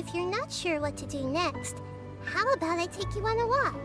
If you're not sure what to do next, how about I take you on a walk?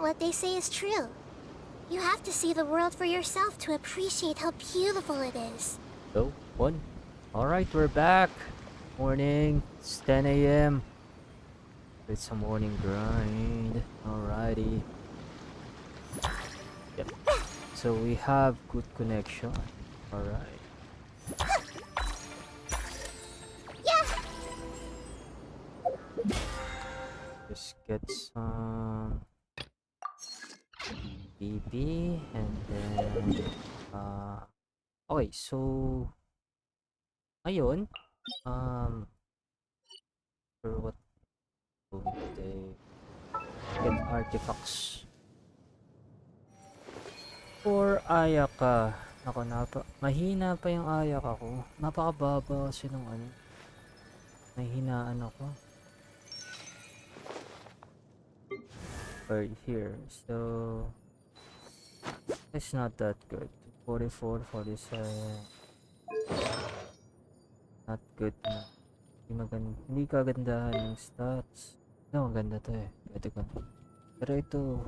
What they say is true. You have to see the world for yourself to appreciate how beautiful it is. So, one. Alright, we're back. Morning. It's 10 a.m. It's a morning grind. Alrighty. Yep. So we have good connection. Alright. Yeah. Just get some BB and then okay, so ngayon for what they get artifacts for Ayaka. Nako, mahina pa yung Ayaka ko. Napakababa kasi ng ano. Mahinaan ako. Right here, so it's not that good. 44, 47. Not good na. Hindi kagandahan yung stats. No, maganda to eh. Pwede ko na. Pero ito,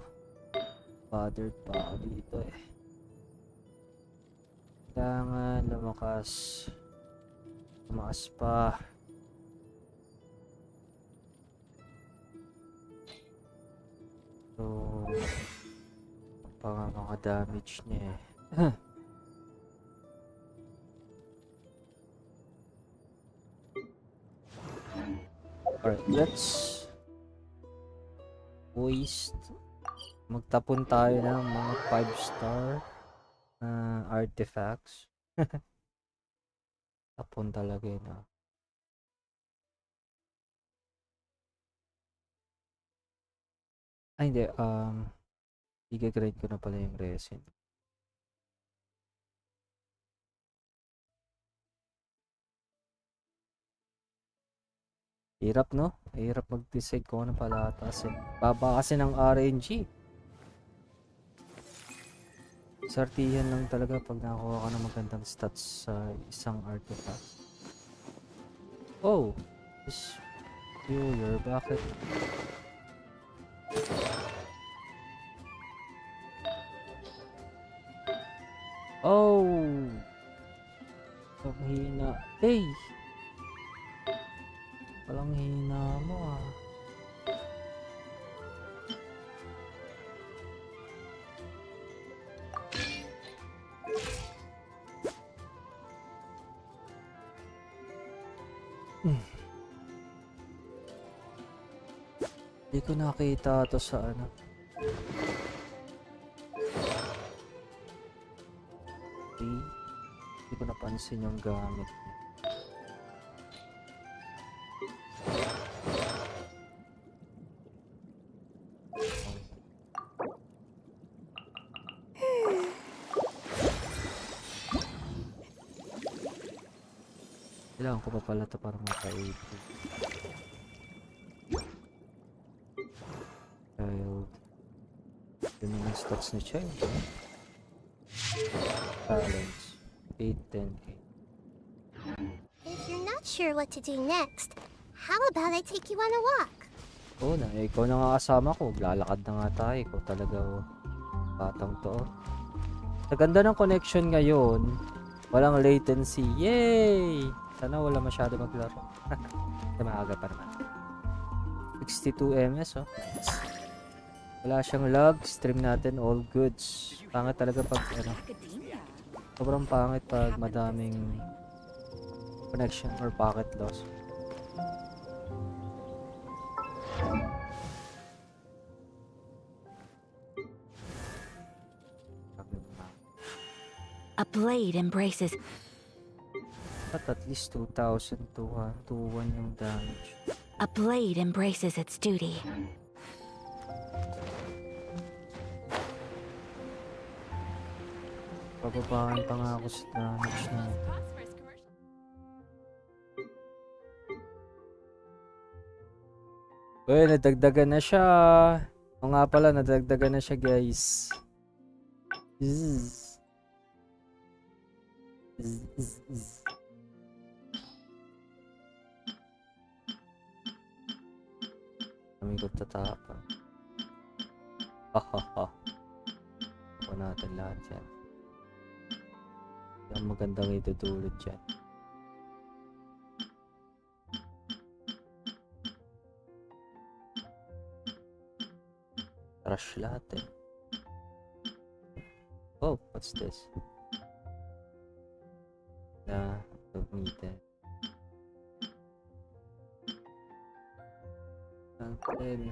bothered pa ako dito eh. Kailangan lumakas. Lumakas pa. So, mga damage niya eh. Alright, let's waste. Magtapon tayo ng mga 5-star artifacts. Tapon talaga yun ah. Ay hindi, i-grind ko na pala yung resin. Hirap no? Hirap mag-decide kung ano pala atasin. Baba kasi ng RNG. Sartihan lang talaga pag nakakuha ka ng magandang stats sa isang artifact. Oh! This viewer, bakit? Oh! Ang hina. Hey! Walang hina mo ah. Hindi ko nakita to sa ano. Hindi ko napansin yung gamit. Kailangan ko pa pala ito para maka-AP. Child. Yun yung stats ni Child. Balance. 8-10k. If you're not sure what to do next, how about I take you on a walk? Oo na, ikaw na nga kasama ko. Lalakad na nga tayo. Ikaw talaga batang to. Sa ganda ng connection ngayon, walang latency. Yay! Sana wala masyado maglaro. Maaga pa naman. 62 ms oh. Wala siyang lag. Stream natin all goods. Pangit talaga pag ano. Sobrang pangit pag madaming connection or packet loss. A blade embraces. But at least 2,221 yung damage. A blade embraces its duty. Bababaan pa nga ako sa damage na. Uy, nadagdagan na siya. O nga pala, nadagdagan na siya, guys. Zzz. Zzz. Kami ko tatapa. Hahaha. Ako natin lahat yan. Ang magandang itutulad dyan. Trash lahat eh. Oh, what's this? Gamitin. Okay.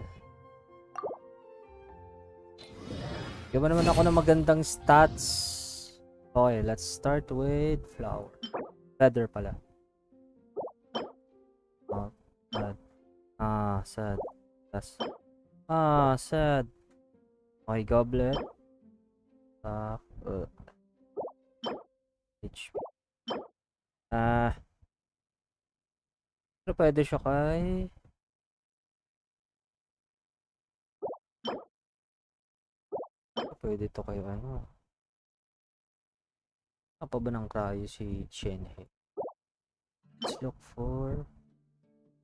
Gawa naman ako ng magandang stats. Okay, let's start with flower. Feather pala. Oh, sad. Sad. Sad. Okay, goblet. HP. Pero pwede siya kay... Pwede to kayo ano. Apa ba ng cryo si Chen? Let's look for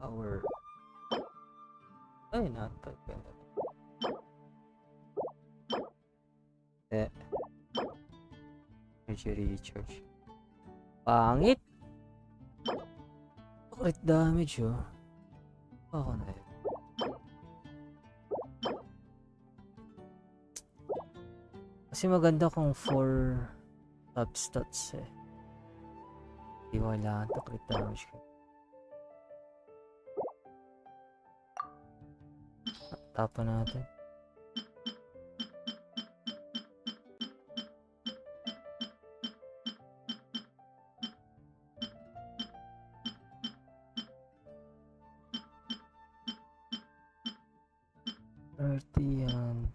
our... Ay, natay. Energy recharge. Pangit! Crit damage oh. Ako na yun. Kasi maganda kung 4 top stats eh. Hindi mo kailangan to crit damage ko. Tapa natin. Yan.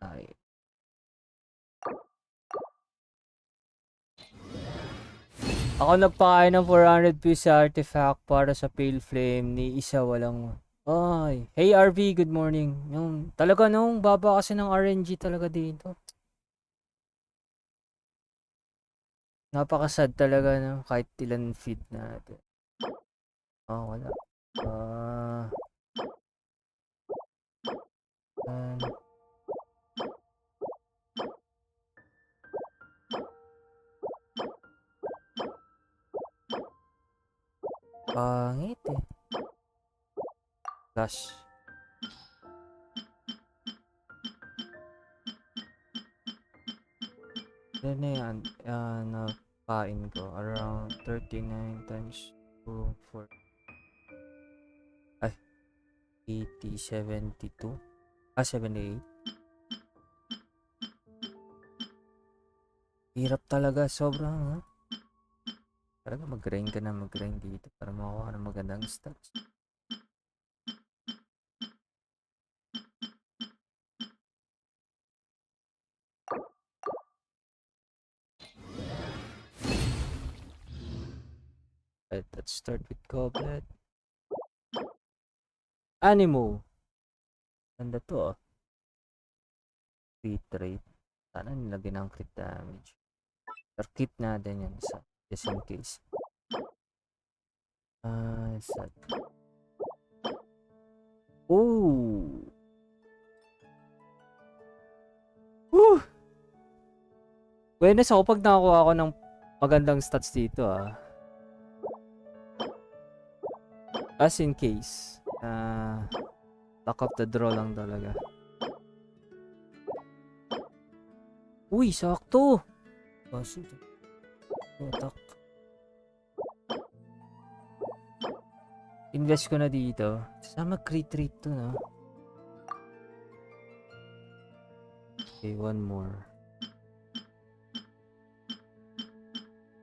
Ay. Ako nagpakain ng 400 piece artifact para sa Pale Flame ni isa walang... Ay. Hey RV, good morning. Yung, talaga nung baba kasi ng RNG talaga dito. Napakasad talaga no, kahit ilan feed natin. Oh, wala. Pangit eh. Gosh. Yan na yan. Napain ko. Around 39 times 2, 4. Ay. 80, 72. 78. Hirap talaga. Sobrang ha. Talaga mag-grind ka na mag-grind dito para makakuha ng magandang stats. Let's start with goblet. Animo. Ganda to oh. Crit rate. Sana nilagyan ng crit damage. Or keep natin yan sa just in case. Sad. Ooh. Woo! Buenas ako pag nakakuha ako ng magandang stats dito ah. As in case. Luck of the draw lang talaga. Uy, sakto! Baso. Utak. Invest ko na dito. Sama mag-retreat to, no? Okay, one more.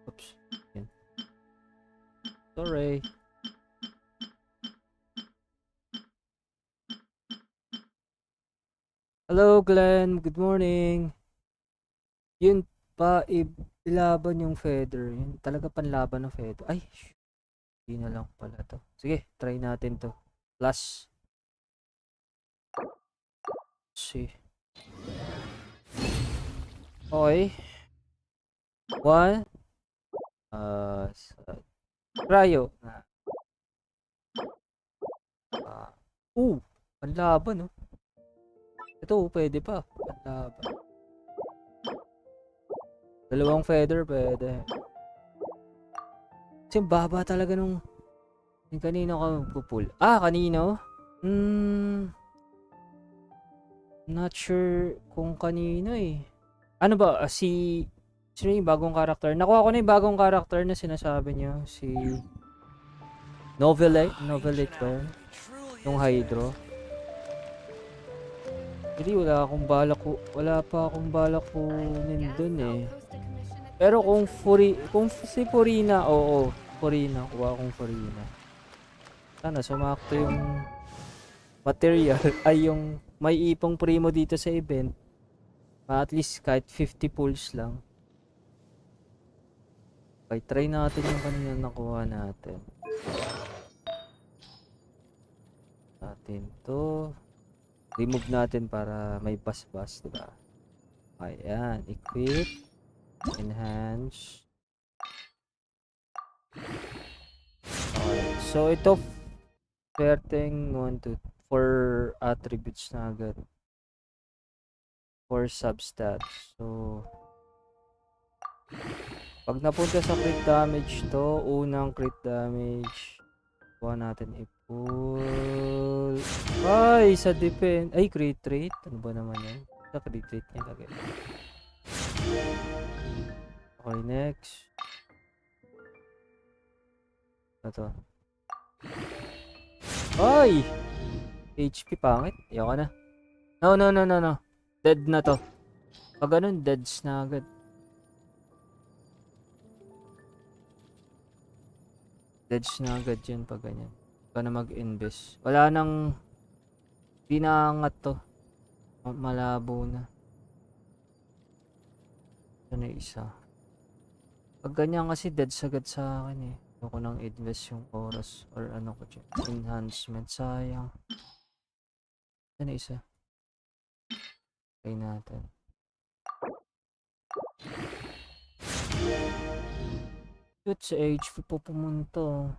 Oops. Yan. Sorry. Hello, Glenn. Good morning. Yun pa, ilaban yung feather. Yun talaga panlaban ng feather. Ay, hindi na lang pala to. Sige, try natin to. Plus. See. Okay. One. Cryo. Panlaban, no? Ito, pwede pa. Panlaban. Dalawang feather, pwede. Kasi baba talaga nung yung kanino ka magpupull. Kanino? Not sure kung kanino eh. Ano ba? Sino yung bagong karakter? Nakuha ko na yung bagong karakter na sinasabi niyo. Si Novelite ba yun? Yung Hydro. Hindi, wala pa akong balak kunin dun eh. Pero kung si Furina, oo, Furina, kuha akong Furina. Sana sumakto yung material, ay yung may ipong primo dito sa event. At least kahit 50 pulls lang. Okay, try natin yung kanina nakuha natin. To remove natin para may bas-bas, diba? Ayan, equip, enhance. Okay, so ito swerteng 4 attributes na agad. 4 substats. So pag napunta sa crit damage to, unang crit damage, kuha natin i-pull. Ay, sa defense. Ay, crit rate. Ano ba naman yan? Sa crit rate niya lagay. Okay, next. Ito. Ay! HP pangit. Ayoko na. No. Dead na to. Pag ganun, deads na agad. Deads na agad yun pag ganyan. Ka na mag-invest. Wala nang dinaangat to. Malabo na. Ito na isa. Pag ganyan kasi deads agad sa akin eh. Ako nang invest yung oras or ano ko dyan. Enhancement. Sayang. Ito na isa. Try natin. Shoot, sa HP po pumunta.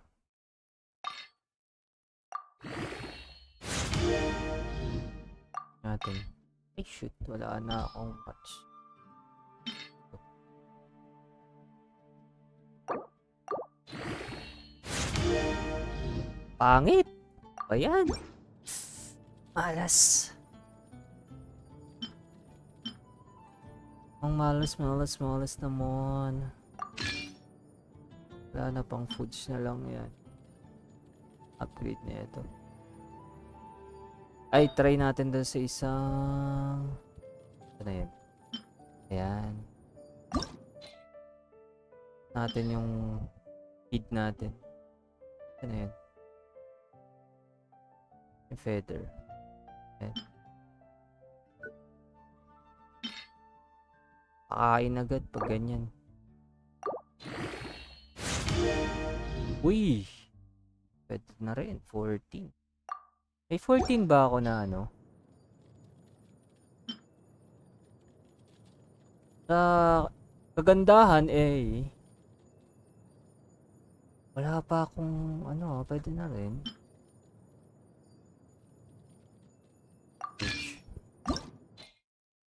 Natin. Ay shoot, wala na akong match. Pangit! Ayan. Malas. Ang malas naman. Wala na pang foods na lang yan. Upgrade na ito. Ay, try natin dun sa isang... Ito na yan. Ayan. Natin yung feed natin. Ito na yan. Yung feather. Ayan. Pakain agad pag ganyan. Uy! Pwede na rin. 14. May 14 ba ako na ano? Sa kagandahan eh. Wala pa akong ano. Pwede na rin.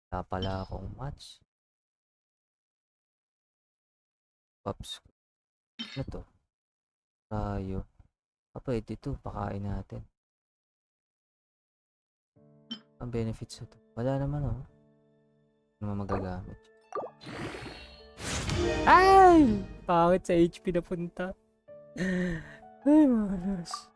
Wala pala akong match. Pops. Ano to? Tayo. Pwede to. Pakain natin. Ang benefits ito. Wala naman oh. Ano magagamit. Ay! Pangit sa HP na punta. Ay, malas.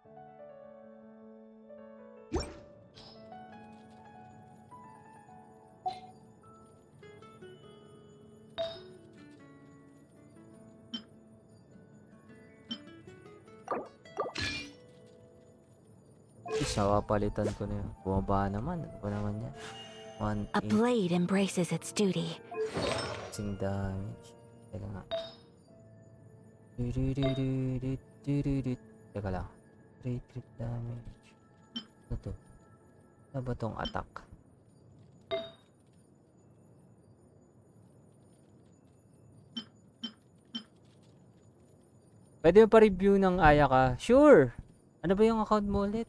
Isa, palitan ko na yun. Bumaba naman. Ano ba naman yan? A 1.8 blade embraces its duty. damage. Teka nga. Teka lang. 3 crit damage. Ano to? Ano ba tong attack? Pwede mo pa-review ng Ayaka? Sure! Ano ba yung account mo ulit?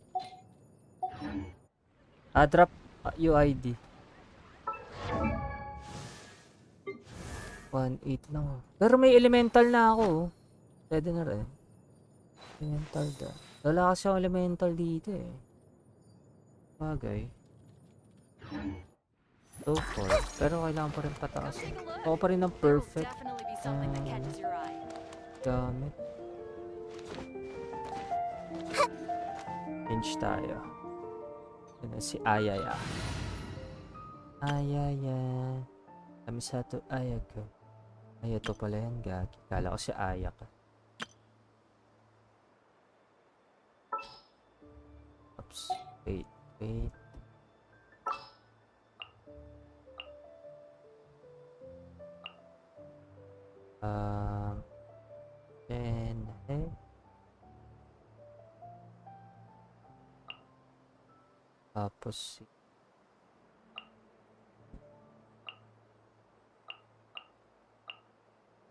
Drop UID. 1.8 lang. Pero may elemental na ako. Pwede na rin. Elemental da. Wala kasi ang elemental dito eh. Bagay. So far. Pero kailangan pa rin pataas. Ako pa rin ng perfect. Gamit. Pinch tayo. Yun si Ayaya. Ayaya. Kami sa to Ayako. Ayato pala yan, gagi. Kala ko si Ayaka. Oops. Wait. And hey. Tapos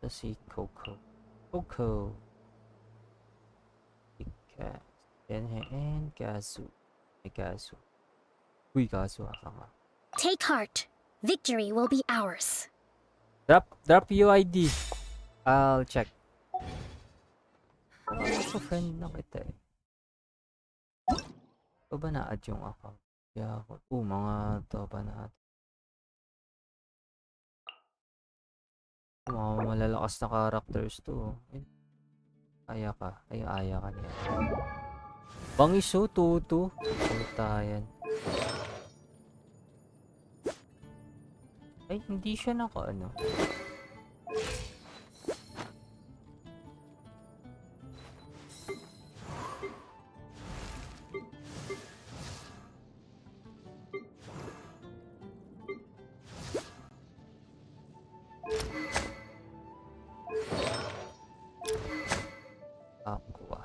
si Coco. Ika. And Kazu. Kazu. Uy, Kazu aka nga. Take heart. Victory will be ours. Drop UID. I'll check. Ako friend na kita eh. O ba na-add yung account? Kaya ako. Mga to pa na-add. Mga malalakas na characters to. Ayaka niya. Bangiso, tutu. Putayan. Ay, hindi siya naka ano. Aqua.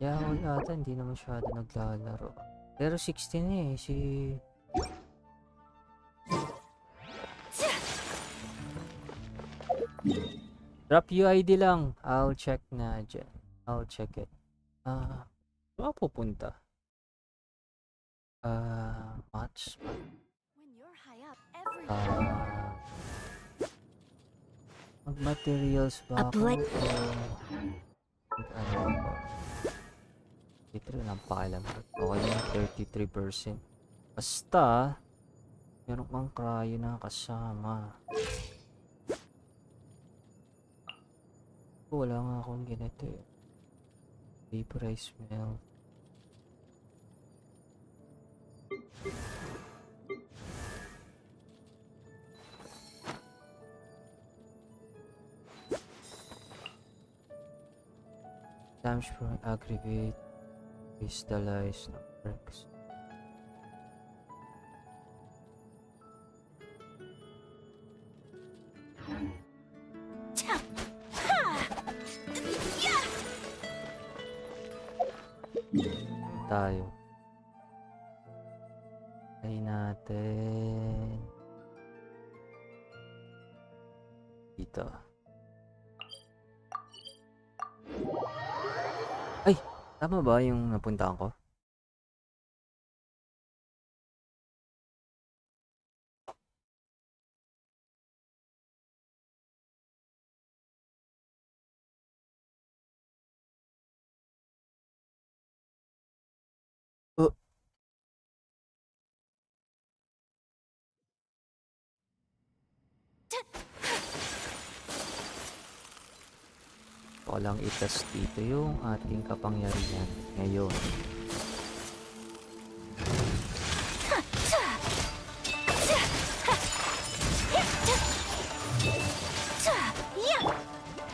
Yahoo ata, hindi na masyado naglalaro. Pero 16 eh, si... Drop UID lang. I'll check na dyan. I'll check it. Saan pupunta? Match. Mag-materials ba ako? Ano ba? Dito rin ang pakialam. Okay yung 33%. Basta, meron kang cryo na kasama. Wala nga akong ganito eh. Vaporize melt. Damage from aggregate. Crystallize networks. Tayo. Ay natin. Dito. Ay! Tama ba yung napuntahan ko? Gusto ko lang itas dito yung ating kapangyarihan ngayon.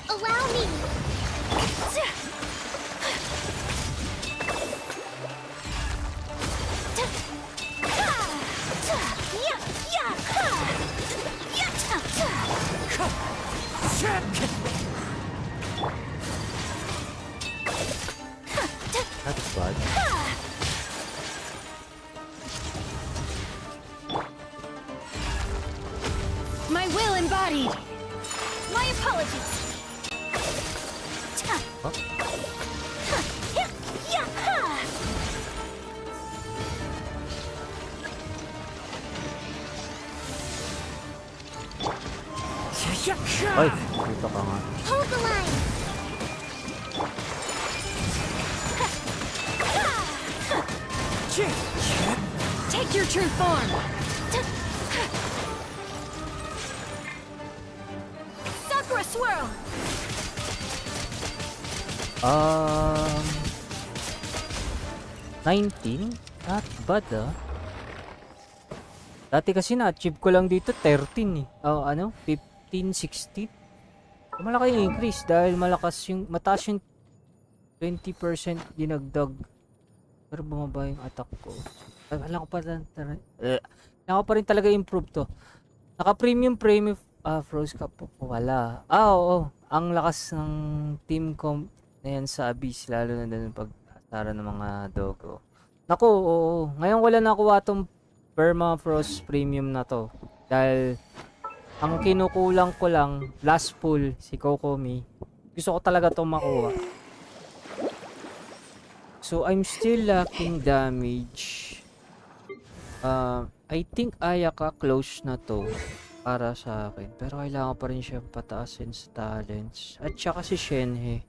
Allow me! That's bad. My will embodied. My apologies! Oh, ay, dito ka nga. Hold the line! Take your true form. Sakura swirl! 19? Not bad Dati kasi na-achieve ko lang dito 13 eh. Oh, ano? 15, 16? Malaki yung increase dahil mataas yung 20% dinagdag. Pero bumaba yung attack ko. Alam ko pa rin talaga improve to. Naka-premium Froze Cup po. Wala. Oo. Ang lakas ng team comp na yan sa Abyss. Lalo na din pag-asara ng mga dogo. Naku, oo. Ngayon wala nakuha tong Permafrost Premium na to. Dahil ang kinukulang ko lang, last pull, si Kokomi. Gusto ko talaga itong makuha. So, I'm still lacking damage. I think Ayaka close na to para sa akin. Pero kailangan pa rin siya pataasin sa talents. At saka si Shenhe.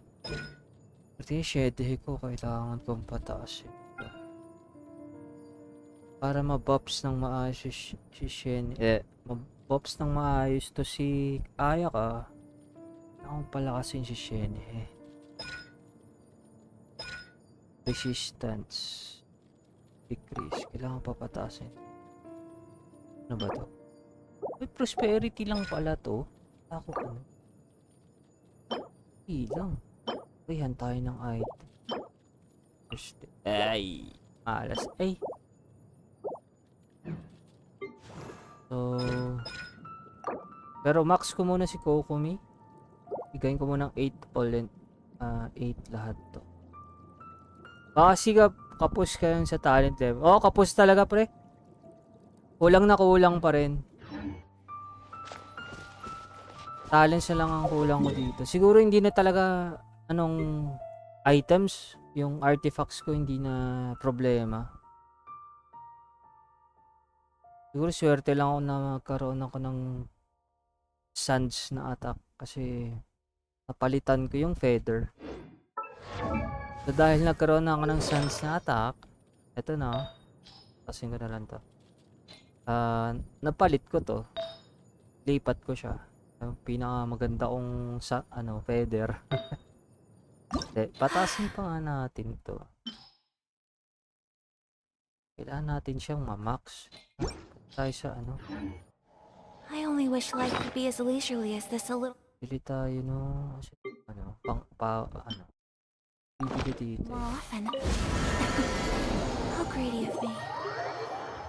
Pati yung Shenhe ko kailangan kong pataasin. Para mabuffs ng maayos si Shenhe. Mabuffs ng maayos to si Ayaka. Kailangan palakasin si Shenhe. Resistance. Decrease. Kailangan papataasin. Ano ba to? May prosperity lang pala to. Ako ano? Ilang. Ayan tayo ng item. Ay. Alas. Ay. So. Pero max ko muna si Kokomi. Igayin ko muna ng 8 all and 8 lahat to. Baka kapos kayo sa talent level. Oo, kapos talaga pre. Kulang na kulang pa rin. Talents na lang ang kulang ko dito. Siguro hindi na talaga items. Yung artifacts ko hindi na problema. Siguro swerte lang ako na magkaroon ako ng sands na attack. Kasi napalitan ko yung feather. So dahil nagkaroon na ako ng sands na attack, eto na, tasin ko na lang to. Napalit ko to. Lipat ko siya. Yung pinakamaganda kong feather. Patasin pa nga natin to. Kailangan natin siyang ma-max. Tayo sa I only wish life could be as leisurely as this a little. Pili tayo no. Bibili dito. More often. How greedy of me.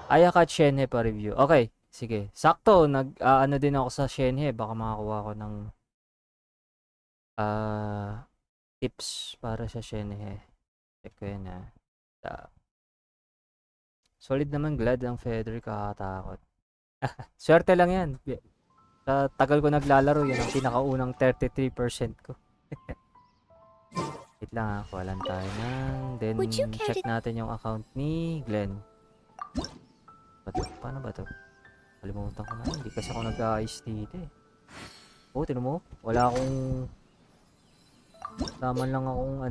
Ayaka at Shenhe pa review. Okay, sige. Sakto, din ako sa Shenhe. Baka makakuha ko ng tips para sa Shenhe. Check ko yun solid naman glad ang feather, kakatakot. Swerte lang yan. Sa tagal ko naglalaro, yan ang pinakaunang 33% ko. Wait lang kuha lang tayo then check natin yung account ni Glenn. Paano ba to? Kalimutan ko na. Hindi kasi ako nag-aayos dito eh. Oh, tinan mo. Wala akong naman lang akong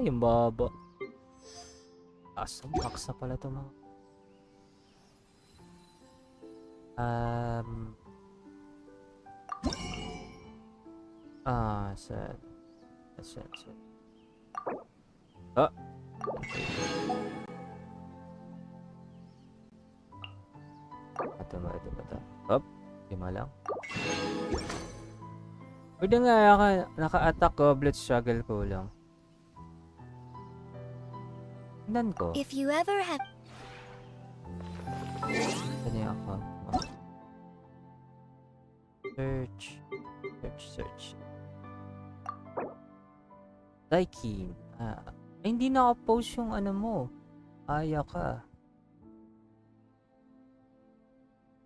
yung baba. Max na pala to mga. Set. Set. Ah. Ito ba? Up. Lima lang. Pwede nga naka-attack goblet struggle ko lang. Tingnan ko. If you ever have... Ano yung account mo? Search. Daikin. Hindi naka-post yung ano mo. Aya ka.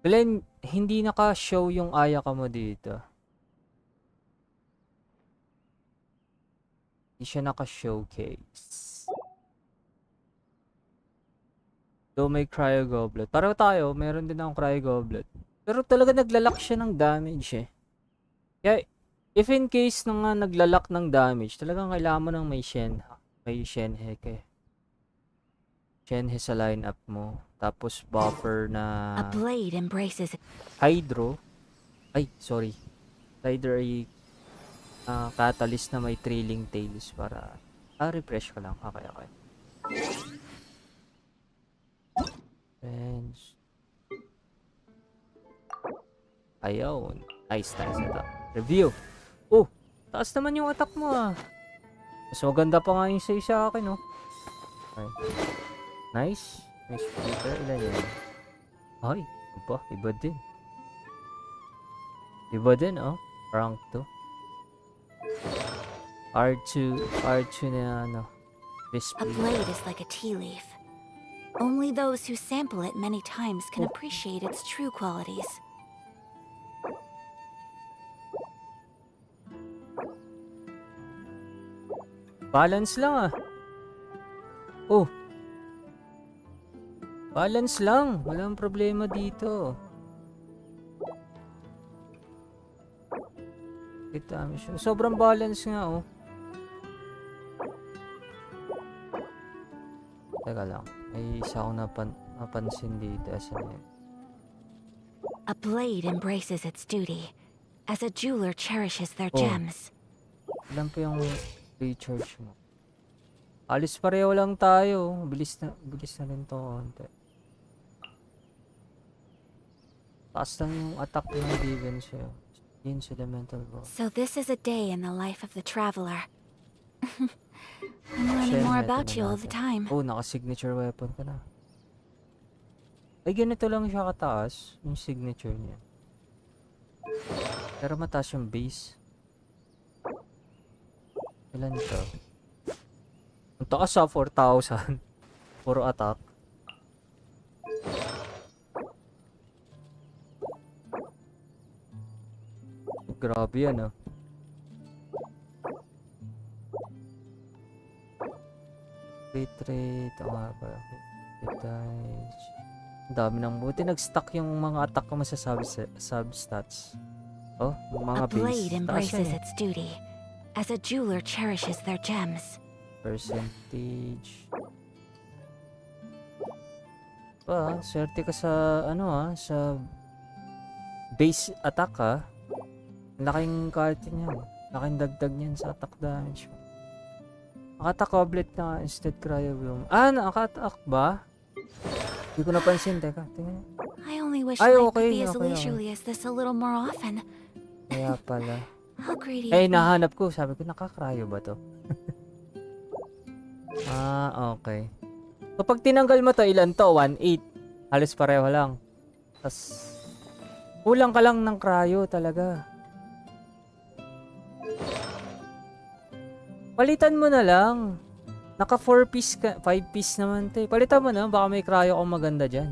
Glenn, hindi naka-show yung aya ka mo dito. Hindi siya naka-showcase. Though may cryo goblet. Pareho tayo, meron din akong cryo goblet. Pero talaga naglalak siya ng damage eh. Kaya, if in case na nga naglalak ng damage, talagang kailangan mo ng may Shenhe ka eh. Shenhe sa lineup mo. Tapos buffer na A blade embraces it. Hydro. Ay, sorry. Hydro ay catalyst na may trailing tails para refresh ko lang. Okay. Friends. Ayun. Nice. Ito. Review. Oh, taas naman yung attack mo ah. Mas maganda pa nga yung sa akin oh. Okay. Nice. Nice filter. Ilan yan? Ay, iba din oh. Rank 2. R2 na ano. A blade is like a tea leaf. Only those who sample it many times can appreciate its true qualities. Balance lang ah. Oh. Balance lang. Walang problema dito. Sobrang balance nga oh. Teka lang. May isa akong napansin dito. Asan yun? A blade embraces its duty, as a jeweler cherishes their gems. Ilan po yung recharge mo? Alis pareho lang tayo. Bilis na rin to konti. Taas lang yung attack ng defense sa'yo. Yun sa elemental ball. So this is a day in the life of the traveler. I'm learning more about you all the time. Oh, naka-signature weapon ka na. Ay, ganito lang siya kataas. Yung signature niya. Pero mataas yung base. Ilan ito? Ang taas sa 4,000. Puro attack. Grabe yan ah. Retreat. O nga ba? Ang dami ng buti. Nag-stack yung mga attack ko sa substats. Oh, yung mga A blade base. embraces its duty, as a jeweler cherishes their gems. Percentage. Swerte ka sa sa base attack ah. Laking carte niyan. Laking dagdag niyan sa attack damage mo. Naka-attack goblet na instead cryo bloom. Naka-attack ba? Hindi ko napansin. Teka, tingnan. I only wish Ay, life okay, could be as okay. leisurely as this a little more often. Kaya pala. How greedy Eh, of me. nahanap ko. Sabi ko, naka-cryo ba to? Okay. Kapag tinanggal mo to, ilan to? 1.8. Halos pareho lang. Tas, kulang ka lang ng cryo talaga. Palitan mo na lang. Naka 4 piece ka, 5 piece naman to eh. Palitan mo na, baka may cryo kang maganda dyan.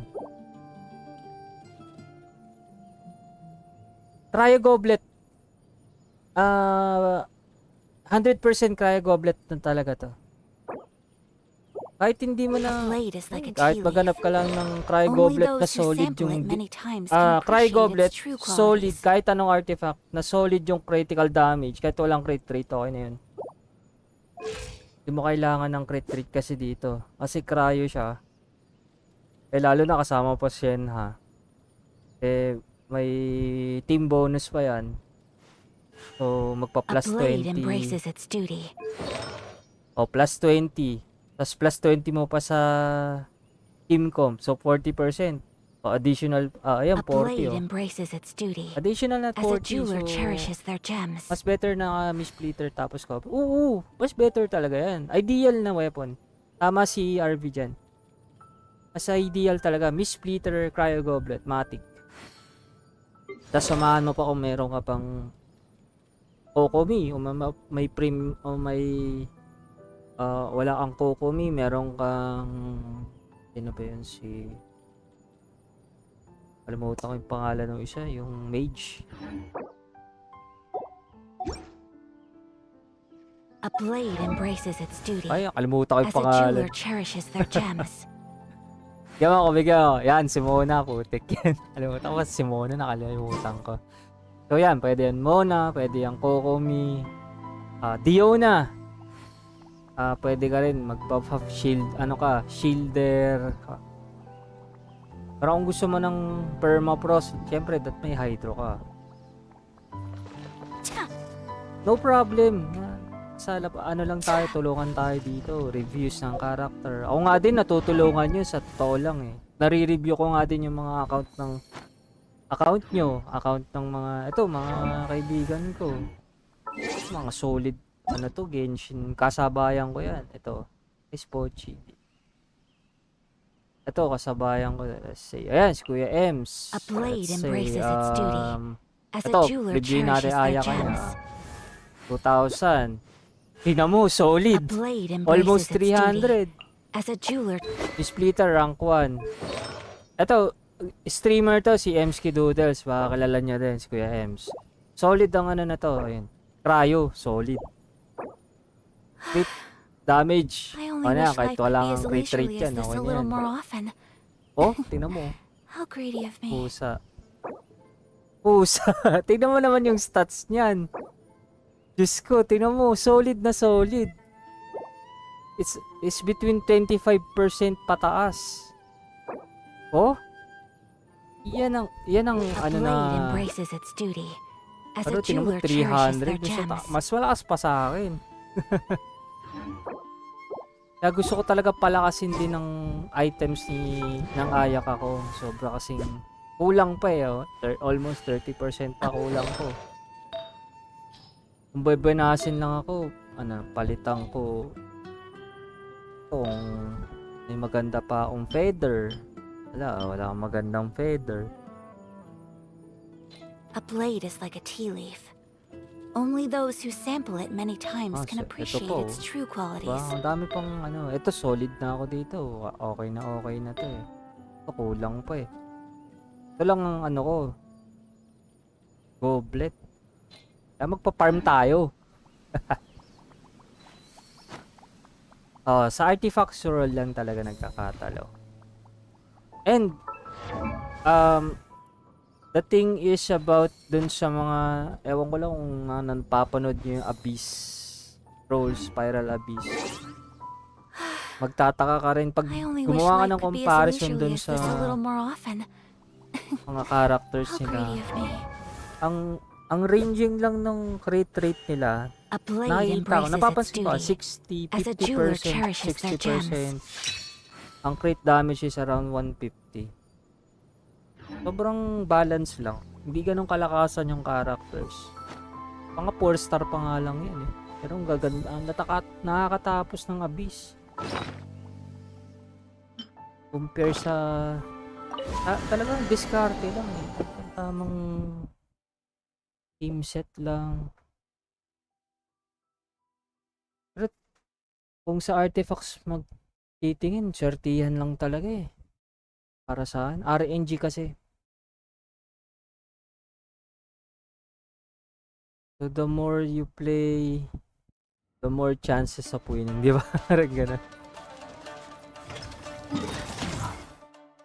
Cryo goblet. 100% cryo goblet na talaga to. Kahit hindi mo A na, blade is like a kahit tea maghanap leaf. ka lang ng cryo Only goblet na those who solid sample yung it many times can cryo appreciate goblet, its true solid, qualities. kahit anong artifact na solid yung critical damage, kahit walang crit rate, okay na yun. Hindi mo kailangan ng crit rate kasi dito. Kasi cryo siya. Eh lalo na kasama pa Shen ha. Eh may team bonus pa yan. So, magpa A plus blade 20. embraces its duty. O, plus 20. Tapos plus 20 mo pa sa team-com. So, 40%. O, additional, ayan, A 40 blade oh. embraces its duty. Additional na As a 40. jeweler So, cherishes their gems. mas better na missplitter tapos copper. Oo, mas better talaga yan. Ideal na weapon. Tama si RV dyan. Mas ideal talaga. Missplitter, cryo goblet, matic. Tapos samahan mo pa kung meron ka pang Kokomi o may prim o may wala kang Kokomi, meron kang sino ba yun si kalimutan ko yung pangalan ng isa, yung mage. A blade embraces its duty. Ay, kalimutan ko yung As a pangalan. jeweler cherishes their gems. Bigyan ko, bigyan ko. Yan, si Mona, putik yan. Kalimutan ko si Mona, nakalimutan ko. So yan, pwede yan Mona, pwede yan Kokomi, Diona. Pwede ka rin mag-buff of shield, ano ka, shielder. Pero kung gusto mo ng permafrost, syempre, that may hydro ka. No problem. Ano lang tayo, tulungan tayo dito. Reviews ng character. Ako nga din, natutulungan nyo sa totoo lang eh. Nare-review ko nga din yung mga account nyo, account ng mga kaibigan ko. Mga solid, Genshin. Kasabayan ko yan. Ito, Spochi. Ito, kasabayan ko. Let's say, ayan, si Kuya Ems. A blade Let's say, embraces its duty. As a ito, jeweler review natin cherishes their Aya gems. kanya. 2,000. Tingnan mo, A solid. blade Almost embraces its duty. 300. As a jeweler, Splitter, rank 1. Ito, streamer to, si Emski Doodles. Baka kilala niya din, si Kuya Ems. Solid ang ano na to. Ayun. Cryo, solid. Crit damage. I only Ano yan, wish kahit life could wala be as kang crit rate leisurely as yan. this Okay a na little yan. more often. Oh, tingnan mo. How greedy of me. Pusa. Pusa. Tingnan mo naman yung stats niyan. Diyos ko, tingnan mo. Solid na solid. It's between 25% pataas. Oh? Yan ang A ano blade na. embraces its duty. As Pero a tingnan mo, jeweler cherishes their 300. gems. Mas malakas pa sa akin. Kaya gusto ko talaga palakasin din ng items ng ayak ako. Sobra kasing kulang pa eh. Oh. Almost 30% pa kulang ko. Kung bebenasin lang ako, palitan ko kung may maganda pa akong feather. Wala akong magandang feather. A blade is like a tea leaf. Only those who sample it many times can Ito appreciate po. its true qualities. Ang dami pang ito solid na ako dito. Okay na to eh. Ito kulang pa eh. Ito lang ang ko. Goblet. Kaya magpa-farm tayo. Sa artifacts roll lang talaga nagkakatalo. And the thing is about dun sa mga ewan ko lang kung napapanood nyo yung Abyss Roll, Spiral Abyss. Magtataka ka rin pag I only wish gumawa ka life ng could be as comparison leisurely dun as sa this a little more often. mga characters How nila. greedy of me. Ang ranging lang ng crit rate nila, A blade nakikita ko, embraces its napapansin ko, duty. 60, As a jeweler 50%, cherishes their gems. 60%. Ang crit damage is around 150. Sobrang balance lang. Hindi ganun kalakasan yung characters. Mga 4 star pa nga lang yan eh. Pero ang gaganda, nakakatapos ng Abyss. Compare sa talagang diskarte lang eh. Tamang team set lang. Pero kung sa artifacts magtitingin, swertihan lang talaga eh. Para saan? RNG kasi. So the more you play, the more chances of winning, di ba? Parang ganun.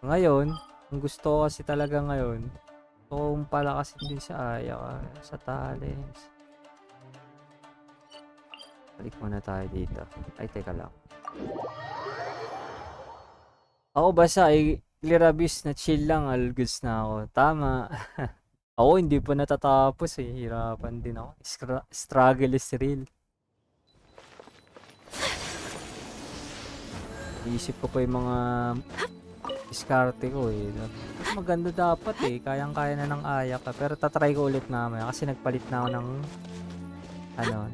Ngayon, ang gusto ko kasi talaga ngayon, kung palakasin din sa sa talents. Balik muna tayo dito. Ay, teka lang. Ako basta ay clear abyss na chill lang, algus na ako. Tama. Ako hindi pa natatapos eh. Hirapan din ako. Struggle is real. Iisip ko pa yung mga diskarte ko eh. Maganda dapat eh. Kayang-kaya na ng Ayak ka. Pero tatry ko ulit mamaya kasi nagpalit na ako ng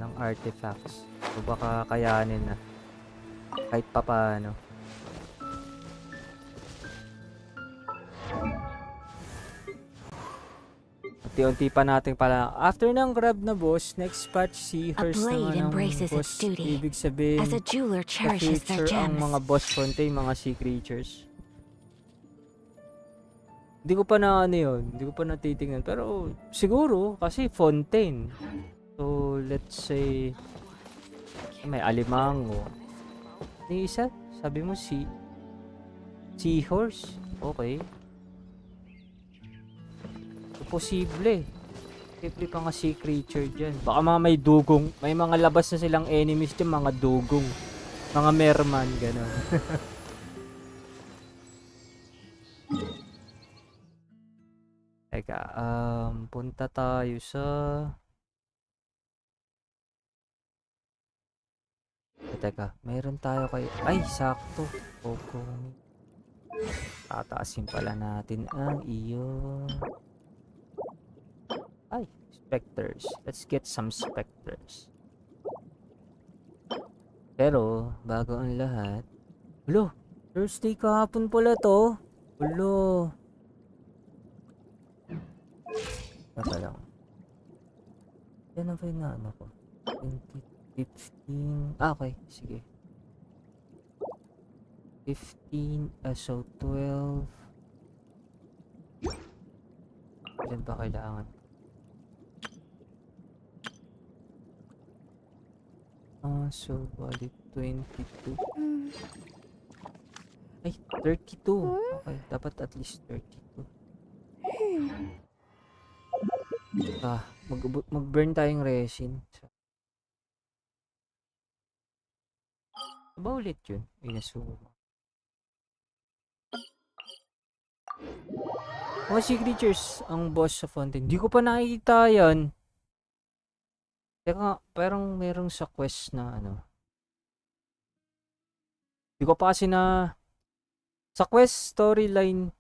ng artifacts. So baka kayanin na. Kahit pa paano. Unti-unti pa natin pala. After ng grab na boss, next patch Seahorse blade naman ang embraces its boss. duty. Ibig sabihin, As a jeweler sa cherishes their future, ang gems. mga boss Fontaine, mga sea creatures. Hindi ko pa na yun. Hindi ko pa natitingnan. Pero siguro, kasi Fontaine. So, let's say, may alimango. Yung isa, sabi mo, Seahorse. Okay. Posible. Posible pa nga sea creature dyan. Baka mga may dugong. May mga labas na silang enemies dyan. Mga dugong. Mga merman. Ganon. Teka. Punta tayo sa... Teka. Mayroon tayo kayo. Ay, sakto. Pokong. Tataasin pala natin ang iyo. Ay, specters. Let's get some specters. Pero, bago ang lahat... Ulo, Thursday kahapon pala to. Ulo. Baka lang. Yan na ba yung ano ko? 2015... okay. Sige. 15, so 12... Ilan ba kailangan? So bali 22. Ay, 32. Okay, dapat at least 32. Mag-burn tayong resin. Ba ulit yun? Inasumo. Mga sea creatures ang boss sa Fontaine. Hindi ko pa nakikita yan. Teka, parang merong sa quest na ano. Hindi ko pa kasi na... Sa quest storyline,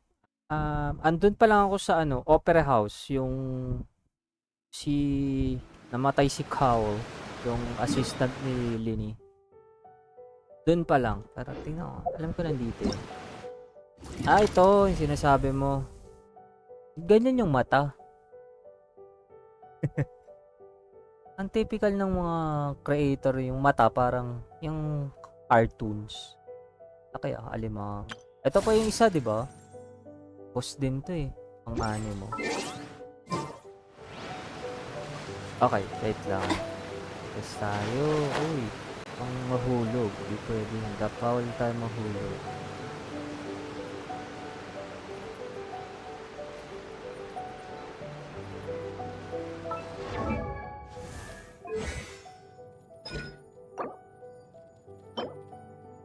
andun pa lang ako sa ano, Opera House. Yung... namatay si Cowell. Yung assistant ni Linny. Dun pa lang. Pero tingnan ko. Alam ko nandito eh. Ito. Yung sinasabi mo. Ganyan yung mata. Ang typical ng mga creator, yung mata parang yung cartoons. Kaya alimang. Ito pa yung isa, 'di ba? Boss din 'to eh, ang anime mo. Okay, wait lang. Test tayo. Uy, ang mahulog. Di pwede. Bawal tayo mahulog.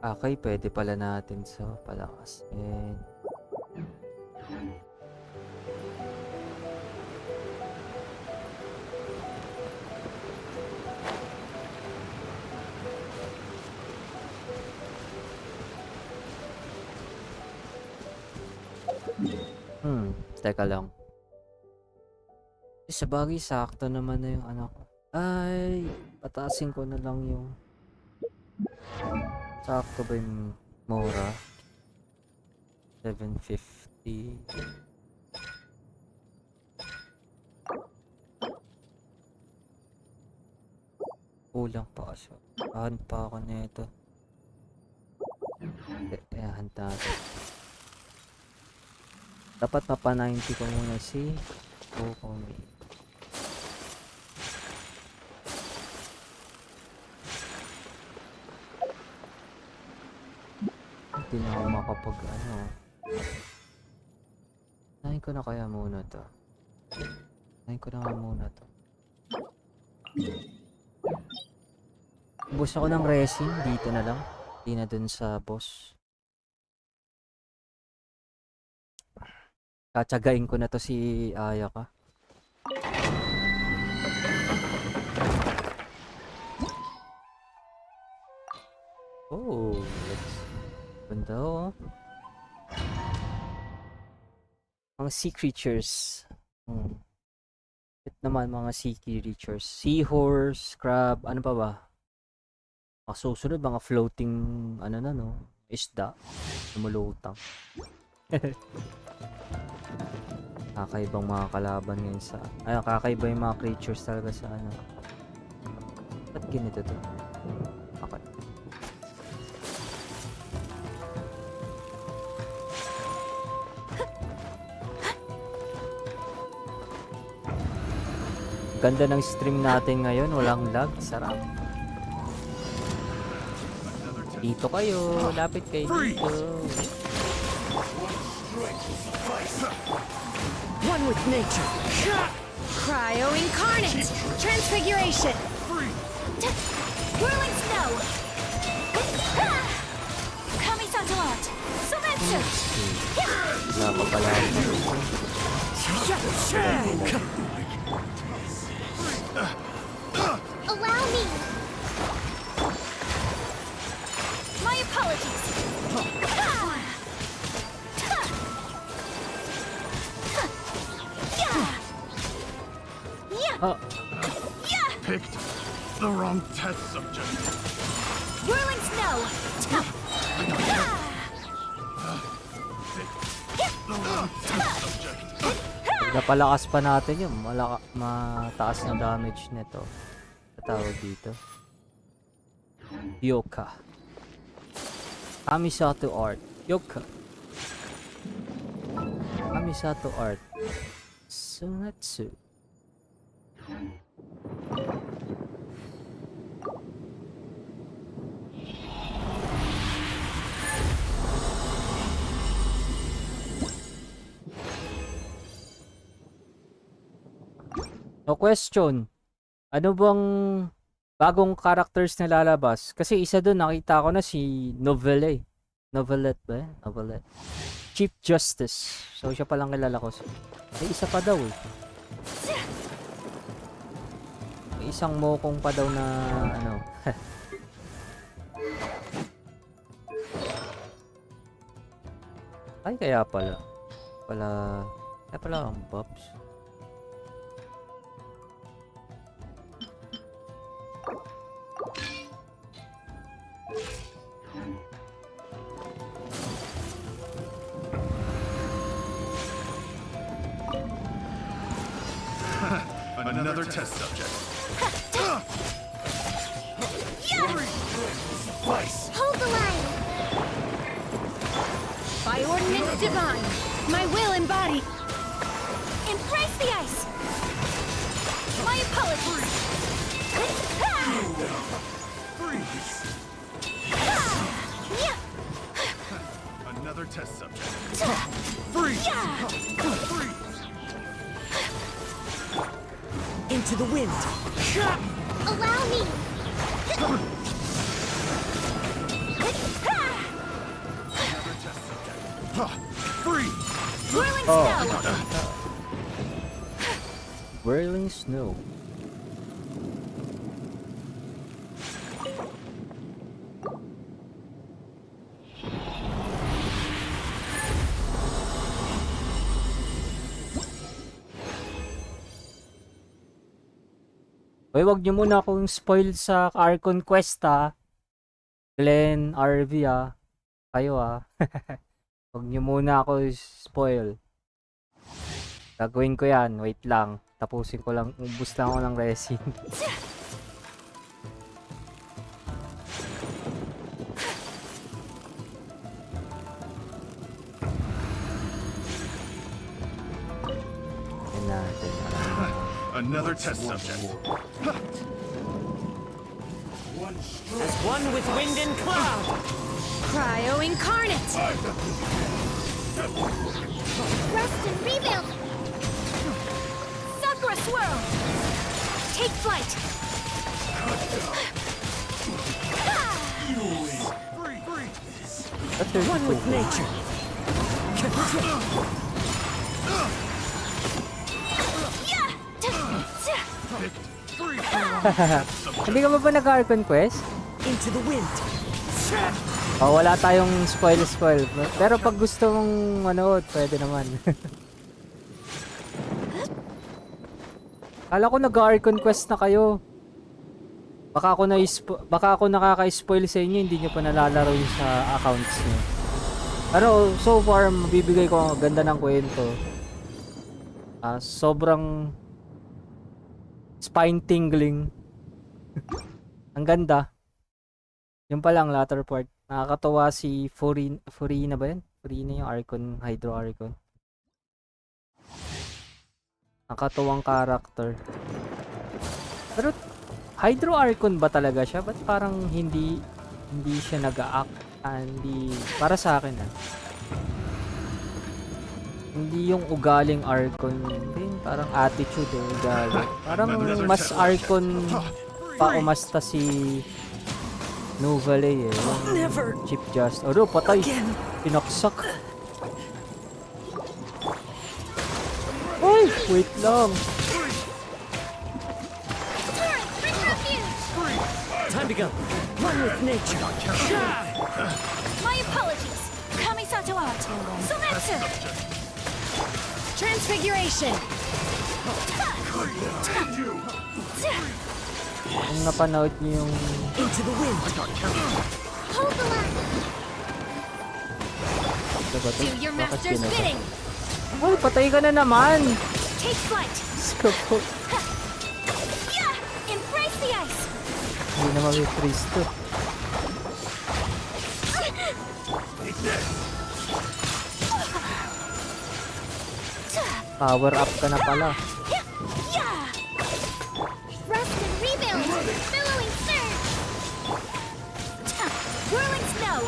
Okay, pwede pala natin sa palakas. And teka lang. Sa bagay, sakto naman na yung anak ko. Ay, patasin ko na lang yung... Sakto ba yung Mora? 750. Kulang pa kasi. Hunt pa ako nito. Hunt natin. Dapat mapa 90 ko muna si Kokomi. Hindi na ako makapag ano. Nahin ko na kaya muna to. Nahin ko na muna to. Ubus ako ng resin. Dito na lang. Hindi na dun sa boss. Katsagain ko na to si Ayaka. Oh, let's... Ganda oh. Mga sea creatures. Ito naman mga sea creatures. Seahorse, crab, ano pa ba? Susunod mga floating, ano na no? Isda. Lumulutang. Kakaibang mga kalaban ngayon sa... Ay, kakaiba yung mga creatures talaga sa ano. Ba't ganito to? Okay. Ganda ng stream natin ngayon. Walang lag. Sarap. Dito kayo. Lapit kayo dito. One with nature. Cryo incarnate. Transfiguration. Whirling snow! Kami-Santalant! Sumetsu! Napapala. Allow me! My apologies! Oh, Picked the wrong test subject. Whirling snow! The wrong test subject. napalakas pa natin yung mataas na damage nito. Tawag dito. Yoka. Kamisato art. Yoka. Kamisato art. Sunatsu. No question. Ano bang bagong characters na lalabas? Kasi isa doon nakita ko na si Novelle. Novelette ba? Novelette. Chief Justice. So siya palang kilala ko. May isa pa daw eh. May isang mokong pa daw na ano. Ay kaya pala. Kaya pala ang Bobs. Another test subject. Hold the line! By ordinance divine, my will embodied. Embrace the ice! My apologies! Freeze. Another test subject. Freeze. Freeze. Into the wind. Allow me! Another test subject. Freeze. Whirling Oh. snow! Whirling snow. Hoy, wag niyo muna akong spoil sa Archon quest ha. Glenn, RV ha. Kayo ha. Wag niyo muna ako spoil. Gagawin ko yan. Wait lang. Tapusin ko lang. Ubus lang ako ng resin. Yan natin. Another test subject. As one with wind and cloud. Cryo incarnate. Rest and rebuild! Sakura swirl! Take flight! That's very One with cool. nature. Picked. Freeze. Hindi ka ba nag-Archon quest? Into the wind. Oh, wala tayong spoil. Pero pag gusto mong manood, pwede naman. Kala ko nag-Archon quest na kayo. Baka ako nakaka-spoil sa inyo, hindi nyo pa nalalaro yun sa accounts nyo. Pero so far, mabibigay ko ang ganda ng kwento. Sobrang spine tingling. Ang ganda. Yung pa lang, latter part. Nakakatawa si Furina ba yun? Furina yung Archon, Hydro Archon. Nakakatawang character. Pero Hydro Archon ba talaga siya? Ba't parang hindi siya nag-a-act? Hindi, para sa akin hindi yung ugaling Archon din, parang attitude o ugali. Parang mas Archon pa umasta si Nouvelle eh. Yung Chief Just. Oh, patay. Pinaksak. Uy, wait lang. Time to go. One with nature. My apologies. Kamisato out. Sometsu. Transfiguration. Kung napanood niyo yung Into the wind. Hold the line. diba to? Do your Bakit master's pinasa? bidding. Uy, patay ka na naman. Take flight. Skapo. Yeah! Embrace the ice. Hindi na mag-freeze to. Power up ka na pala. Yeah! Rest and rebuild. Billowing surge. Whirling snow.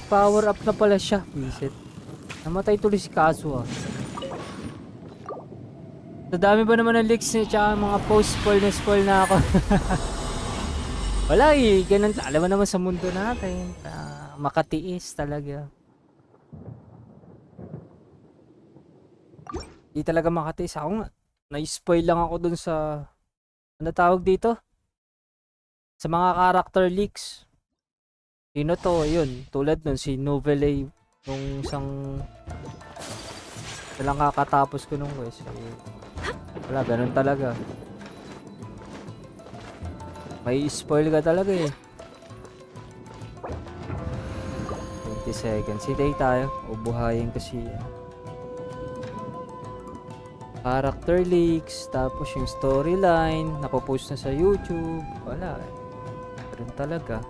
Power up na pala siya. Visit. Namatay tuloy si Kazu ah. Sa dami ba naman ng leaks niya tsaka mga post spoil na ako. Wala eh. Ganun. Alam mo naman sa mundo natin. Makatiis talaga. Di talaga makatiis. Ako nga. Na-spoil lang ako dun sa ano tawag dito? Sa mga character leaks. Sino to? Yun. Tulad nun si Nouvelle nung isang walang kakatapos ko nung quest. Wala, ganun talaga. May spoil ka talaga eh. 20 seconds. Hintay tayo. Ubuhayin kasi character leaks, tapos yung storyline, napopost na sa YouTube. Wala eh. Ganun talaga.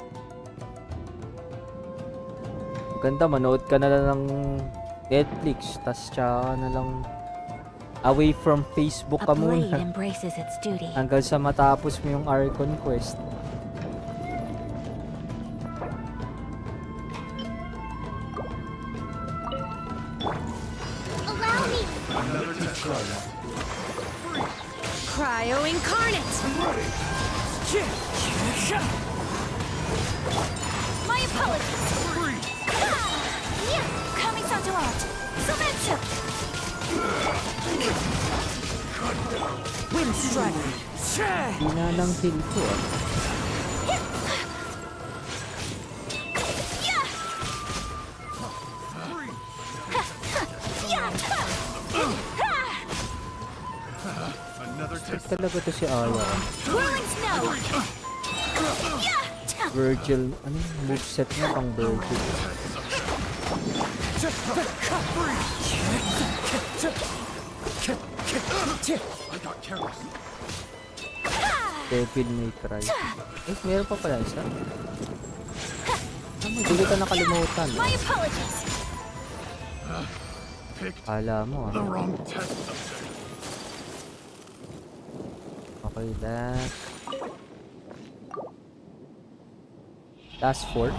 Maganda, manood ka na lang ng Netflix, tas tsaka na lang away from Facebook A ka blade muna. embraces its duty. Hanggang sa matapos mo yung Archon quest. Allow me. Cryo incarnate. My apologies. Yeah! Kamisato out. Sometsu. Wind strike. Dinalang heal ko ah. Yeah! Another test. Talaga to si Aya. Whirling snow. Yeah! Virgil, ano yung moveset niya pang Virgil? I got careless. Devil May Cry. Meron pa pala isa. Hindi kita nakalimutan. My apologies. Picked Kala mo the ah. wrong test subject. Okay, last 4.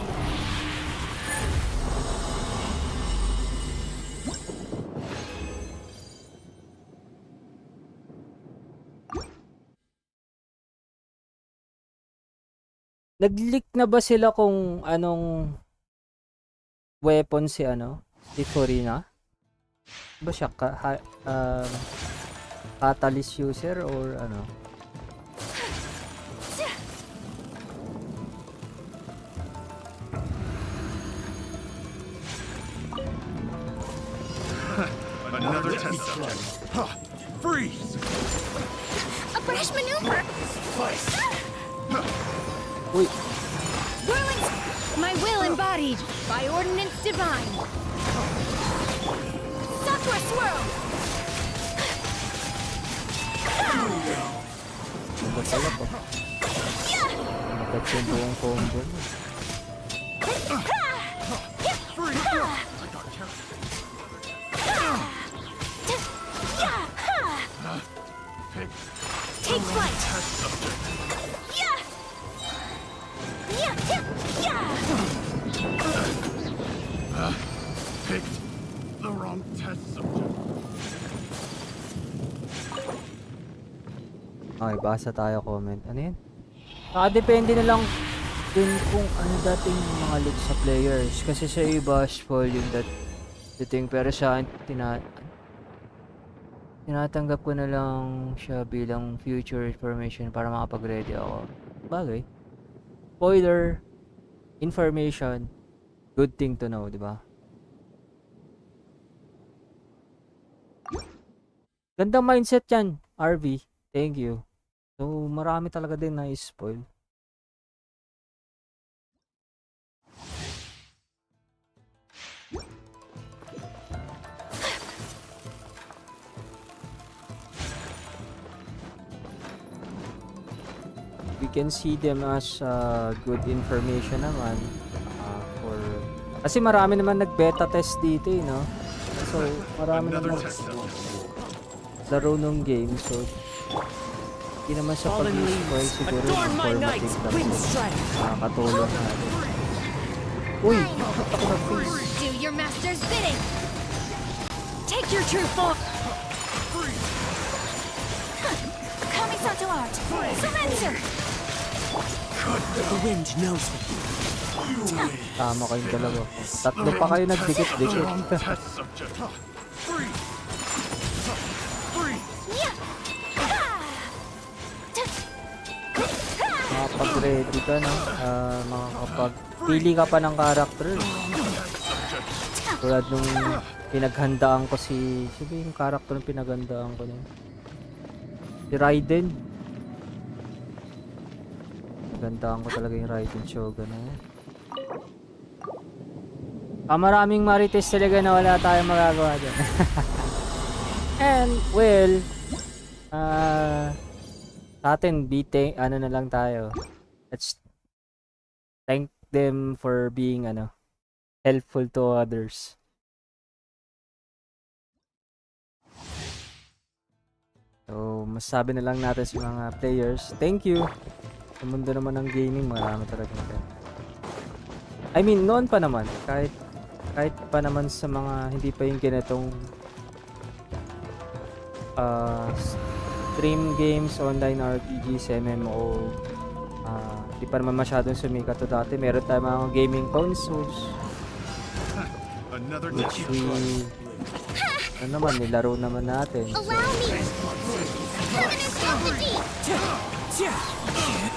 Nag-leak na ba sila kung anong weapon si Furina? Ba siya Catalyst user or ano? Another test subject. Huh. Freeze! A brash maneuver! Uy! Whirling, my will embodied by ordinance divine. Sakura swirl! Ano ba pala to? Nagat yung buong combo mo. Take flight! Test subject. Yeah! Yeah! Yeah! Picked the wrong test subject. Okay, basa tayo comment. Ano yan? Nakadepende na lang din kung ano dating mga look sa players. Kasi sa iba, spoil yung dating. Pero sa akin, tinatanggap ko na lang siya bilang future information para makapag-ready ako. Bagay. Spoiler, information, good thing to know, di ba? Gandang mindset yan, RV. Thank you. So, marami talaga din na spoil. We can see them as good information naman for kasi marami naman nag-beta test dito, no? So, marami Another naman test subject. laro nung game, so hindi naman sa Fallen pag-spoil leaves, siguro adorn my informative knights, lang wind strike. nakakatulong natin. Uy! Bakit ako na-freeze? Do your master's bidding. Take your true form. Kamisato art! Surrender! The wind knows me. Tama kayong dalawa. Tatlo pa kayo The nagdikit-dikit. wrong test subject. Freeze! Freeze! Makapag-ready ka na. Makakapag-pili ka pa ng character. Tulad nung pinaghandaan ko si... Sino yung character yung pinaghandaan ko niya? Si Raiden. Pinaghandaan ko talaga yung Raiden Shogun na yan. Maraming marites talaga na wala tayong magagawa dyan. And, well, sa atin, ano na lang tayo. Let's thank them for being, helpful to others. So, masasabi na lang natin sa mga players, thank you. Sa mundo naman ng gaming, marami talaga natin. I mean, noon pa naman, kahit pa naman sa mga hindi pa yung ganitong stream games, online RPGs, MMO, hindi pa naman masyadong sumikat to dati. Meron tayong mga gaming consoles Another which test we nilaro naman natin. So, Allow me! Permanent strategy!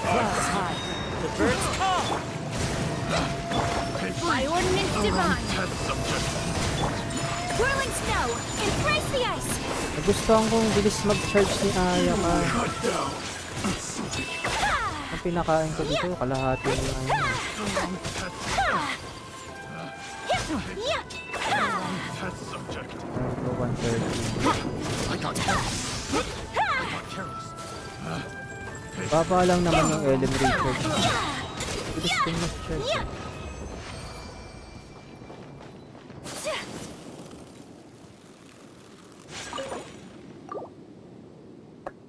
Clouds high. The birds call. By ordinance divine. test subject. Whirling snow! Embrace the ice! nagustuhan kong bilis mag-charge ni Aya ka. Ang pinakain ko dito, kalahati ng ano. Test subject. 130. I got careless. I got careless. Baba lang naman yung LM recharge. Bilis kong mag-charge.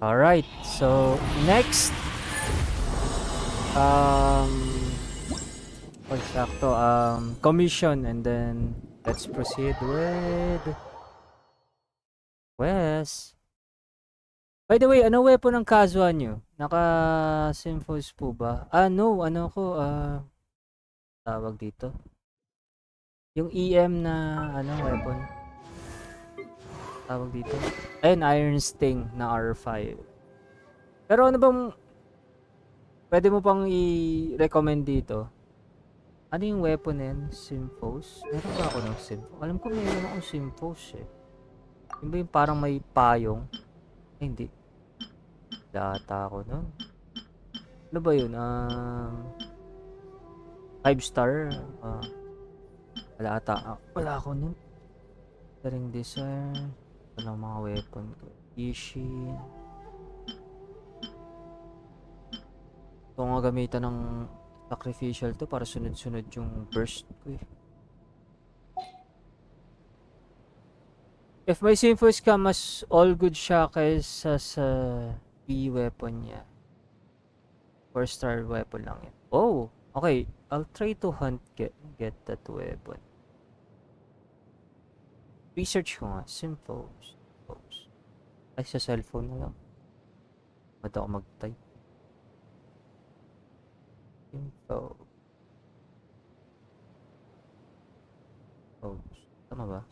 Alright, so next sakto, commission, and then let's proceed with Wes. By the way, ano weapon ang Kazwa nyo? Naka-Symphos po ba? No, tawag dito. Yung EM na, weapon. tawag dito? Ayun, Iron Sting na R5. Pero ano bang pwede mo pang i-recommend dito? Ano yung weapon na yan? Simfos? Meron ba ako ng Simfos? Alam ko meron akong Simfos eh. Yun ba yung parang may payong? Ay, hindi. Data ako nun. Ano ba yun? 5 star? Wala ata. Wala ako nun. Ring Desire. Walang mga weapon ko. Ishin. Ito nga gamitan ng sacrificial to para sunod-sunod yung burst ko eh. If may Simfos ka, mas all good siya kaysa sa B-weapon niya. 4 star weapon lang yan. Oh! Okay, I'll try to get that weapon. Research ko nga, Simfos. Ay, sa cellphone na lang. Ba't ako mag-type? Info. Tama ba?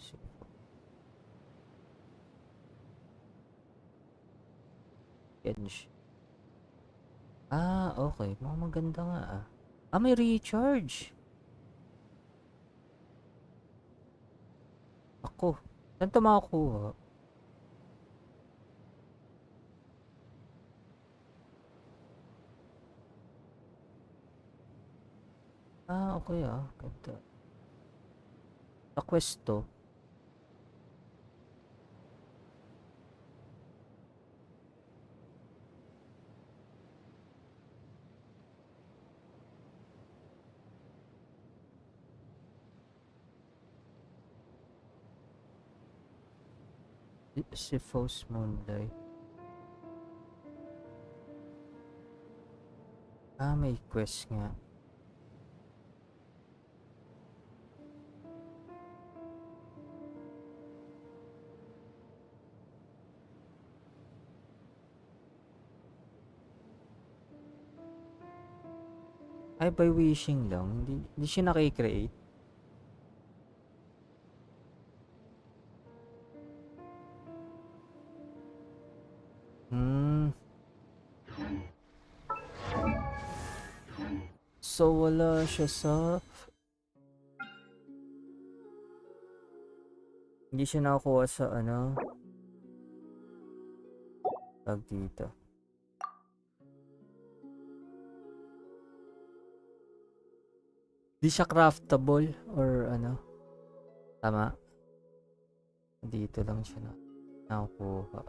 Gensh. Okay. Mukhang maganda nga may recharge. Ako. Saan ito makakuha? Okay ganda. Sa quest to. Sifos Moonlight. May quest nga. Ay, by wishing lang. Hindi siya nakikreate. So, wala siya sa... Hindi siya nakakuha sa tag dito. Di siya craftable or tama. Dito lang siya nakukuha.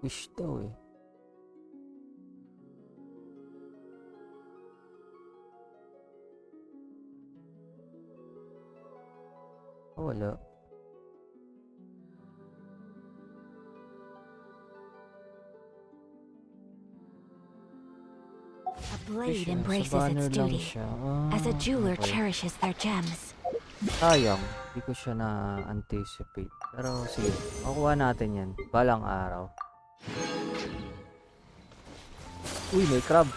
Wish daw eh. Wala. A blade embraces its duty, as a jeweler cherishes their gems. Sayang, hindi ko siya na-anticipate. Pero sige, makuha natin yan. Balang araw. Uy, may crab.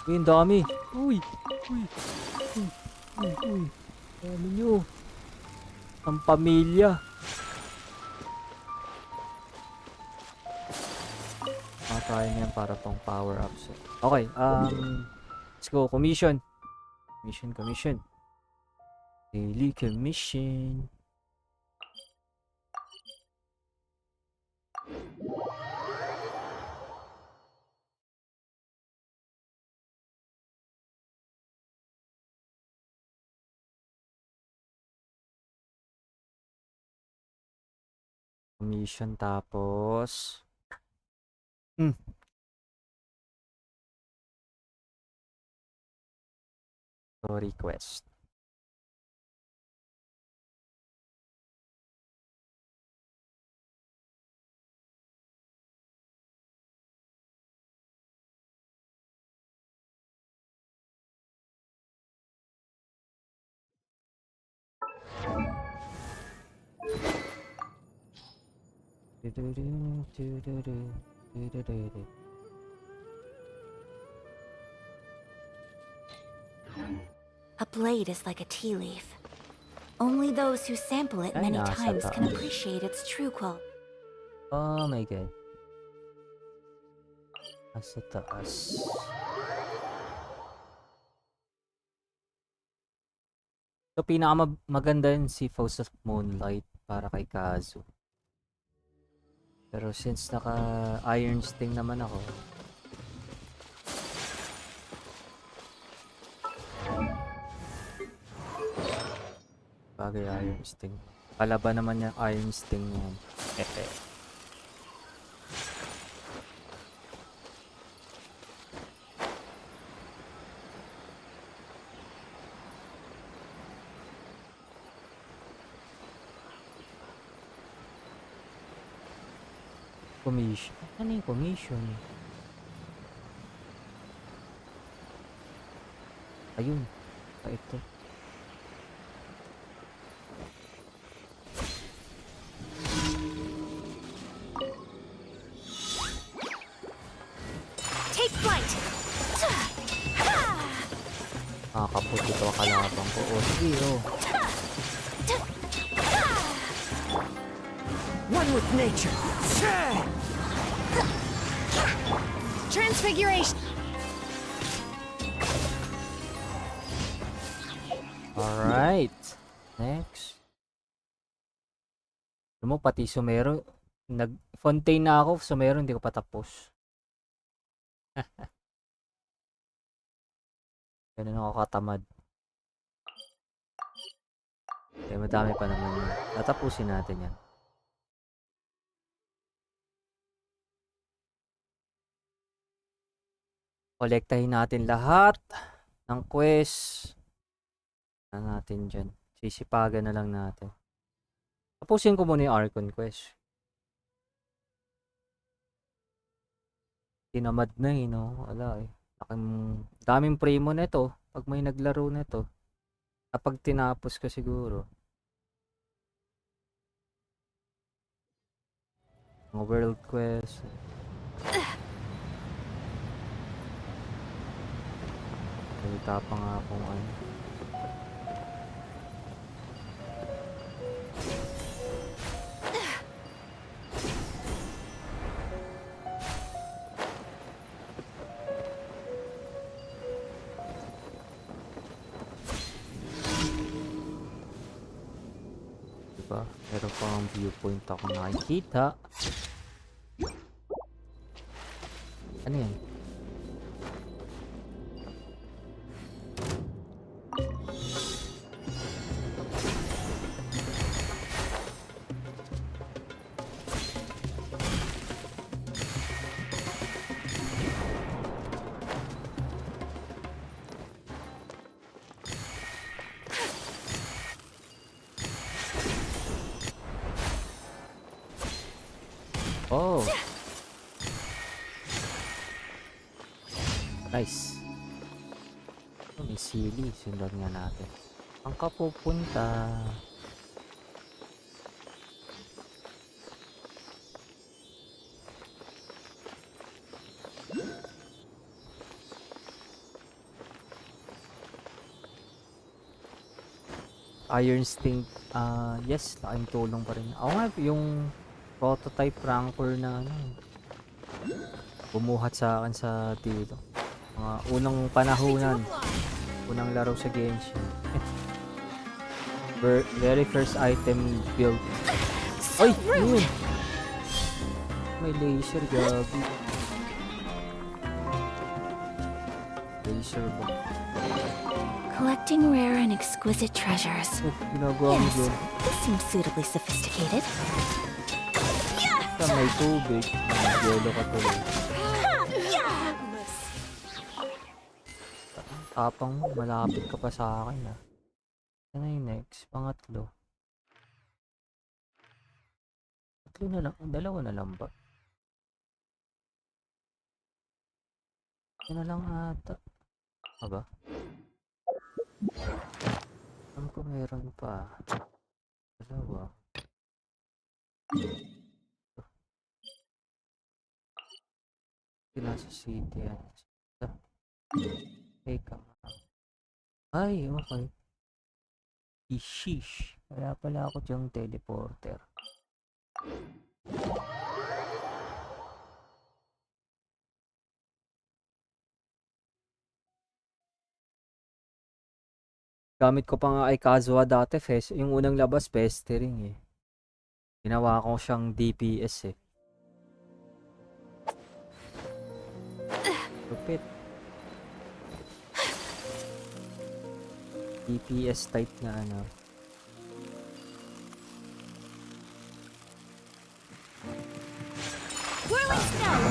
Uy, ang dami. Uy. Dami nyo. Ang pamilya. Makain yan para pang power ups. Okay, let's go. Commission. Commission. Daily commission. Commission tapos story quest. A blade is like a tea leaf. Only those who sample it Ay, many nasa times can taas. appreciate its true quality. Oh my god. Nasa taas. So, maganda yun si Faust of Moonlight para kay Kazu. Pero since naka-Iron Sting naman ako, bagay Iron Sting. Kalaban naman niya Iron Sting yan. Commission. Ano yung commission? Ayun. Ito. Take flight! Kaput ito kalabang ko. Oh, sige, oh. One with nature. Transfiguration. Alright. Next. Alam mo, pati Sumero. Nag-Fontaine na ako. Sumero, hindi ko pa tapos. Ganun ako katamad. Kaya madami pa naman yun. Tatapusin natin yan. Kolektahin natin lahat ng quest na natin dyan. Sisipagan na lang natin. Tapusin ko muna yung Archon quest. Tinamad na eh, no? Wala eh. Daming primo na ito. Pag may naglaro na ito. Kapag tinapos ko siguro. Mga world quest. Salita pa nga kung ano. Diba? Meron pang viewpoint ako nakikita. Ano yan? Oh. Nice. Oh, may sili. Sundan nga natin. Ang kapupunta. Iron Sting. Yes. Laking tulong pa rin. Ako nga yung prototype rancor na ano. Bumuhat sa akin sa dito. Mga unang panahonan. Unang laro sa Genshin. Very first item build. Ay! Ayun! May laser, gabi. Laser ba? Collecting rare and exquisite treasures. Oh, ginagawa mo Yes, dyan. this seems suitably sophisticated. Sa may tubig. Yelo ka tuloy. Tapang mo, malapit ka pa sa akin ah. Ano yung next? Pangatlo. Tatlo na lang. Dalawa na lang ba? Ito na lang ata. Aba? Alam ko meron pa. Dalawa. Nasa city yan. Teka. Ay, okay. Sheesh. Wala pala ako diyang teleporter. Gamit ko pa nga ay Kazwa dati, yung unang labas, pestering eh. Ginawa ko siyang DPS eh. Lupit. DPS type na ano. Whirling snow!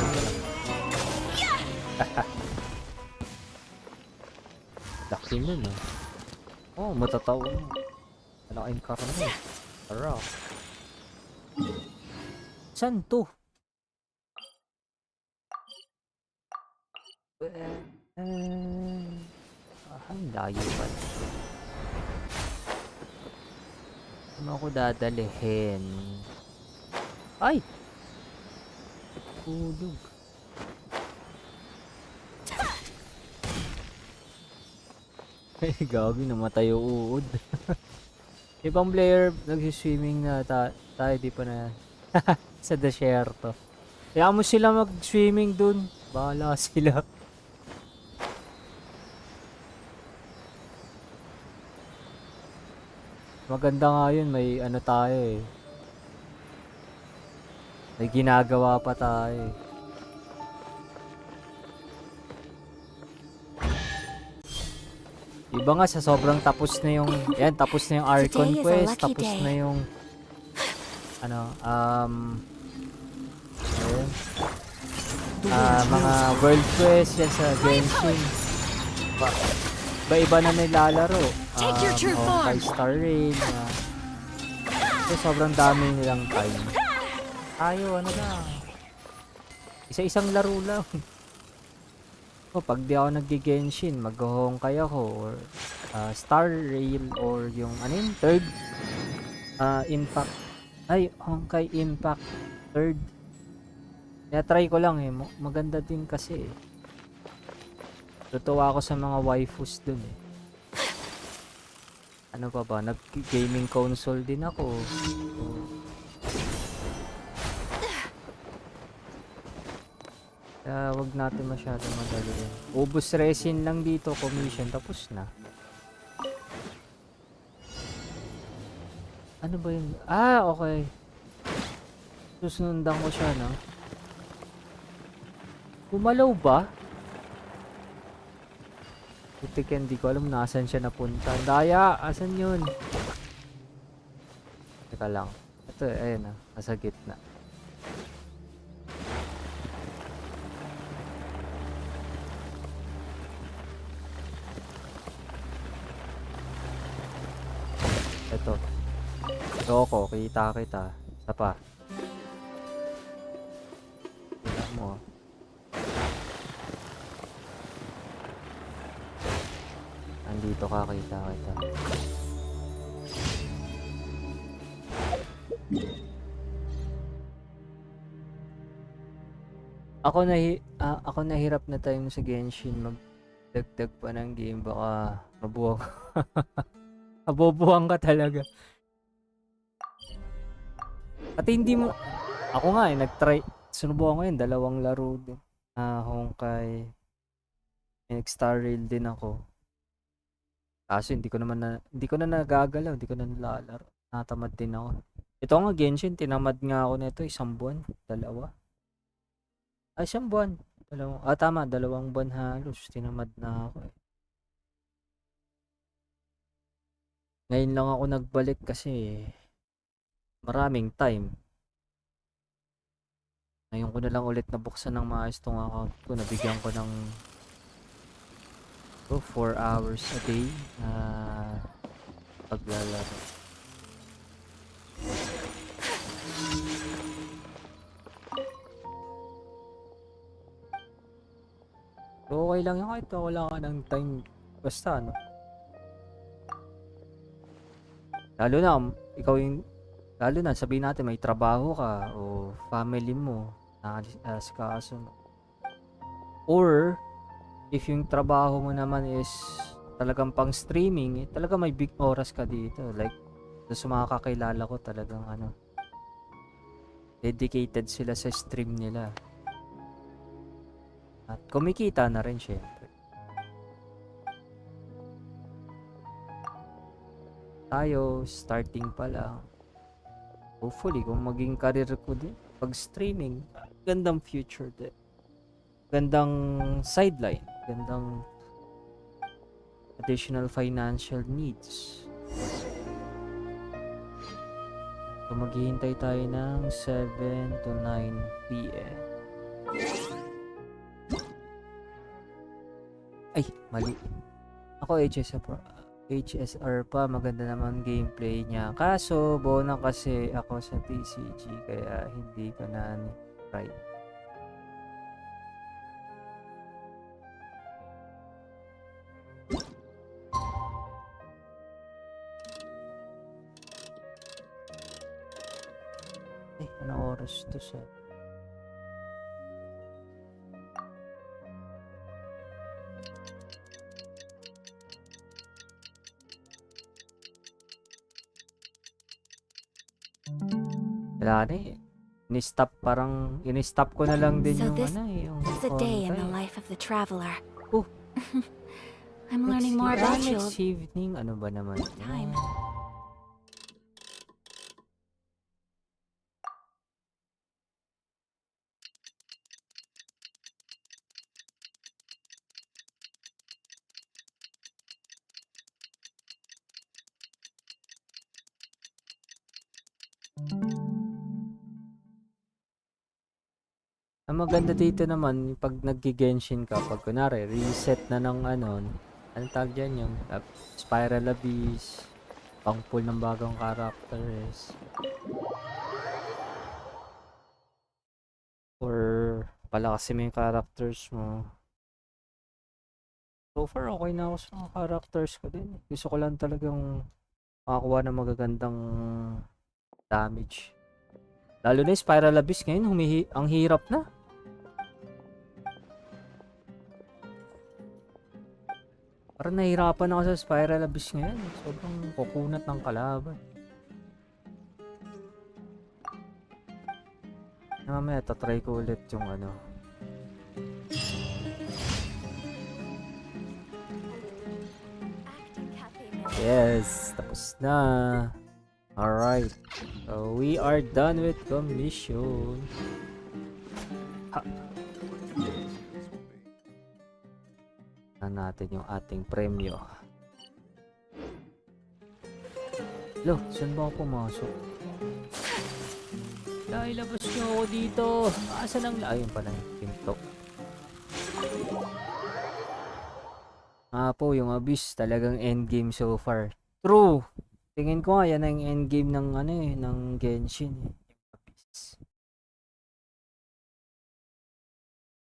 Laki nun eh. Oh, matatawa mo. Malaking karne. Tara. Saan to? Layo pa. Ano ako dadalhin? Ay! Tulog. Ay, gagi, namatay yung uod. Ibang player, nagsiswimming na tayo, di pa na sa desierto. Kaya mo sila mag-swimming dun. Bahala sila. Maganda nga yun, may ano tayo eh. May ginagawa pa tayo eh. Iba nga sa sobrang tapos na yung, yan, tapos na yung Archon Today is a quest, lucky tapos day. na yung, ano, ayun, mga world quest yan sa Genshin. Iba-iba na nilalaro. Take your true form. Kay Star Rail. So, sobrang dami nilang time. Tayo, ano lang. Isa-isang laro lang. O, pag di ako nag-Genshin, mag-Honkai ako, or Star Rail, or yung, ano yun, third, Impact. Ay, Honkai Impact, third. Kaya try ko lang eh, maganda din kasi eh. Tutuwa ako sa mga waifus dun eh. Ano pa ba, nag-gaming console din ako. So, kaya wag natin masyadong madaliin. Ubus resin lang dito, commission, tapos na. Ano ba yun? Ah, okay. Susundan ko siya, no? Gumalaw ba? Putik, hindi ko alam nasan siya napunta. Daya, asan yun? Teka lang. Ito, ayun na. Nasa gitna. Ito. Loko, kita. Isa pa. Kita mo. Nandito ka, kita. Ako nahirap na time sa Genshin, magdagdag pa ng game, baka mabuwang. Mabubuwang ka talaga. At hindi mo, ako nga eh, nag-try, sinubukan ko yun, 2 laro din. Honkai, Star Rail din ako. Kaso hindi ko na nagagalaw, hindi ko na nalalaro. Natamad din ako. Ito nga Genshin, tinamad nga ako nito 1 buwan, 2. Ay, 1 buwan. 2. Tama, 2 buwan halos. Tinamad na ako eh. Ngayon lang ako nagbalik kasi maraming time. Ngayon ko na lang ulit nabuksan ng maayos tong account ko. Nabigyan ko ng 4 hours a day na paglalaro. So, okay lang yun kahit wala ka ng time. Basta ano. Lalo na sabihin natin may trabaho ka o family mo na asikaso mo. Or if yung trabaho mo naman is talagang pang streaming, talaga may big oras ka dito. Like, sa mga kakilala ko talagang dedicated sila sa stream nila. At kumikita na rin syempre. Tayo, starting pa lang. Hopefully, kung maging career ko din, pag streaming, gandang future din. Gandang sideline, gandang additional financial needs. So, maghihintay tayo ng 7 to 9 p.m. Ay, mali. Ako HSR pa, maganda naman gameplay niya. Kaso, bona kasi ako sa TCG, kaya hindi ko na try. Ay, anong oras to sa... Wala na eh. In-stop ko na lang din So yung this yung is a day in the FONTAINE. life of the traveler. Oh. I'm learning more about you. Next evening, ano ba naman? Time. Ang maganda dito naman, pag nag-Genshin ka, pag kunwari, reset na ng anong tawag dyan, yung Spiral Abyss, pang pull ng bagong characters, or palakasin mo yung characters mo. So far, okay na ako sa mga characters ko din. Gusto ko lang talagang makakuha ng magagandang damage. Lalo na yung Spiral Abyss ngayon, ang hirap na. Parang nahihirapan ako sa Spiral Abyss ngayon. Sobrang kukunat ng kalaban. Mamaya, tatry ko ulit yung Yes, tapos na. Alright. So, we are done with commission. Na natin yung ating premyo. Lo, saan ba ako pumasok? Dahil labas nyo ako dito. Asan ang... Ayun pala yung pinto. Po, yung Abyss talagang endgame so far. True! Tingin ko nga, yan ang endgame ng ng Genshin. Yung Abyss.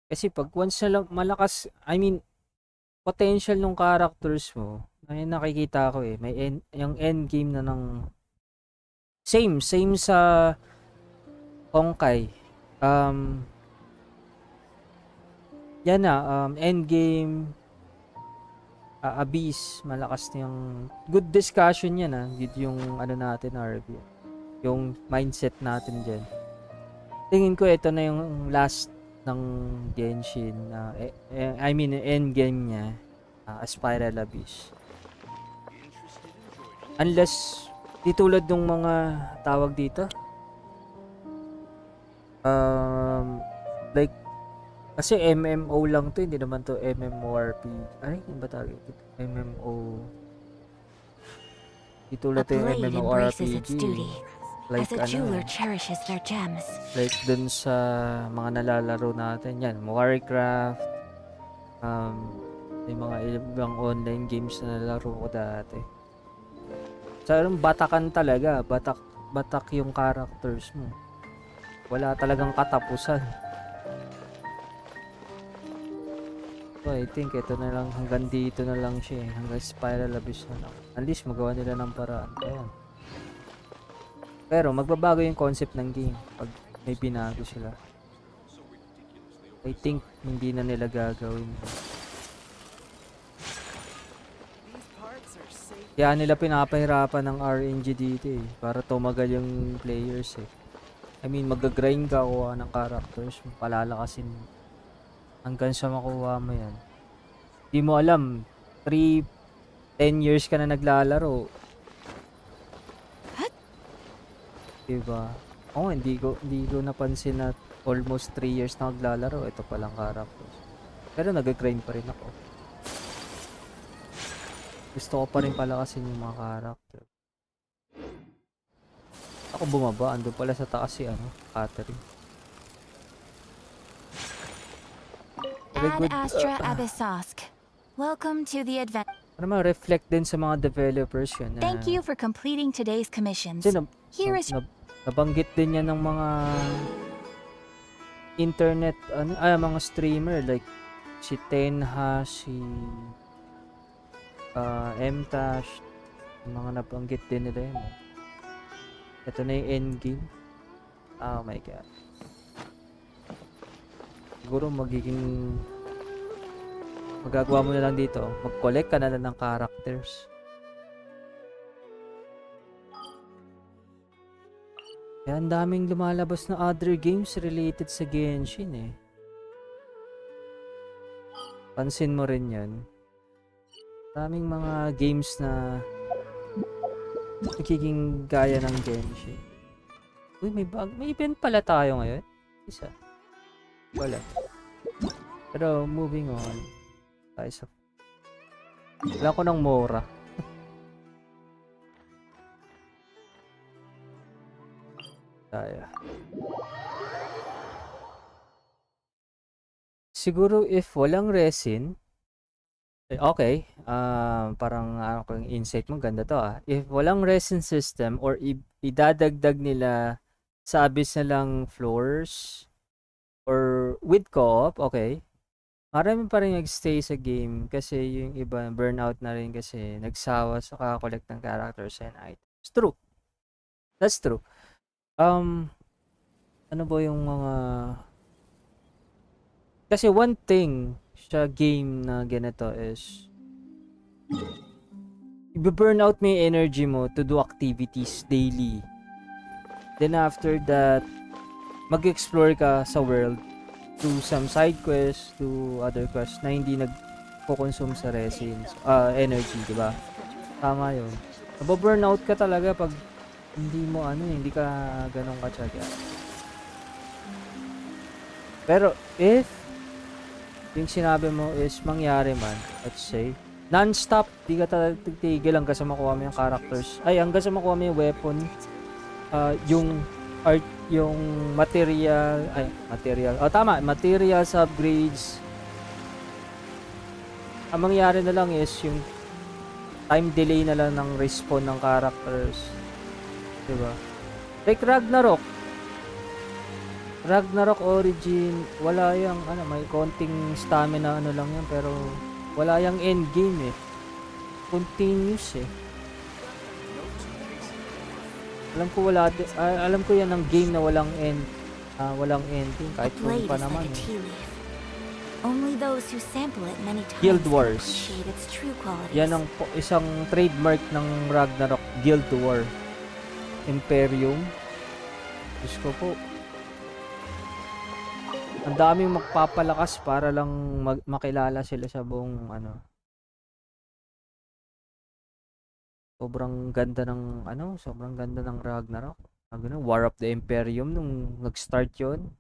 Kasi pag once na malakas, I mean, potential ng characters mo, ay nakikita ko eh, may yung endgame na ng same sa Honkai. Yan na, endgame, Abyss, malakas na yung good discussion yan good yung natin RB. Yung mindset natin dyan. Tingin ko ito na yung last ng Genshin, I mean endgame niya, Spiral Abyss. Unless di tulad ng mga tawag dito, like kasi MMO lang to, hindi naman to MMORPG. Ay, hindi ba tawag ito? MMO. Di tulad to yung MMORPG. Like as a jeweler cherishes their gems. Like dun sa mga nalalaro natin, yan, Warcraft, yung mga ibang online games na nalaro ko dati. So, batakan talaga, batak yung characters mo. Wala talagang katapusan. So, I think ito na lang, hanggang dito na lang siya hanggang Spiral Abyss na lang. At least magawa nila ng paraan. Ayan. Pero magbabago yung concept ng game pag may binago sila. I think hindi na nila gagawin. Kaya nila pinapahirapan ng RNG dito eh. Para tumagal yung players eh. I mean, mag-grind ka kuha ng characters. Palalakasin mo. Hanggang sa makuha mo yan. Di mo alam. 10 years ka na naglalaro. Diba? Oo, hindi ko napansin na almost 3 years na naglalaro. Ito palang characters. Pero nag-grind pa rin ako. Gusto ko pa rin palakasin yung mga character. Ako bumaba. Ando pala sa taas si Catherine. Very Ad good. Astra Abyssosk. Welcome to the adventure. Para ma-reflect din sa mga developers yun. Thank you for completing today's commissions. Kasi Here is nabanggit din yan ng mga internet, mga streamer like si Tenha, si Mtash, yung mga nabanggit din nila yun. Ito na yung endgame. Oh my god. Siguro magagawa mo na lang dito. Mag-collect ka na lang ng characters. Kaya ang daming lumalabas na other games related sa Genshin eh. Pansin mo rin yan. Daming mga games na nagiging gaya ng Genshin. Uy, may event pala tayo ngayon. Isa. Wala. Pero moving on. Tayo sa... Wala ko ng Mora. Tayo. Siguro if walang resin, okay, parang yung insight mo, ganda to ah. If walang resin system or idadagdag nila sa abyss na lang floors or with co-op, okay. Marami pa rin nag-stay sa game kasi yung iba burnout na rin kasi nagsawa sa kakakolect ng characters and items. True. That's true. Ano ba yung mga... Kasi one thing sa game na ganito is i-burn out mo yung energy mo to do activities daily. Then after that, mag-explore ka sa world, do some side quests, do other quests na hindi nagko-consume sa resins, energy, di ba? Tama yun. Nababurnout ka talaga pag hindi mo hindi ka ganun katsaga. Pero if yung sinabi mo is mangyari man, let's say, non-stop, di ka titigil hanggang sa makuha mo yung characters. Ay, hanggang sa makuha mo yung weapon, yung art, yung material, materials upgrades. Ang mangyari na lang is yung time delay na lang ng respawn ng characters. Diba? Like Ragnarok Origin, wala yung may konting stamina lang yan, pero wala yung end game eh. Continuous eh. Alam ko yan ng game na walang ending kahit kung pa naman eh. Only those who sample it many times Guild can Wars. appreciate its true qualities. Yan ang isang trademark ng Ragnarok, Guild War. Imperium. Diyos ko po. Ang daming magpapalakas para lang makilala sila sa buong sobrang ganda ng Ragnarok. War of the Imperium nung nag-start yon.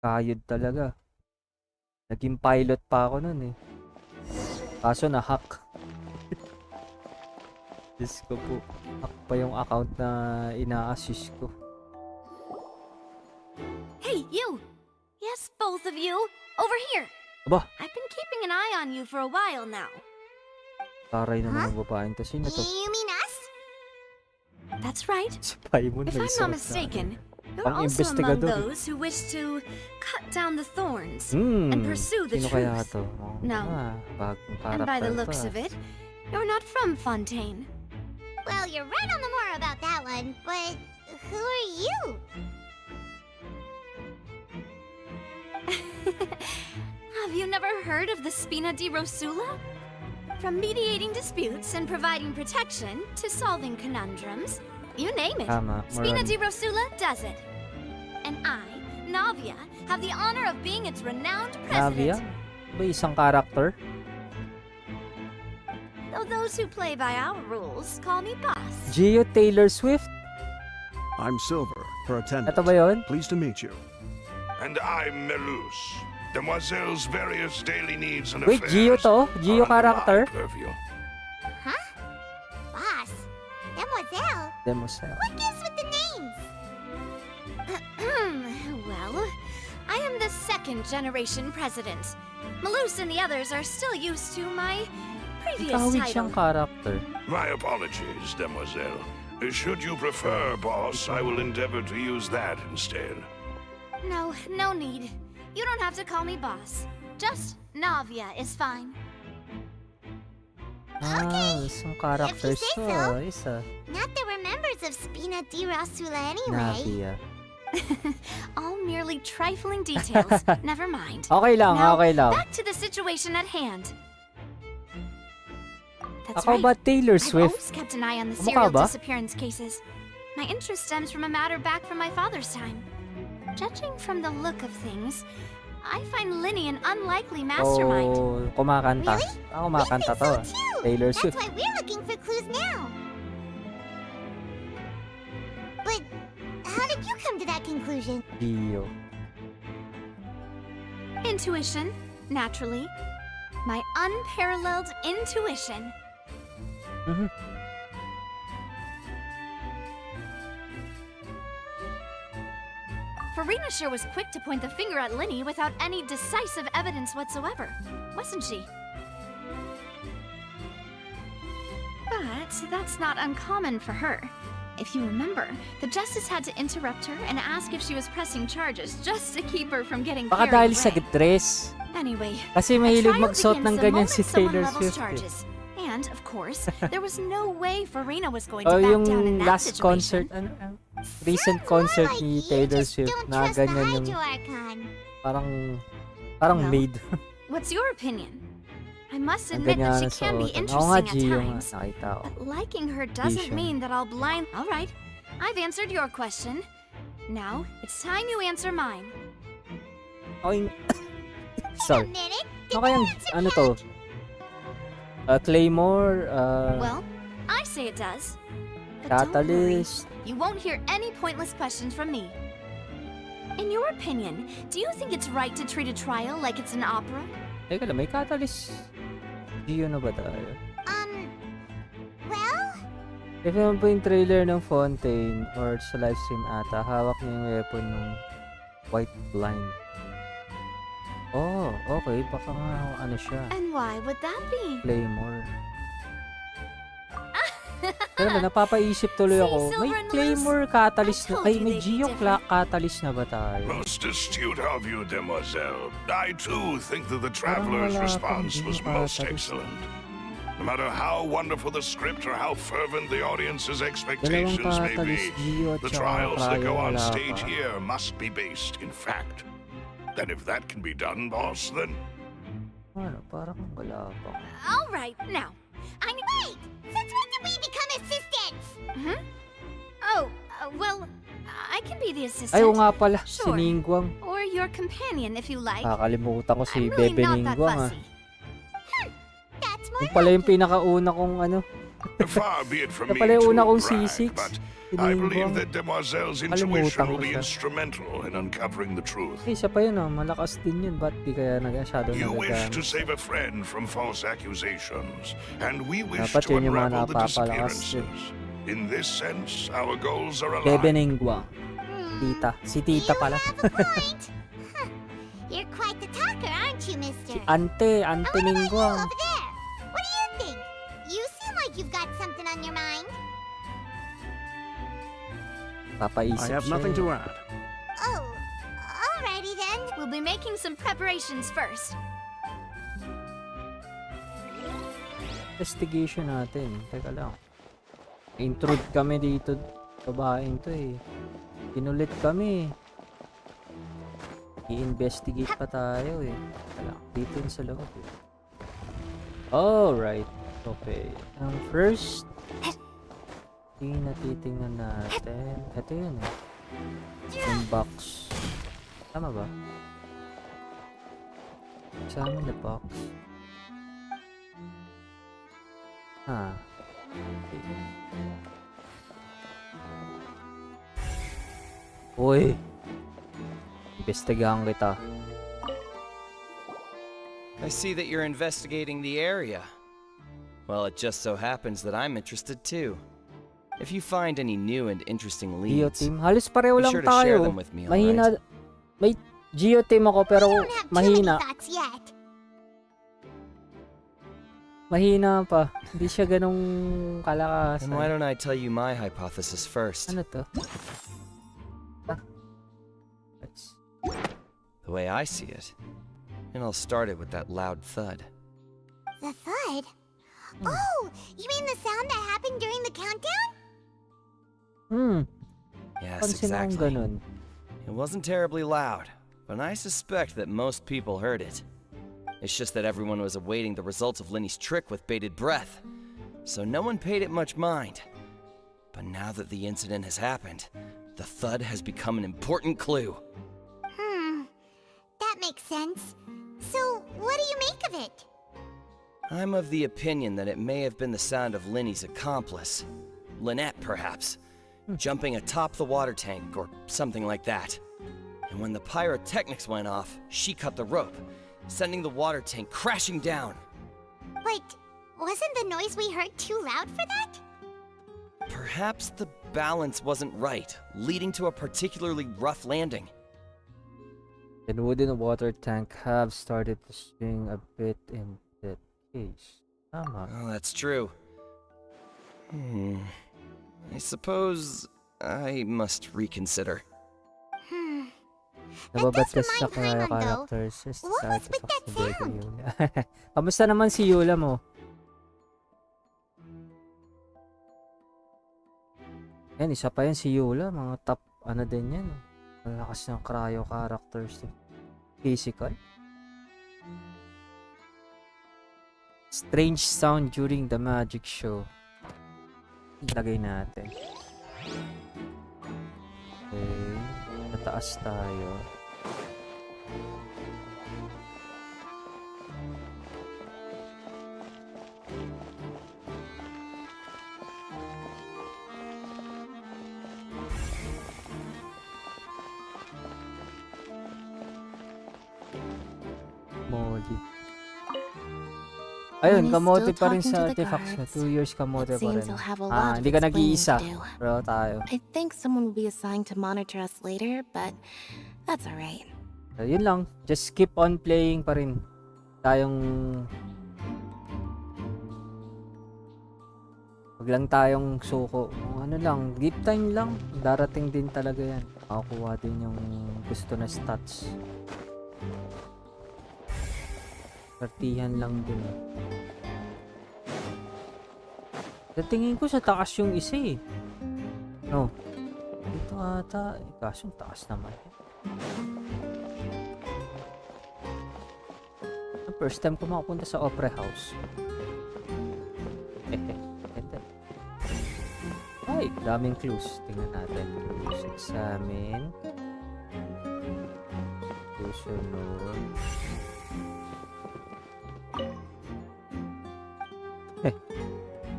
Kayod talaga. Naging pilot pa ako nun eh. Kaso na-hack. Diyos ko po. Hack pa yung account na ina-assist ko. Hey, you! Yes, both of you! Over here! Aba, I've been keeping an eye on you for a while now. taray naman ng babaeng to. Sino to? You mean us? That's right. Spy mo na If may I'm suot not na mistaken, you're Parang also among investigador. those who wish to cut down the thorns. and pursue the sino kaya truth. to? No. Bagong And by the character looks to, of it, you're not from Fontaine. Well, you're right on the more about that one, but who are you? Have you never heard of the Spina di Rosula? From mediating disputes and providing protection to solving conundrums, you name it, Tama. Spina di Rosula does it. And I, Navia, have the honor of being its renowned Navia? president. Ba isang character? Though those who play by our rules call me boss. Gio Taylor Swift? I'm Silver, her attendant. Ito ba yun? Pleased to meet you. And I'm Melus. Demoiselle's various daily needs and Wait, affairs Gio to? Gio are under character? my purview. Huh? Boss? Demoiselle? Demosel. What gives with the names? Well, I am the second generation president. Malus and the others are still used to my previous Kahawig siyang title. character. My apologies, Demoiselle. Should you prefer, boss, I will endeavor to use that instead. No, no need. You don't have to call me boss. Just Navia is fine. Ah, isang character If you say to. so. Isa. Not that we're members of Spina di Rosula anyway. Navia. All merely trifling details. Never mind. Okay lang, Now, okay lang. back to the situation at hand. That's Ako right. ba Taylor I've Swift? always kept an eye on the Kamukha serial ba? disappearance cases. My interest stems from a matter back from my father's time. Judging from the look of things, I find Linny an unlikely mastermind. Oh, kumakanta. Really? Ah, kumakanta We to. think so too. Taylor That's Swift. why we're looking for clues now. But how did you come to that conclusion? Gio. Intuition, naturally. My unparalleled intuition. Mhm. Farina sure was quick to point the finger at Linny without any decisive evidence whatsoever, wasn't she? But that's not uncommon for her. If you remember, the justice had to interrupt her and ask if she was pressing charges just to keep her from getting Baka carried dahil sa away. dress. Anyway, Kasi a mahilig trial magsuot begins ng the ganyan moment si someone Taylor levels Swift. Eh. charges. And, of course, there was no way Farina was going Oh, to back yung down in that last situation. concert, recent Sounds concert more like ni you Taylor just Swift don't na trust the ganyan yung Hydro Archon. parang Well, maid. What's your opinion? I must Ang admit that ganyan she na can be suotan. Oo nga, interesting Gio at nga. times. Nakita ko. But liking her doesn't Vision. mean that I'll blind. All right, I've answered your question. Now it's time you answer mine. Okay. Wait a Sorry. minute. Ano kayang, ano to? Claymore, Well, I say it does. But don't worry, Catalyst. you won't hear any pointless questions from me. In your opinion, do you think it's right to treat a trial like it's an opera? Teka lang, may Catalyst. Gio na ba tayo? Well, If naman po yung trailer ng Fontaine or sa livestream ata, hawak niya yung weapon ng White Blind. Oh, okay. Baka nga ano siya. And why would that be? Claymore. Pero ba, napapaisip tuloy See, ako, may Silver and Claymore Catalyst na, I told ay you may they'd be Geo different. Catalyst na ba tayo? Most astute of you, Demoiselle. I too think that the Parang traveler's wala response pang was Geo most Catalyst. excellent. No matter how wonderful the script or how fervent the audience's Dalawang expectations may Catalyst, be, Geo at the saka trials that go Cryo on wala stage pa. here must be based in fact. And if that can be done, boss, then Ano, parang wala pa. All right, now. wait! Since when did we become assistants? Oh, well, I can be the assistant. Ay, oo nga pala, si Sure. Ningguang. Or your companion, if you like. Nakakalimutan ko si I'm really Bebe not that Ningguang ah. fussy. That's more Yung pala yung pinakauna kong ano, far be it from Yung me pala yung una to kong brag, C6. but Si I Ningguang. believe that Demoiselle's Kalimutan intuition ko will be siya. instrumental in uncovering the truth. Ay, isa pa yun ah, malakas din yun. Ba't di kaya masyado You wish to nagagamit? save a friend from false accusations, and we wish Dapat to yun yung mga unravel the napapalakas yun. disappearances. In this sense, our goals are Bebe aligned. Ningguang. Hmm. Tita. Si Tita You pala. have a point. Huh. You're quite the talker, aren't you, mister? Ante And what about you Ningguang. over there? What do you think? You seem like you've got something on your mind. Papaisip I have siya nothing eh. to add. Oh, alrighty then. We'll be making some preparations first. Investigation natin. Teka lang. Intrude kami dito. Babaeng to eh. Pinulit kami. I-investigate pa tayo eh. Wala, dito yun sa loob eh. Alright. Okay. Ang first thing na titingnan natin. Ito yun eh. Yung box. Tama ba? Examine the box. Ah. Okay. Uy. Investigahan kita. I see that you're investigating the area. Well, it just so happens that I'm interested too. If you find any new and interesting Geo leads, team. Halos pareho be lang sure to share tayo. them with me, Mahina. alright? May Geo team ako pero I don't have too many mahina. thoughts yet. Mahina pa. Hindi siya ganong And why kalakasan. don't I tell you my hypothesis first? Ano to? Ah. Let's... The way I see it. And I'll start it with that loud thud. The thud? Oh, you mean the sound that happened during the countdown? Yes, Pansin akong exactly. ganun. It wasn't terribly loud, but I suspect that most people heard it. It's just that everyone was awaiting the results of Linny's trick with bated breath, so no one paid it much mind. But now that the incident has happened, the thud has become an important clue. That makes sense. So, what do you make of it? I'm of the opinion that it may have been the sound of Linny's accomplice. Lynette, perhaps. Jumping atop the water tank or something like that. And when the pyrotechnics went off, she cut the rope, sending the water tank crashing down. But wasn't the noise we heard too loud for that? Perhaps the balance wasn't right, leading to a particularly rough landing. The wooden water tank have started to swing a bit in that case. Tama. Oh, that's true. I suppose I must reconsider. Nababat does ka sa remind Paimon, though. characters. What was with that sound? Kamusta naman si Yula mo? Yan, isa pa yan si Yula. Mga top, ano din yan. Malakas ng cryo characters. Physical. Strange sound during the magic show. Ilagay natin. Okay. Nataas tayo. Molly. Ayun, When he's kamote still pa rin talking sa to the artifacts niya. guards, 2 years kamote it pa seems rin. he'll have a Ah, lot of hindi ka explaining nag-iisa. to do. Bro, tayo. I think someone will be assigned to monitor us later, but that's alright. So, yun lang. Just keep on playing pa rin. Tayong... Wag lang tayong suko. Ano lang, give time lang. Darating din talaga yan. Makakuha din yung gusto na stats. Partihan lang din. Tingin ko sa taas yung isa eh. No. Dito ata. Kaso yung taas naman. First time ko makapunta sa Opera House. Ito. Ay, daming clues. Tingnan natin. Clues. Examine. Susunod.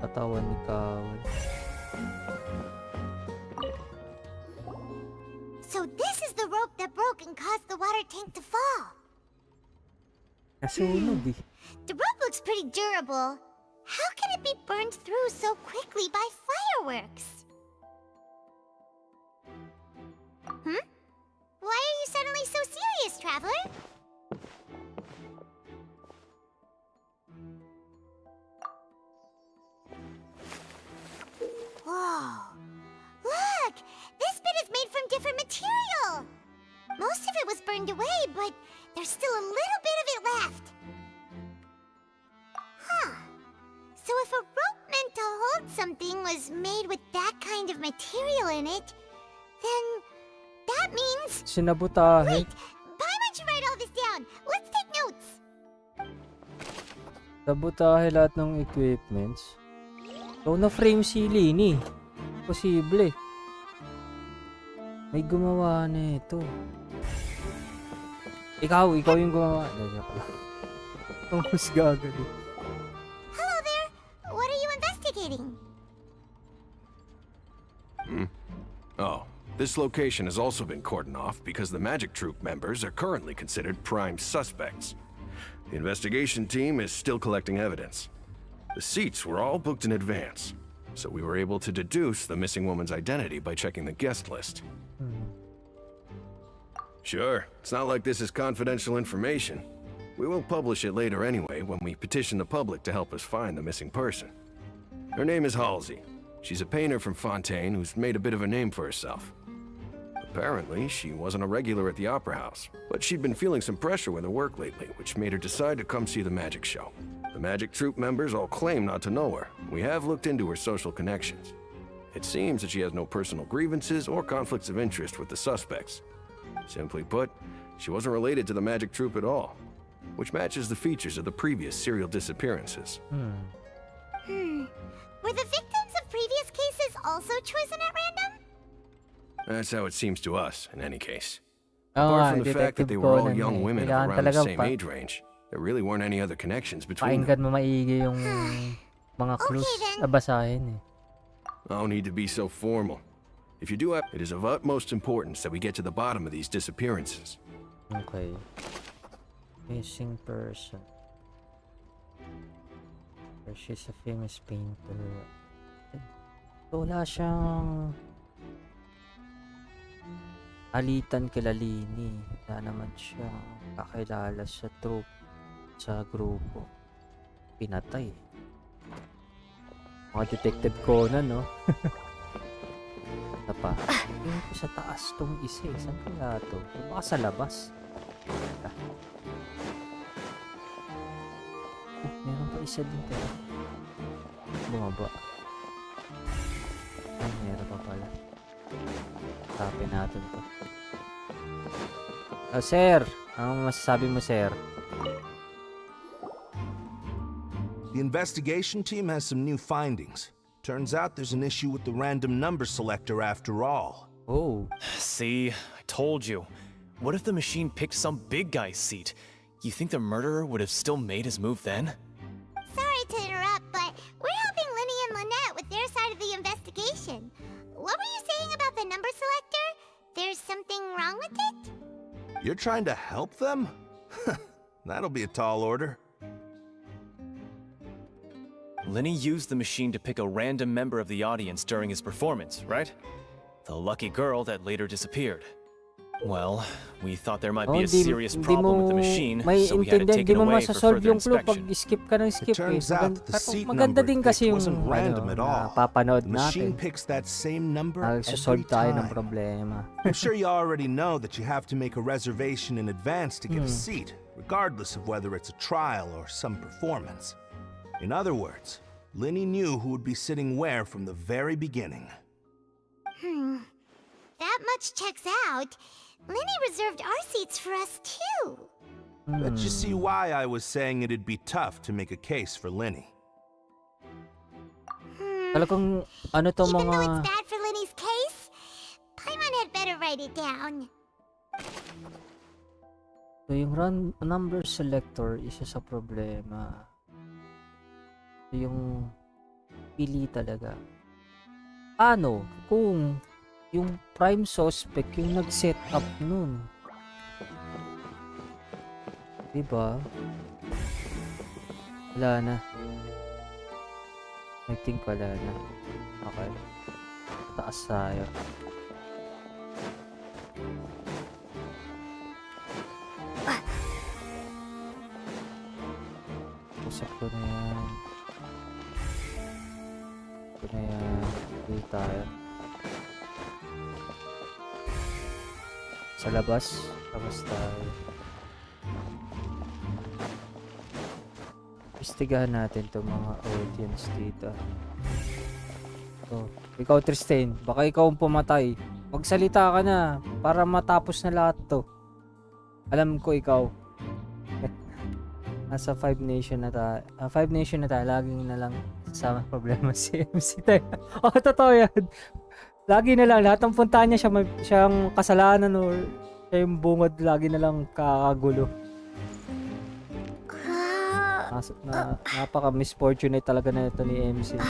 Katawan ni Kawan. So this is the rope that broke and caused the water tank to fall. Nasunog eh. The rope looks pretty durable. How can it be burned through so quickly by fireworks? Why are you suddenly so serious, Traveler? Whoa. Look! This bit is made from different material! Most of it was burned away, but there's still a little bit of it left. Huh. So if a rope meant to hold something was made with that kind of material in it, then that means... Sinabotahe. Wait! Paimon down. Let's take notes. Sabotahe lahat ng equipments. So, na-frame si Lini. Posible. May gumawa na ito. Ikaw yung gumawa. Joke lang. Ang mas gagawin. Hello there. What are you investigating? Oh, this location has also been cordoned off because the Magic Troop members are currently considered prime suspects. The investigation team is still collecting evidence. The seats were all booked in advance, so we were able to deduce the missing woman's identity by checking the guest list. Sure, it's not like this is confidential information. We will publish it later anyway when we petition the public to help us find the missing person. Her name is Halsey. She's a painter from Fontaine who's made a bit of a name for herself. Apparently, she wasn't a regular at the Opera House, but she'd been feeling some pressure with her work lately, which made her decide to come see the magic show. The Magic Troop members all claim not to know her. We have looked into her social connections. It seems that she has no personal grievances or conflicts of interest with the suspects. Simply put, she wasn't related to the Magic Troop at all, which matches the features of the previous serial disappearances. Were the victims of previous cases also chosen at random? That's how it seems to us, in any case. Oo Apart nga, from the fact that they Detective were all Conan young eh. women of Kailangan around the talagang same age range, there really weren't any other connections between them. Pakinggan mo maigi yung mga clues then. na basahin eh. No need to be so formal. If you do have, it is of utmost importance that we get to the bottom of these disappearances. Okay. Missing person. She's a famous painter. So, wala siyang alitan kila Lini. Wala naman siyang kakilala sa troop, sa grupo. Pinatay. Mga Detective Conan, no? Ito pa. Tingin ko sa taas tong isa eh. Saan kaya to? Baka sa labas. Meron pa isa dito. Bumaba. Ay, meron pa pala. Tapin natin to. Sir! Anong masasabi mo, sir? The investigation team has some new findings. Turns out there's an issue with the random number selector after all. Oh. See, I told you. What if the machine picked some big guy's seat? You think the murderer would have still made his move then? Sorry to interrupt, but we're helping Linny and Lynette with their side of the investigation. What were you saying about the number selector? There's something wrong with it? You're trying to help them? That'll be a tall order. Linny used the machine to pick a random member of the audience during his performance, right? The lucky girl that later disappeared. Well, we thought there might be a serious problem with the machine, so we had to take it away for further inspection. Skip ka ng skip It turns eh. out that the seat Maganda number din it kasi picked yung wasn't random at all. napapanood The machine natin. picks that same number every Nagsusolve tayo ng time. problema. I'm sure you already know that you have to make a reservation in advance to get a seat, regardless of whether it's a trial or some performance. In other words, Linny knew who would be sitting where from the very beginning. That much checks out. Linny reserved our seats for us too. But you see why I was saying it'd be tough to make a case for Linny. Talagang ano to Even though mga it's bad for Linny's case, Paimon had better write it down. so yung number selector isa sa problema. Yung pili talaga. Ano kung yung prime suspect yung nag-set up nun? Diba? Wala na. I think wala na. Okay. Taas tayo. Usap ko na yan. Ito na yan. Dito tayo. Sa labas. Labas tayo. Istigahan natin itong mga audience dito. So, ikaw Tristan, baka ikaw ang pumatay. Magsalita ka na para matapos na lahat to. Alam ko ikaw. Nasa 5 nation na tayo. 5 nation na tayo. Laging na lang sama problema si MC tayo. Oh, totoo yan. Lagi na lang. Lahat ng punta niya siyang kasalanan or siya yung bungod. Lagi na lang kakagulo. Napaka-misfortunate talaga na ito ni MC.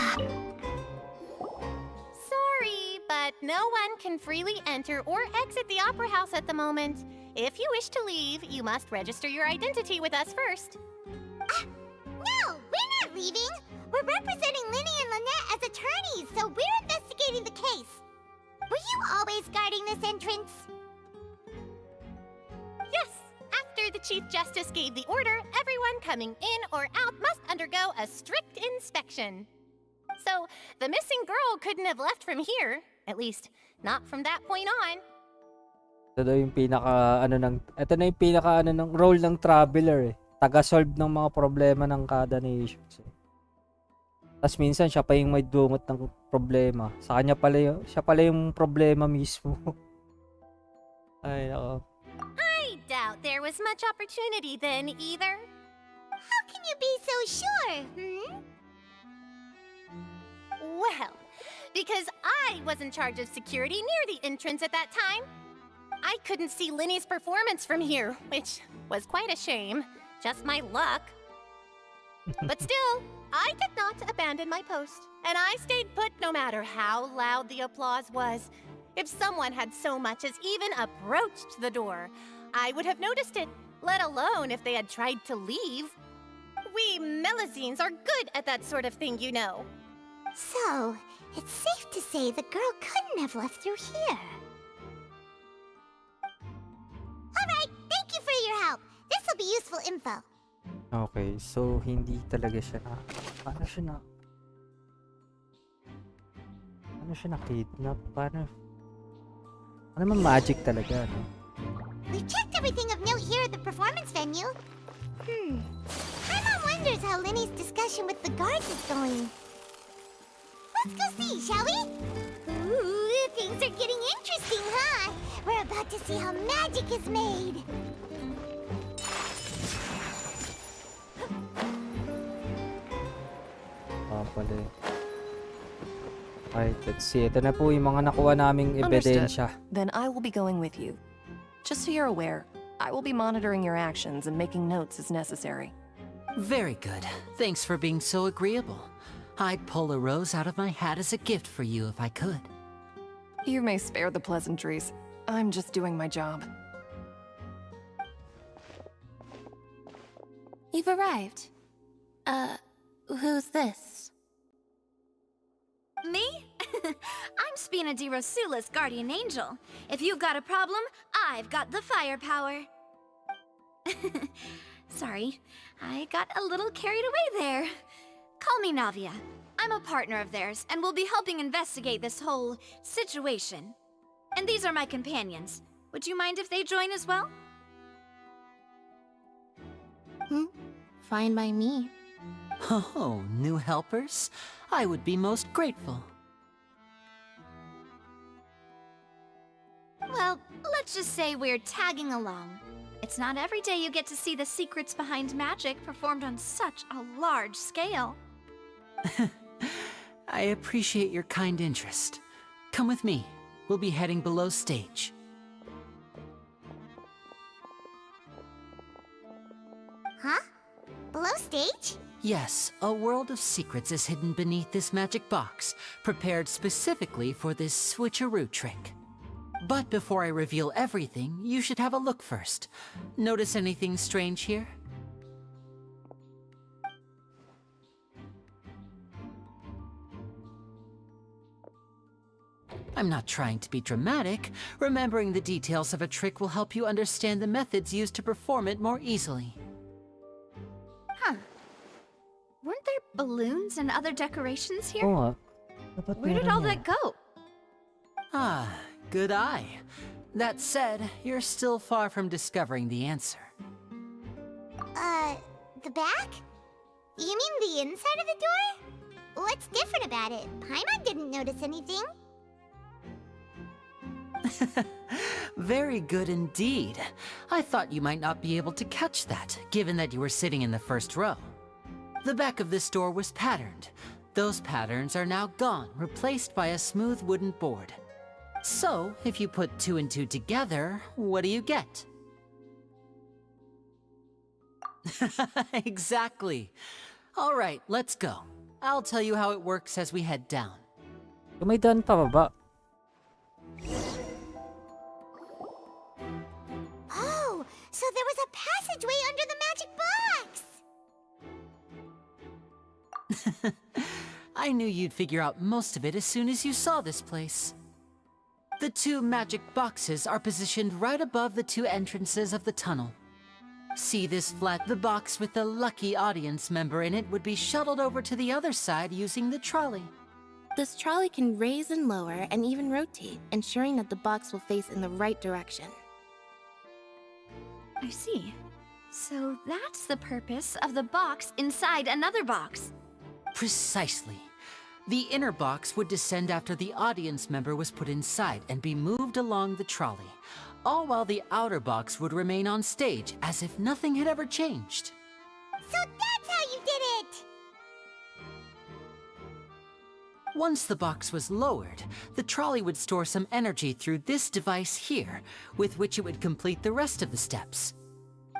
Sorry, but no one can freely enter or exit the Opera House at the moment. If you wish to leave, you must register your identity with us first. No, we're not leaving. We're representing Linny and Lynette as attorneys, so we're investigating the case. Were you always guarding this entrance? Yes, after the Chief Justice gave the order, everyone coming in or out must undergo a strict inspection. So, the missing girl couldn't have left from here. At least, not from that point on. Ito na yung pinaka ng role ng traveler eh. Taga-solve ng mga problema ng kada nations eh. Tapos minsan siya pa yung may dungot ng problema. Sa kanya pala siya pala yung problema mismo. Ay, nako. I doubt there was much opportunity then either. How can you be so sure, Well, because I was in charge of security near the entrance at that time. I couldn't see Linny's performance from here, which was quite a shame. Just my luck. But still, I did not abandon my post, and I stayed put no matter how loud the applause was. If someone had so much as even approached the door, I would have noticed it, let alone if they had tried to leave. We Melazines are good at that sort of thing, you know. So, it's safe to say the girl couldn't have left through here. Alright, thank you for your help. This'll be useful info. Okay, so hindi talaga siya paano siya na-kidnap? Paano man magic talaga, no? We've checked everything of note here at the performance venue. Paimon wonders how Linny's discussion with the guards is going. Let's go see, shall we? Ooh, things are getting interesting, huh? We're about to see how magic is made. Pala eh. Alright, let's see. Ito na po yung mga nakuha naming ebidensya. Then I will be going with you. Just so you're aware, I will be monitoring your actions and making notes as necessary. Very good. Thanks for being so agreeable. I'd pull a rose out of my hat as a gift for you if I could. You may spare the pleasantries. I'm just doing my job. You've arrived. Who's this? Me? I'm Spina di Rosula's guardian angel. If you've got a problem, I've got the firepower. Sorry, I got a little carried away there. Call me Navia. I'm a partner of theirs, and will be helping investigate this whole situation. And these are my companions. Would you mind if they join as well? Fine by me. Oh, new helpers? I would be most grateful. Well, let's just say we're tagging along. It's not every day you get to see the secrets behind magic performed on such a large scale. I appreciate your kind interest. Come with me. We'll be heading below stage. Huh? Below stage? Yes, a world of secrets is hidden beneath this magic box, prepared specifically for this switcheroo trick. But before I reveal everything, you should have a look first. Notice anything strange here? I'm not trying to be dramatic. Remembering the details of a trick will help you understand the methods used to perform it more easily. Huh. Weren't there balloons and other decorations here? Oo nga. Where did all that go? Ah, good eye. That said, you're still far from discovering the answer. The back? You mean the inside of the door? What's different about it? Paimon didn't notice anything. Very good indeed. I thought you might not be able to catch that, given that you were sitting in the first row. The back of this door was patterned. Those patterns are now gone, replaced by a smooth wooden board. So, if you put 2 and 2 together, what do you get? Exactly. All right, let's go. I'll tell you how it works as we head down. May daan pa baba. Oh, so there was a passageway under the magic box! I knew you'd figure out most of it as soon as you saw this place. The 2 magic boxes are positioned right above the 2 entrances of the tunnel. See this flat? The box with the lucky audience member in it would be shuttled over to the other side using the trolley. This trolley can raise and lower and even rotate, ensuring that the box will face in the right direction. I see. So that's the purpose of the box inside another box. Precisely. The inner box would descend after the audience member was put inside and be moved along the trolley, all while the outer box would remain on stage as if nothing had ever changed. So that's how you did it! Once the box was lowered, the trolley would store some energy through this device here, with which it would complete the rest of the steps.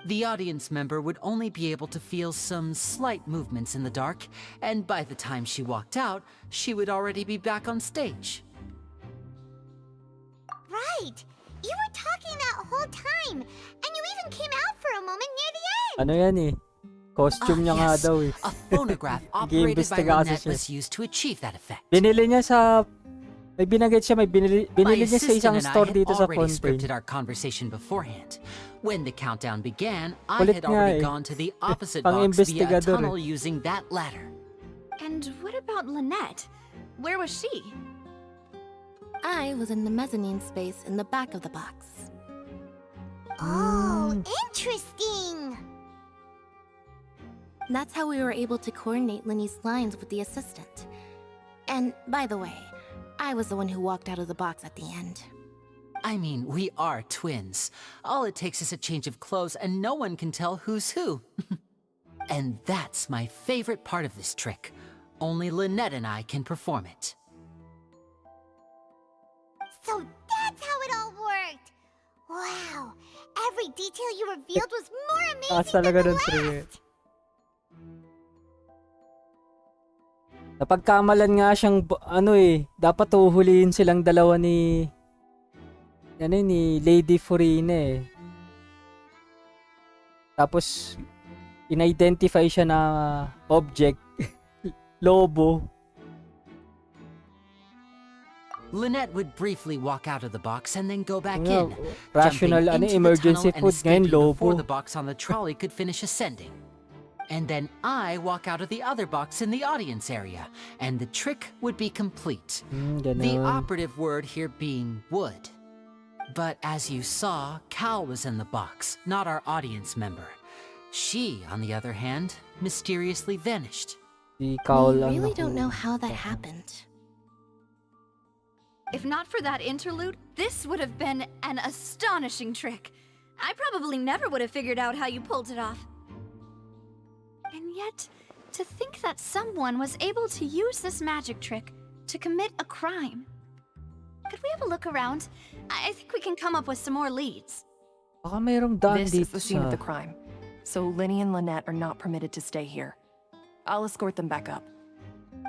The audience member would only be able to feel some slight movements in the dark, and by the time she walked out, she would already be back on stage. Right! You were talking that whole time, and you even came out for a moment near the end! Ano yan eh? Costume niya nga Yes, daw eh. a phonograph operated by Lynette was used to achieve that effect. Binili niya sa... May binagit siya, binili My niya sa isang assistant and I store had dito sa already Fontaine. scripted our conversation beforehand. When the countdown began, I Kulit had nga already eh. gone to the opposite box via a Pang-investigador tunnel eh. using that ladder. And what about Lynette? Where was she? I was in the mezzanine space in the back of the box. Oh, interesting! That's how we were able to coordinate Linny's lines with the assistant. And, by the way, I was the one who walked out of the box at the end. I mean, we are twins. All it takes is a change of clothes and no one can tell who's who. And that's my favorite part of this trick. Only Lynette and I can perform it. So that's how it all worked! Wow! Every detail you revealed was more amazing than the last! Napagkamalan nga siyang, ano eh, dapat uhulihin silang dalawa ni Lady Furina eh. Tapos, in-identify siya na object, lobo. Lynette would briefly walk out of the box and then go back Yeah, in, rational, jumping into emergency the tunnel and food, ngayon escaping before lobo. the box on the trolley could finish ascending. And then I walk out of the other box in the audience area, and the trick would be complete. The Ganon. operative word here being would. But as you saw, Cal was in the box, not our audience member. She, on the other hand, mysteriously vanished. We really don't know how that happened. If not for that interlude, this would have been an astonishing trick. I probably never would have figured out how you pulled it off. And yet, to think that someone was able to use this magic trick to commit a crime. Could we have a look around? I think we can come up with some more leads. Baka mayroong daan This is dito the scene sa... of the crime, so Linny and Lynette are not permitted to stay here. I'll escort them back up.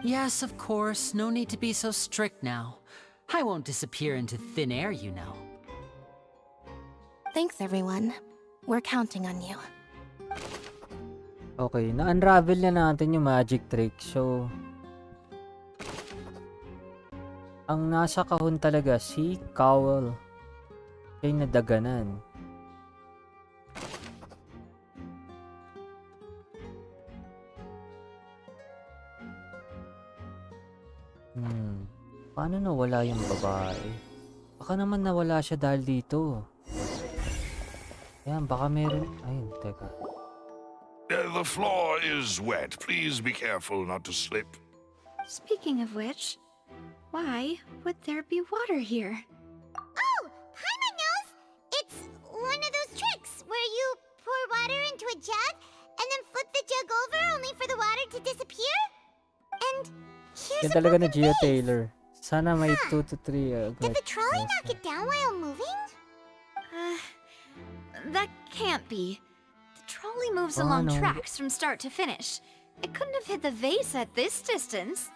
Yes, of course, no need to be so strict now. I won't disappear into thin air, you know. Thanks, everyone. We're counting on you. Okay, na-unravel na natin yung magic trick. So, ang nasa kahon talaga si Cowell. Siya yung nadaganan. Paano nawala yung babae? Baka naman nawala siya dahil dito. Yan, baka meron... Ayun, teka. The floor is wet. Please be careful not to slip. Speaking of which, why would there be water here? Oh! where you pour water into a jug and then flip the jug over only for the water to disappear? And here's Yan a talaga na broken Geo vase. Taylor. Sana may 2 to 3. Did the trolley knock it down while moving? That can't be. The trolley moves Oh, along no. tracks from start to finish. It couldn't have hit the vase at this distance.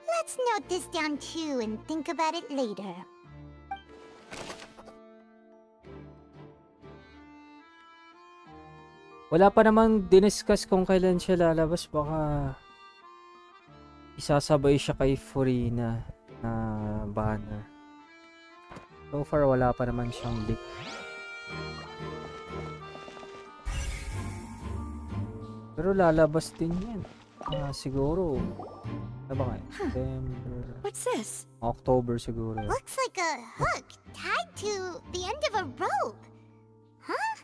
Let's note this down too and think about it later. Wala pa namang diniscuss kung kailan siya lalabas. Baka isasabay siya kay Furina na banner. So far, wala pa naman siyang leak. Pero lalabas din yan. Siguro. Ano ba nga? September. What's this? October siguro. Looks like a hook tied to the end of a rope. Huh?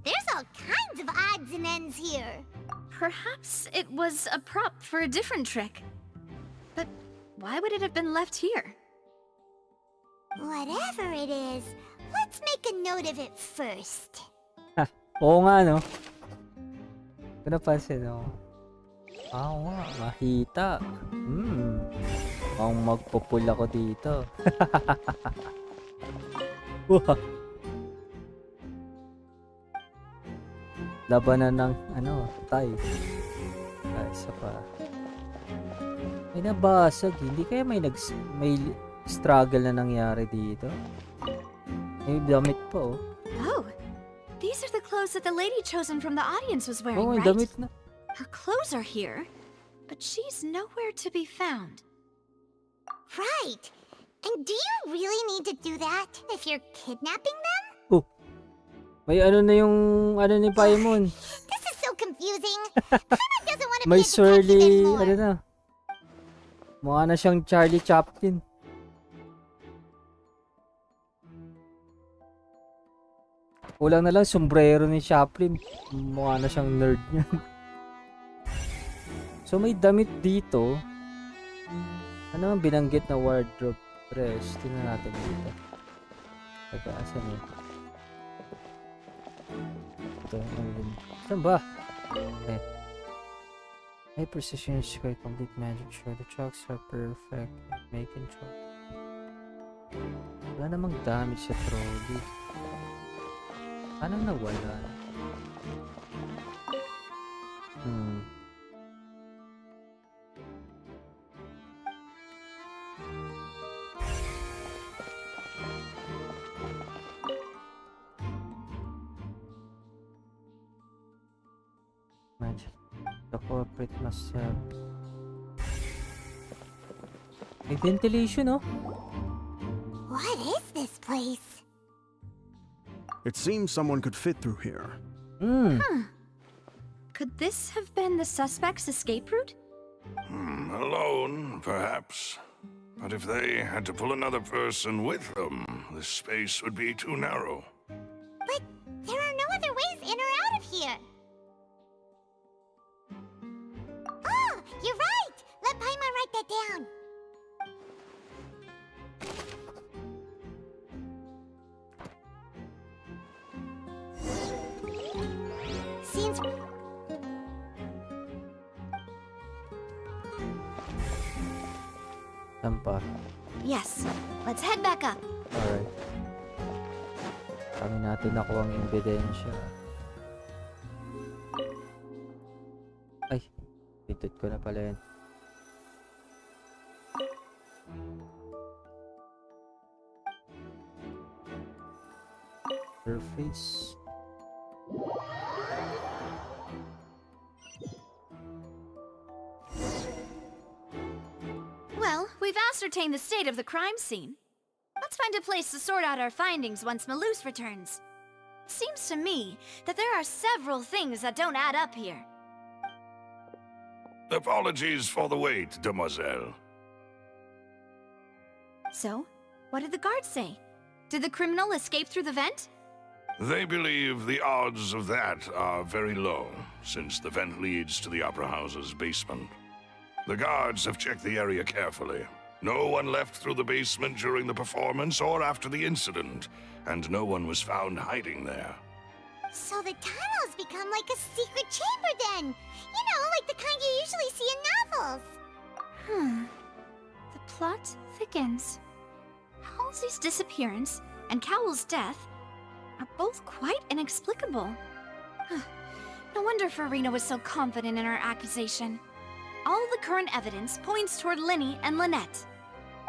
There's all kinds of odds and ends here. Perhaps it was a prop for a different trick. But why would it have been left here? Whatever it is, let's make a note of it first. Oo nga, no? Ito napansin, no? Oo nga, mahita. Ang magpupul ako dito. Wah. Labanan ng, tay. Ay, isa pa. May nabasag. Hindi kaya may struggle na nangyari dito? May damit pa, oh. Oh, these are the clothes that the lady chosen from the audience was wearing, Oh, may right? damit na. Her clothes are here, but she's nowhere to be found. Right. And do you really need to do that if you're kidnapping them? Oh. May ano na yung ni Paimon. This is so confusing. Paimon doesn't want to May be a detective surly, anymore. na. Mukha na siyang Charlie Chaplin. Kulang na lang sombrero ni Chaplin. Mukha na siyang nerd niyan. So may damit dito. Ano ang binanggit na wardrobe dress? Tingnan natin dito. Teka, asan yun? Ito, ayun. Saan ba? Okay. High precision square complete magic show. The chalks are perfect at making chalk. Wala namang damage sa trolley. Anong nawala? Magic. The corporate must have... May ventilation, oh. What is this place? It seems someone could fit through here. Could this have been the suspect's escape route? Alone, perhaps. But if they had to pull another person with them, the space would be too narrow. But there are no other ways in or out of here. Oh, you're right. Let Paimon write that down. Seems... Tampa. Yes, let's head back up. Alright. Kami natin nakuha ang ebidensya. Ay, pitot ko na pala yan. Her face. Well, we've ascertained the state of the crime scene. Let's find a place to sort out our findings once Malus returns. It seems to me that there are several things that don't add up here. Apologies for the wait, demoiselle. So, what did the guards say? Did the criminal escape through the vent? They believe the odds of that are very low, since the vent leads to the Opera House's basement. The guards have checked the area carefully, No one left through the basement during the performance or after the incident, and no one was found hiding there. So the tunnels become like a secret chamber then. You know, like the kind you usually see in novels. The plot thickens. Halsey's disappearance and Cowell's death are both quite inexplicable. No wonder Farina was so confident in her accusation. All the current evidence points toward Linny and Lynette.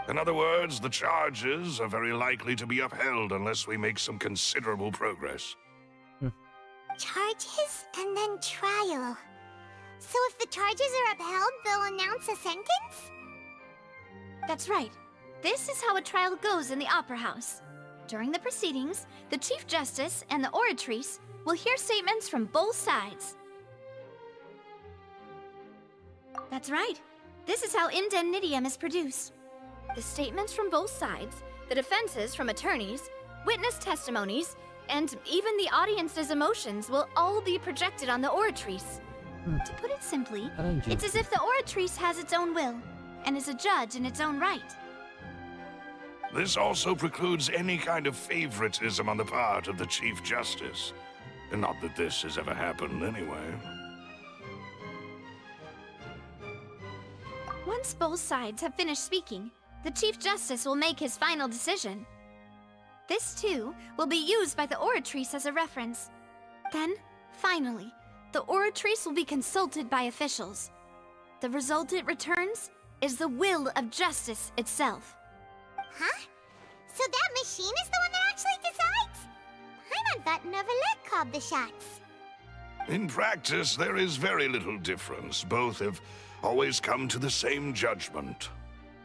In other words, the charges are very likely to be upheld unless we make some considerable progress. Charges and then trial. So if the charges are upheld, they'll announce a sentence? That's right. This is how a trial goes in the Opera House. During the proceedings, the Chief Justice and the oratrice will hear statements from both sides. That's right. This is how indemnitium is produced. The statements from both sides, the defenses from attorneys, witness testimonies, and even the audience's emotions will all be projected on the oratrice. To put it simply, it's as if the oratrice has its own will, and is a judge in its own right. This also precludes any kind of favoritism on the part of the Chief Justice. And not that this has ever happened anyway. Once both sides have finished speaking, the Chief Justice will make his final decision. This, too, will be used by the oratrice as a reference. Then, finally, the oratrice will be consulted by officials. The result it returns is the will of justice itself. Huh? So that machine is the one that actually decides? Paimon thought Neverlet called the shots. In practice, there is very little difference. Both have always come to the same judgment,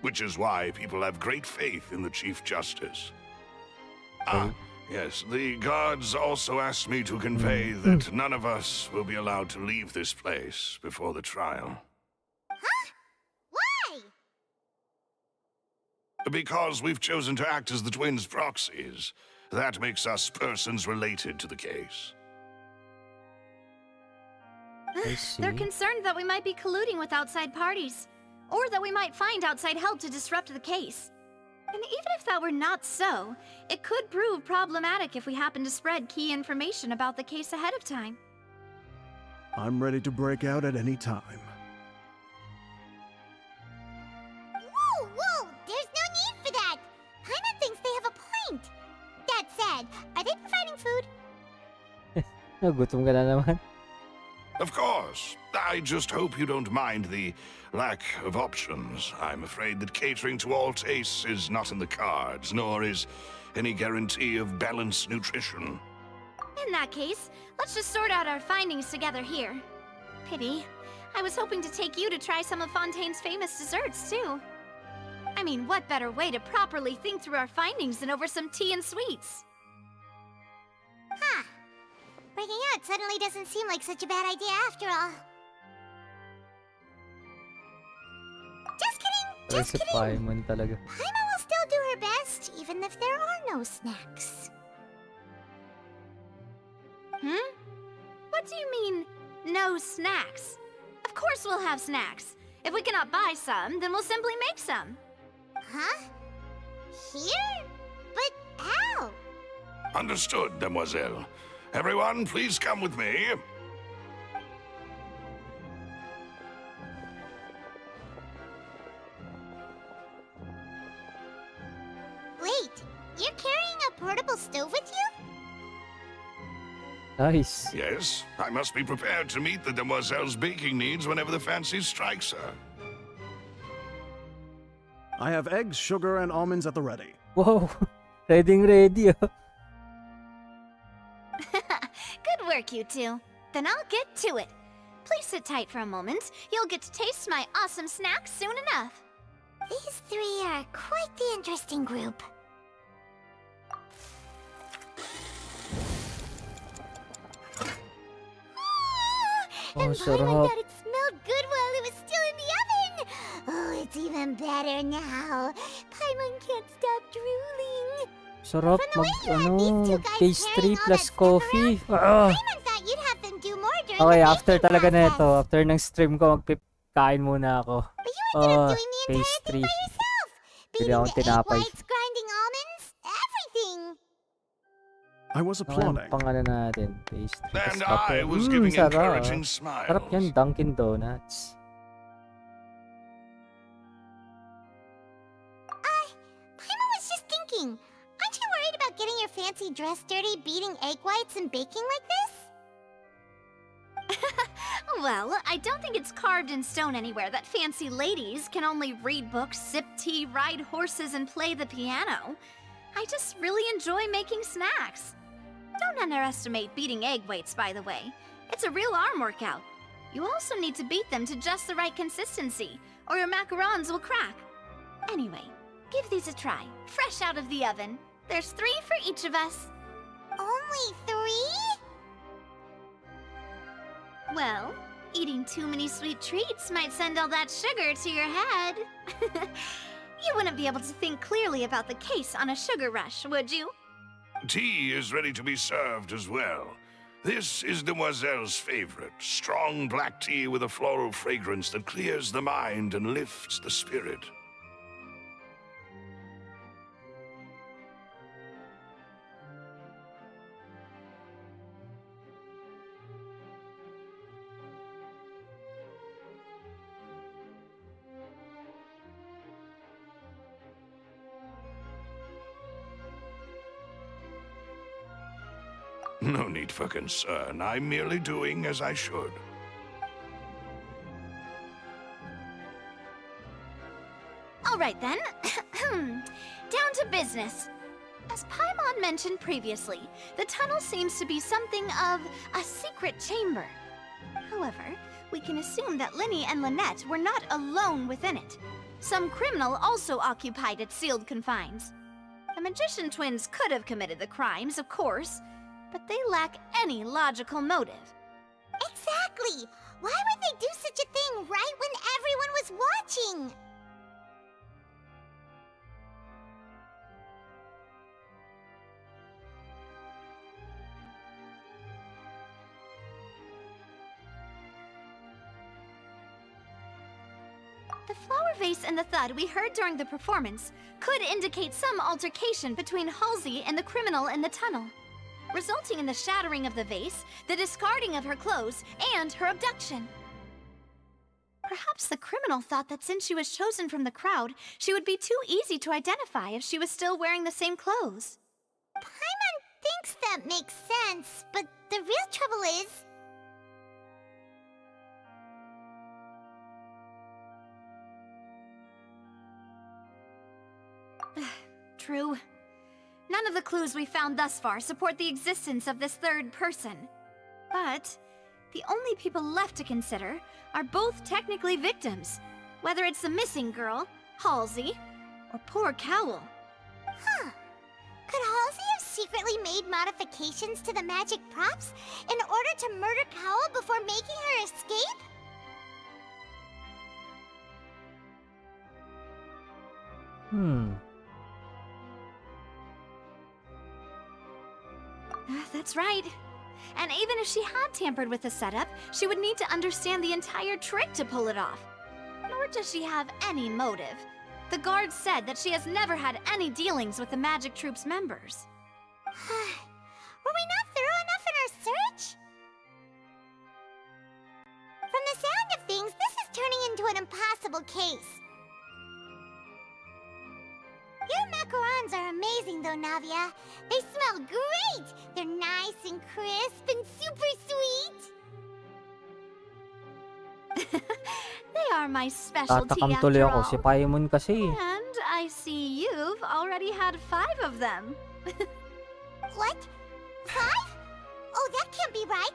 which is why people have great faith in the Chief Justice. Yes, the guards also asked me to convey that none of us will be allowed to leave this place before the trial. Huh? Why? Because we've chosen to act as the twins' proxies. That makes us persons related to the case. They're concerned that we might be colluding with outside parties, or that we might find outside help to disrupt the case. And even if that were not so, it could prove problematic if we happen to spread key information about the case ahead of time. I'm ready to break out at any time. Whoa, whoa! There's no need for that! Paimon thinks they have a point. That said, are they providing food? Nagutom ka na naman. Of course. I just hope you don't mind the lack of options. I'm afraid that catering to all tastes is not in the cards, nor is any guarantee of balanced nutrition. In that case, let's just sort out our findings together here. Pity. I was hoping to take you to try some of Fontaine's famous desserts, too. I mean, what better way to properly think through our findings than over some tea and sweets? Huh. Breaking out suddenly doesn't seem like such a bad idea after all. Just kidding! Just kidding! Paimon talaga. Paimon will still do her best, even if there are no snacks. What do you mean, no snacks? Of course we'll have snacks. If we cannot buy some, then we'll simply make some. Huh? Here? But how? Understood, Demoiselle. Everyone, please come with me. Wait, you're carrying a portable stove with you? Nice. Yes, I must be prepared to meet the Demoiselle's baking needs whenever the fancy strikes her. I have eggs, sugar, and almonds at the ready. Whoa! Ready, oh. Good work, you two. Then I'll get to it. Please sit tight for a moment. You'll get to taste my awesome snacks soon enough. These three are quite the interesting group. And Paimon thought it smelled good while it was still in the oven. Oh, it's even better now. Paimon can't stop drooling. Sarap pastry plus coffee. Paimon thought you'd have them do more during Okay, the after baking talaga process. nito, after ng stream ko, magpipkain muna ako. But you ended up doing the entire pastry. thing by yourself. beating akong the egg tinapay. whites, grinding almonds, everything. I was applauding. Pang ano natin, pastry. And tas kape. I was giving Sarap. encouraging Sarap smiles. yan, Dunkin' Donuts. Paimon was just thinking, aren't you worried about getting your fancy dress dirty beating egg whites and baking like this? Well, I don't think it's carved in stone anywhere that fancy ladies can only read books, sip tea, ride horses, and play the piano. I just really enjoy making snacks. Don't underestimate beating egg whites, by the way. It's a real arm workout. You also need to beat them to just the right consistency, or your macarons will crack. Anyway, give these a try, fresh out of the oven. There's 3 for each of us. Only 3? Well, eating too many sweet treats might send all that sugar to your head. You wouldn't be able to think clearly about the case on a sugar rush, would you? Tea is ready to be served as well. This is Demoiselle's favorite, strong black tea with a floral fragrance that clears the mind and lifts the spirit. No need for concern. I'm merely doing as I should. All right then. Down to business. As Paimon mentioned previously, the tunnel seems to be something of a secret chamber. However, we can assume that Linny and Lynette were not alone within it. Some criminal also occupied its sealed confines. The magician twins could have committed the crimes, of course, but they lack any logical motive. Exactly! Why would they do such a thing right when everyone was watching? The flower vase and the thud we heard during the performance could indicate some altercation between Halsey and the criminal in the tunnel, resulting in the shattering of the vase, the discarding of her clothes, and her abduction. Perhaps the criminal thought that since she was chosen from the crowd, she would be too easy to identify if she was still wearing the same clothes. Paimon thinks that makes sense, but the real trouble is... True. None of the clues we found thus far support the existence of this third person. But the only people left to consider are both technically victims, whether it's the missing girl, Halsey, or poor Cowl. Huh. Could Halsey have secretly made modifications to the magic props in order to murder Cowl before making her escape? That's right. And even if she had tampered with the setup, she would need to understand the entire trick to pull it off. Nor does she have any motive. The guards said that she has never had any dealings with the Magic Troop's members. Were we not thorough enough in our search? From the sound of things, this is turning into an impossible case. Your macarons are amazing, though, Navia. They smell great! They're nice and crisp and super sweet! They are my specialty Tatakam tuloy after ako. all. Si Paimon kasi. And I see you've already had 5 of them. What? 5? Oh, that can't be right.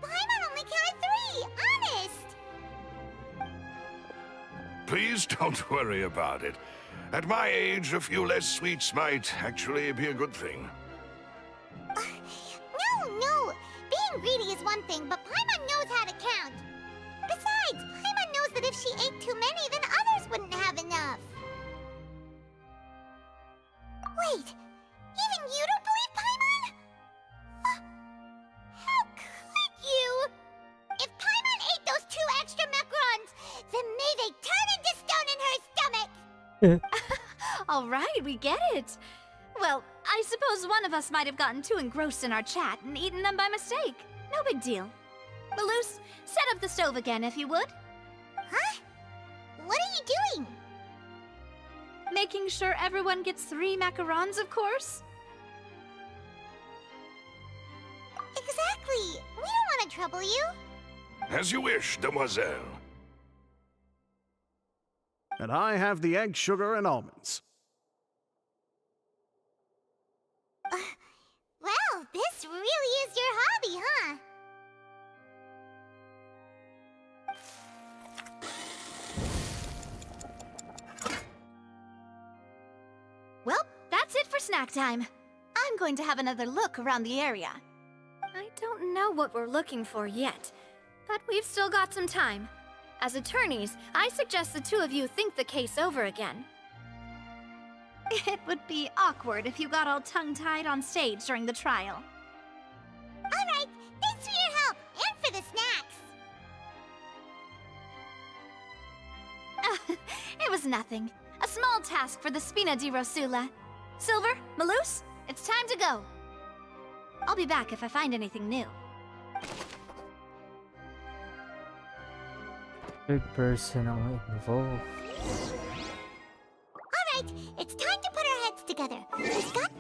Paimon only counted 3, honest! Please don't worry about it. At my age, a few less sweets might actually be a good thing. No. Being greedy is one thing, but Paimon knows how to count. Besides, Paimon knows that if she ate too many, then others wouldn't have enough. Wait, even you don't believe Paimon? How could you? If Paimon ate those 2 extra macarons, then may they turn into stone in her stomach! All right, we get it. Well, I suppose one of us might have gotten too engrossed in our chat and eaten them by mistake. No big deal. Maloose, set up the stove again if you would. Huh? What are you doing? Making sure everyone gets 3 macarons, of course. Exactly. We don't want to trouble you. As you wish, demoiselle. And I have the egg, sugar, and almonds. Well, this really is your hobby, huh? Well, that's it for snack time. I'm going to have another look around the area. I don't know what we're looking for yet, but we've still got some time. As attorneys, I suggest the 2 of you think the case over again. It would be awkward if you got all tongue-tied on stage during the trial. All right, thanks for your help and for the snacks. It was nothing. A small task for the Spina di Rosula. Silver, Maloose, it's time to go. I'll be back if I find anything new. Third person ang involved. All right, it's time to put our heads together. We've got...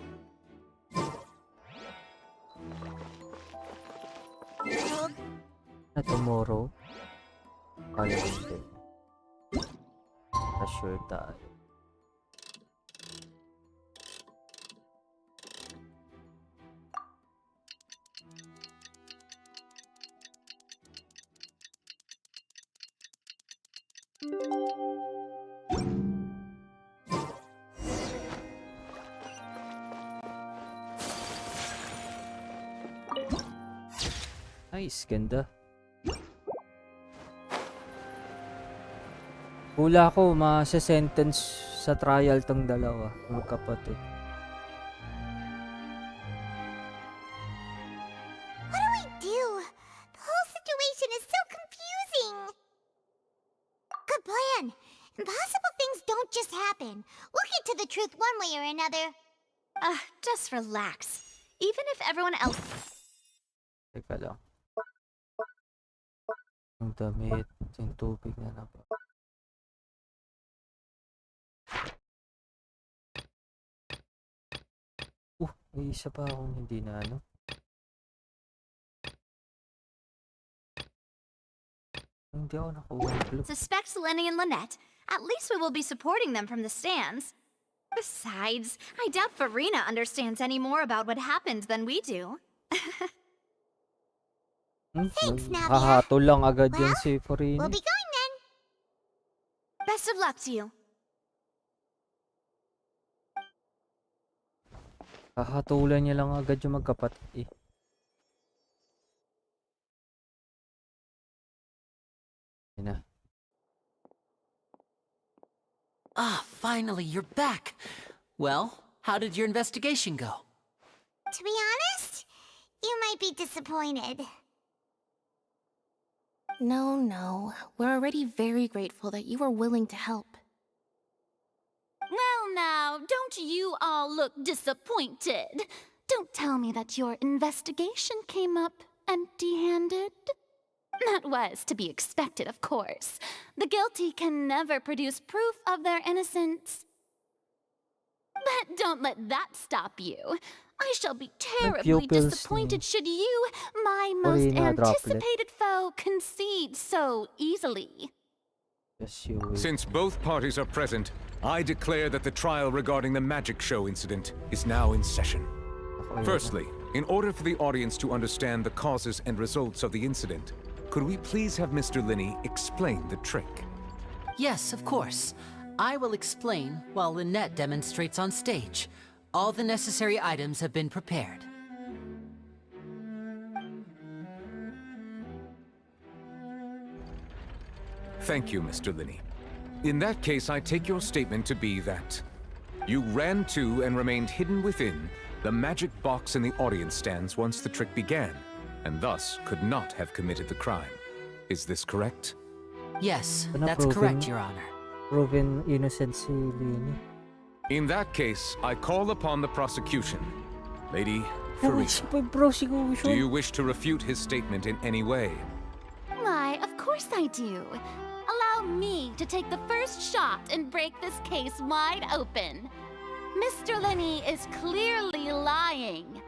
Na tomorrow. Kala hindi. Sure tayo. Nice, ganda. Hula ko, ma-sentence sa trial tong dalawa, magkapatid. What do we do? The whole situation is so confusing. Good plan. Impossible things don't just happen. We'll get to the truth one way or another. Just relax. Even if everyone else... Teka lang. Yung damit, yung tubig na naman. May isa pa akong hindi na ano. Hindi ako nakuha. Suspects Lenny and Lynette. At least we will be supporting them from the stands. Besides, I doubt Farina understands any more about what happened than we do. Thanks, Navia. Hahatol lang agad yun si Farina. We'll be going then. Best of luck to you. Hahatulan niya lang agad yung magkapatid eh. Yun na. Ah, finally, you're back. Well, how did your investigation go? To be honest, you might be disappointed. No. We're already very grateful that you were willing to help. Well now, don't you all look disappointed. Don't tell me that your investigation came up empty-handed. That was to be expected, of course. The guilty can never produce proof of their innocence. But don't let that stop you. I shall be terribly disappointed should you, my most anticipated foe, concede so easily. Yes, you will. Since both parties are present, I declare that the trial regarding the magic show incident is now in session. Firstly, in order for the audience to understand the causes and results of the incident, could we please have Mr. Linney explain the trick? Yes, of course. I will explain while Lynette demonstrates on stage. All the necessary items have been prepared. Thank you, Mr. Linney. In that case, I take your statement to be that you ran to and remained hidden within the magic box in the audience stands once the trick began, and thus could not have committed the crime. Is this correct? Yes, that's correct, Your Honor. Proven innocent si Linney. In that case, I call upon the prosecution. Lady Farina, do you wish to refute his statement in any way? Why, of course I do. Allow me to take the first shot and break this case wide open. Mr. Lenny is clearly lying.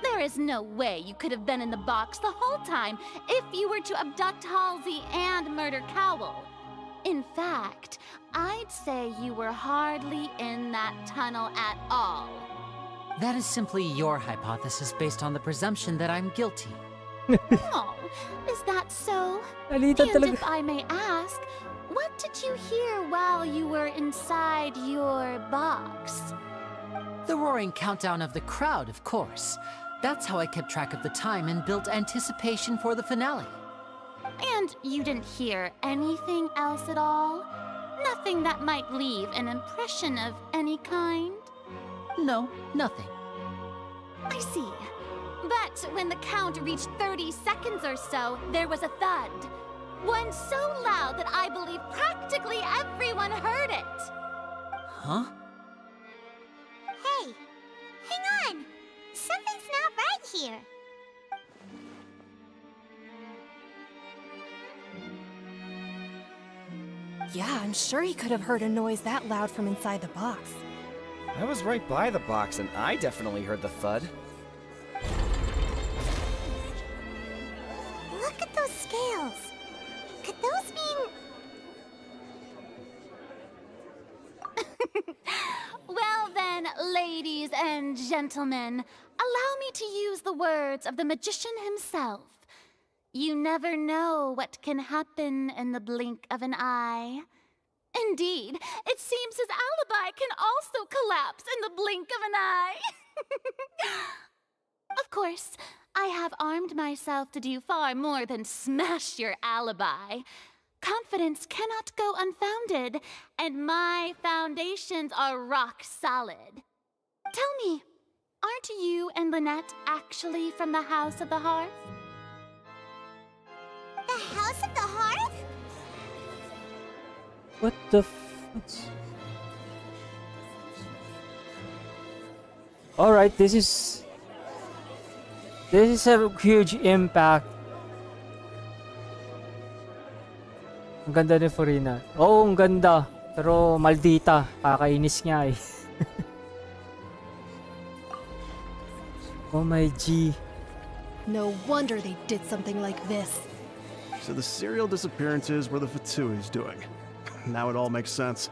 There is no way you could have been in the box the whole time if you were to abduct Halsey and murder Cowell. In fact, I'd say you were hardly in that tunnel at all. That is simply your hypothesis based on the presumption that I'm guilty. Oh, is that so? Alita And talaga. if I may ask, what did you hear while you were inside your box? The roaring countdown of the crowd, of course. That's how I kept track of the time and built anticipation for the finale. And you didn't hear anything else at all? Nothing that might leave an impression of any kind? No, nothing. I see. But when the count reached 30 seconds or so, there was a thud. One so loud that I believe practically everyone heard it. Huh? Hey, hang on. Something's not right here. Yeah, I'm sure he could have heard a noise that loud from inside the box. I was right by the box, and I definitely heard the thud. Look at those scales. Could those mean... Well then, ladies and gentlemen, allow me to use the words of the magician himself. You never know what can happen in the blink of an eye. Indeed, it seems his alibi can also collapse in the blink of an eye. Of course, I have armed myself to do far more than smash your alibi. Confidence cannot go unfounded, and my foundations are rock solid. Tell me, aren't you and Lynette actually from the House of the Hearth? The House of the Hearth? What the f... Alright, this is a huge impact. Ang ganda ni Farina. Oo, ang ganda. Pero maldita. Kakainis nga eh. Oh my G. No wonder they did something like this. So the serial disappearances were the Fatsui's doing. Now it all makes sense.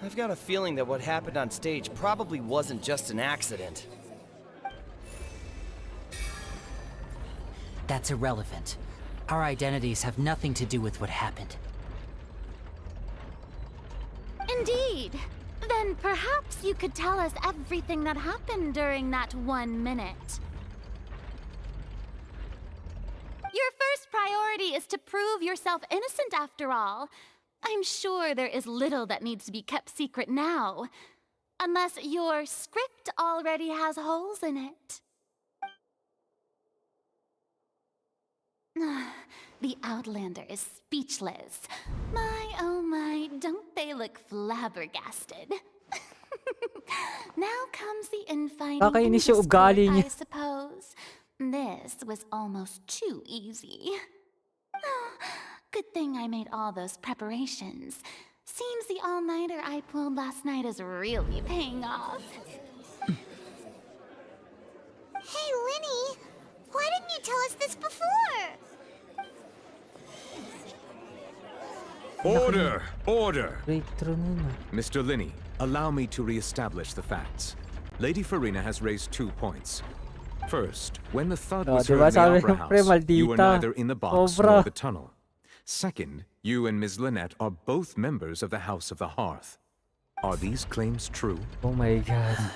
I've got a feeling that what happened on stage probably wasn't just an accident. That's irrelevant. Our identities have nothing to do with what happened. Indeed. Then perhaps you could tell us everything that happened during that 1 minute. Your first priority is to prove yourself innocent after all. I'm sure there is little that needs to be kept secret now. Unless your script already has holes in it. The Outlander is speechless. My, oh my, don't they look flabbergasted? Now comes the infighting in Kakainis yung Discord, ugali I niya. suppose. This was almost too easy. Good thing I made all those preparations. Seems the all-nighter I pulled last night is really paying off. Hey, Linny. Why didn't you tell us this before? Order! Order! Breakthrough na na. Mr. Linney, allow me to re-establish the facts. Lady Farina has raised 2 points. First, when the thud was diba heard in the sabi Opera ng pre, House, you were maldita. neither in the box Sobra. nor the tunnel. Second, you and Ms. Lynette are both members of the House of the Hearth. Are these claims true? Oh my god.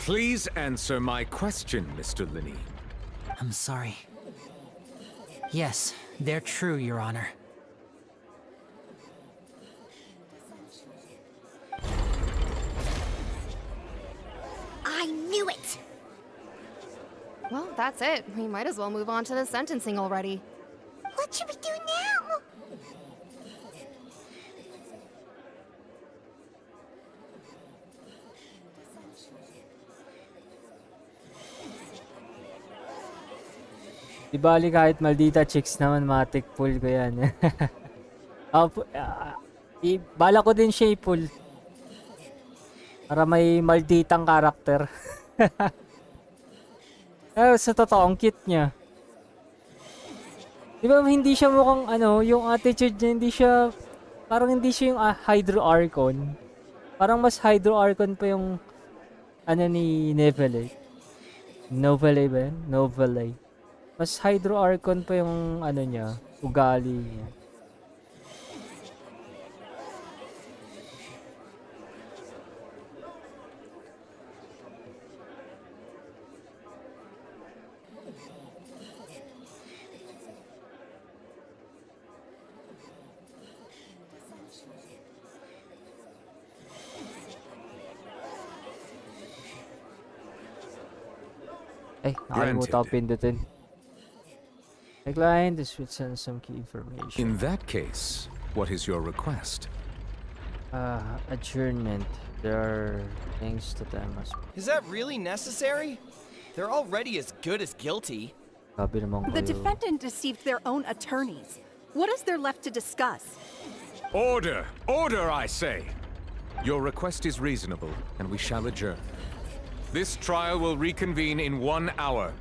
Please answer my question, Mr. Linney. I'm sorry. Yes, they're true, Your Honor. I knew it! Well, that's it. We might as well move on to the sentencing already. What should we do now? Di bali kahit maldita chicks naman, matik pull ko yan. Bala ko din siya i-pull. Para may malditang karakter. Sa totoo, ang cute niya. Di ba hindi siya mukhang yung attitude niya, hindi siya, parang hindi siya yung Hydro Archon. Parang mas Hydro Archon pa yung ni Nevele. Novele ba yun? Novele. Mas Hydro Archon pa yung niya, ugali niya. Ay, nakalimutan ko pindutin. Decline, this would send some key information. In that case, what is your request? Adjournment. There are things that I must... Is that really necessary? They're already as good as guilty. The defendant deceived their own attorneys. What is there left to discuss? Order! Order, I say! Your request is reasonable, and we shall adjourn. This trial will reconvene in 1 hour.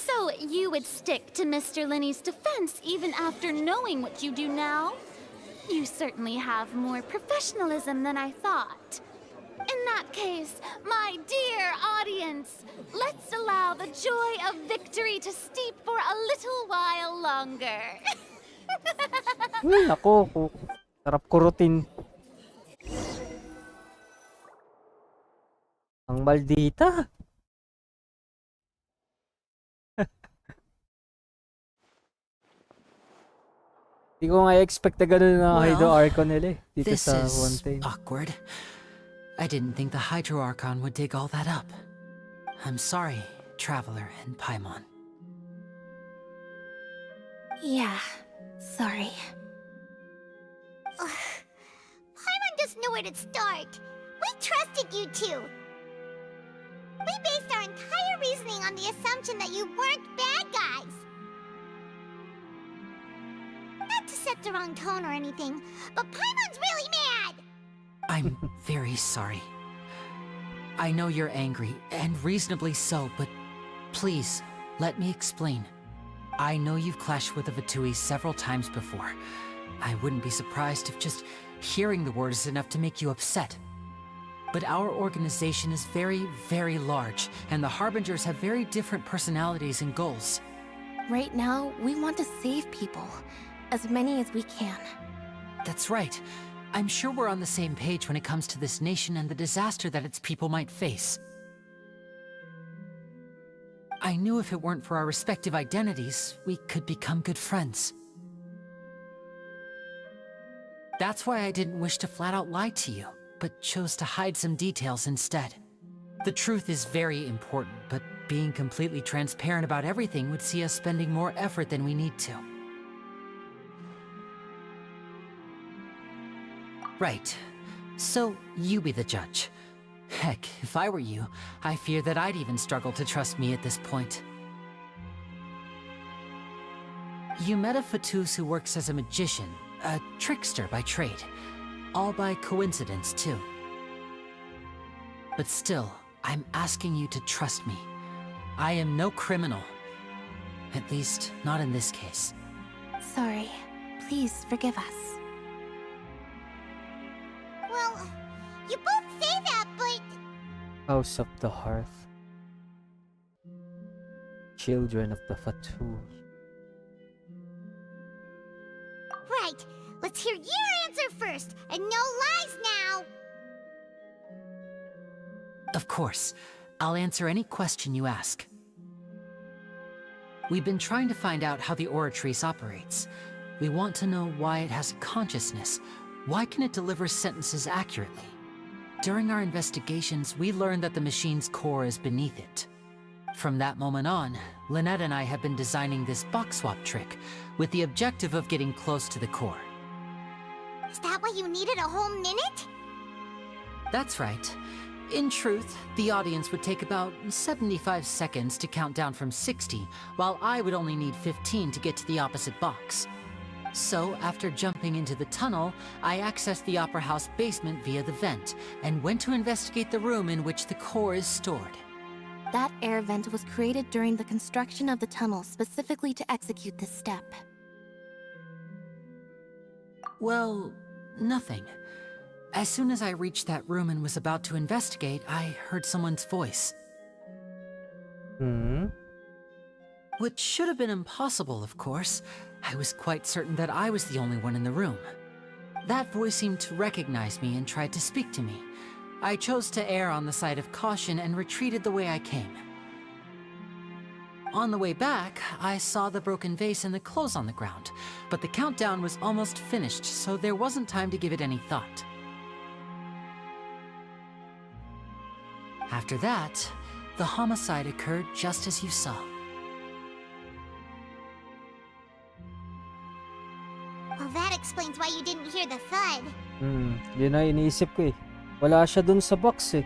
So you would stick to Mr. Linney's defense even after knowing what you do now? You certainly have more professionalism than I thought. In that case, my dear audience, let's allow the joy of victory to steep for a little while longer. Uy, ako. Sarap kurutin. Ang maldita. Hindi ko nga expect na gano'n na Hydro Archon nila dito this sa is FONTAINE. awkward. I didn't think the Hydro Archon would dig all that up. I'm sorry, Traveler and Paimon. Yeah, sorry. Paimon doesn't know where to start. We trusted you two. We based our entire reasoning on the assumption that you weren't bad guys. Not to set the wrong tone or anything, but Paimon's really mad! I'm very sorry. I know you're angry, and reasonably so, but please, let me explain. I know you've clashed with the Fatui several times before. I wouldn't be surprised if just hearing the word is enough to make you upset. But our organization is very, very large, and the Harbingers have very different personalities and goals. Right now, we want to save people. As many as we can. That's right. I'm sure we're on the same page when it comes to this nation and the disaster that its people might face. I knew if it weren't for our respective identities, we could become good friends. That's why I didn't wish to flat out lie to you, but chose to hide some details instead. The truth is very important, but being completely transparent about everything would see us spending more effort than we need to. Right. So, you be the judge. Heck, if I were you, I fear that I'd even struggle to trust me at this point. You met a Fatus who works as a magician, a trickster by trade. All by coincidence, too. But still, I'm asking you to trust me. I am no criminal. At least, not in this case. Sorry. Please forgive us. Well, you both say that, but... House of the Hearth. Children of the Fatui. Right. Let's hear your answer first, and no lies now! Of course. I'll answer any question you ask. We've been trying to find out how the Oratrice operates. We want to know why it has consciousness. Why can it deliver sentences accurately? During our investigations, we learned that the machine's core is beneath it. From that moment on, Lynette and I have been designing this box swap trick with the objective of getting close to the core. Is that why you needed a whole minute? That's right. In truth, the audience would take about 75 seconds to count down from 60, while I would only need 15 to get to the opposite box. So, after jumping into the tunnel, I accessed the Opera House basement via the vent, and went to investigate the room in which the core is stored. That air vent was created during the construction of the tunnel specifically to execute this step. Well, nothing. As soon as I reached that room and was about to investigate, I heard someone's voice. Which should have been impossible, of course. I was quite certain that I was the only one in the room. That voice seemed to recognize me and tried to speak to me. I chose to err on the side of caution and retreated the way I came. On the way back, I saw the broken vase and the clothes on the ground, but the countdown was almost finished, so there wasn't time to give it any thought. After that, the homicide occurred just as you saw. Well, that explains why you didn't hear the thud. Yun na iniisip ko eh. Wala siya dun sa box eh.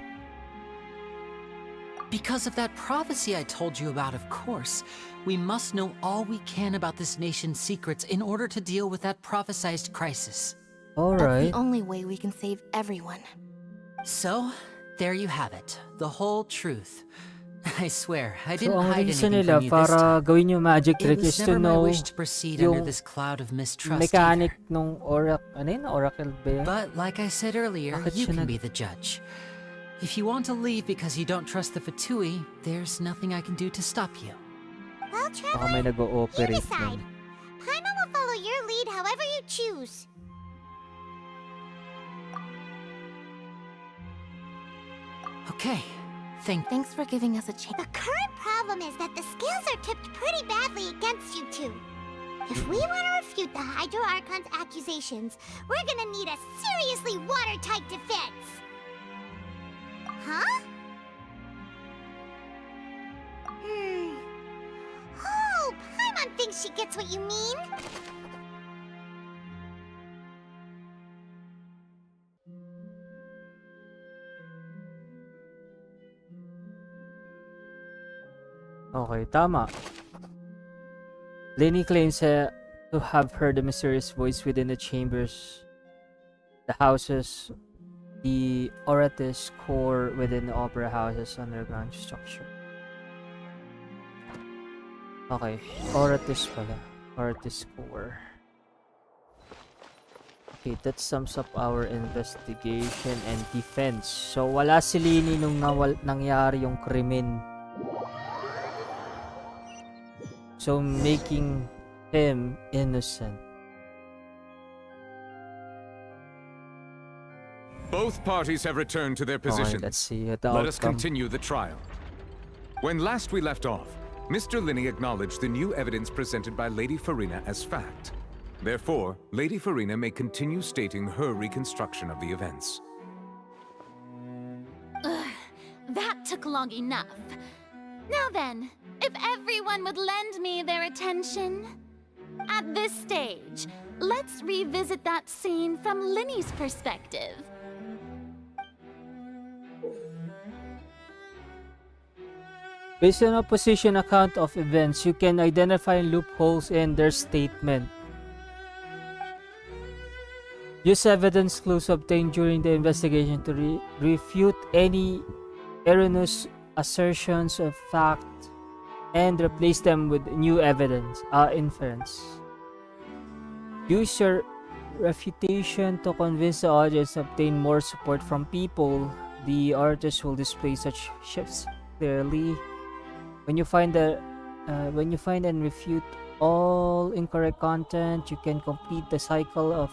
Because of that prophecy I told you about, of course, we must know all we can about this nation's secrets in order to deal with that prophesized crisis. That's the only way we can save everyone. So, there you have it. The whole truth. I swear, I So, didn't ang hide reason anything nila from you this para time. gawin yung magic It trick is was to never my know wish to proceed under yung this cloud of mistrust mechanic nung Oracle ba yan? But like I said earlier, Bakit you siya can be the judge. If you want to leave because you don't trust the Fatui, there's nothing I can do to stop you. Well, Baka may Trevor, you nag-ooperate decide. nun. Paimon will follow your lead however you choose. Okay, Thanks for giving us a chance. The current problem is that the scales are tipped pretty badly against you two. If we want to refute the Hydro Archon's accusations, we're gonna need a seriously watertight defense. Huh? Oh, Paimon thinks she gets what you mean. Okay, tama. Lenny claims to have heard a mysterious voice within the chambers, the houses, the Oratis core within the Opera House's underground structure. Okay, Oratis pala. Oratis core. Okay, that sums up our investigation and defense. So, wala si Lenny nung nangyari yung krimen. So, making him innocent. Both parties have returned to their positions. Let's see the Let us outcome. continue the trial. When last we left off, Mr. Linney acknowledged the new evidence presented by Lady Farina as fact. Therefore, Lady Farina may continue stating her reconstruction of the events. That took long enough. Now then, if everyone would lend me their attention. At this stage, let's revisit that scene from Linney's perspective. Based on a position account of events, you can identify loopholes in their statement. Use evidence clues obtained during the investigation to refute any erroneous assertions of fact and replace them with new evidence, inference. Use your refutation to convince the audience to obtain more support from people. The artist will display such shifts clearly. When you find and refute all incorrect content, you can complete the cycle of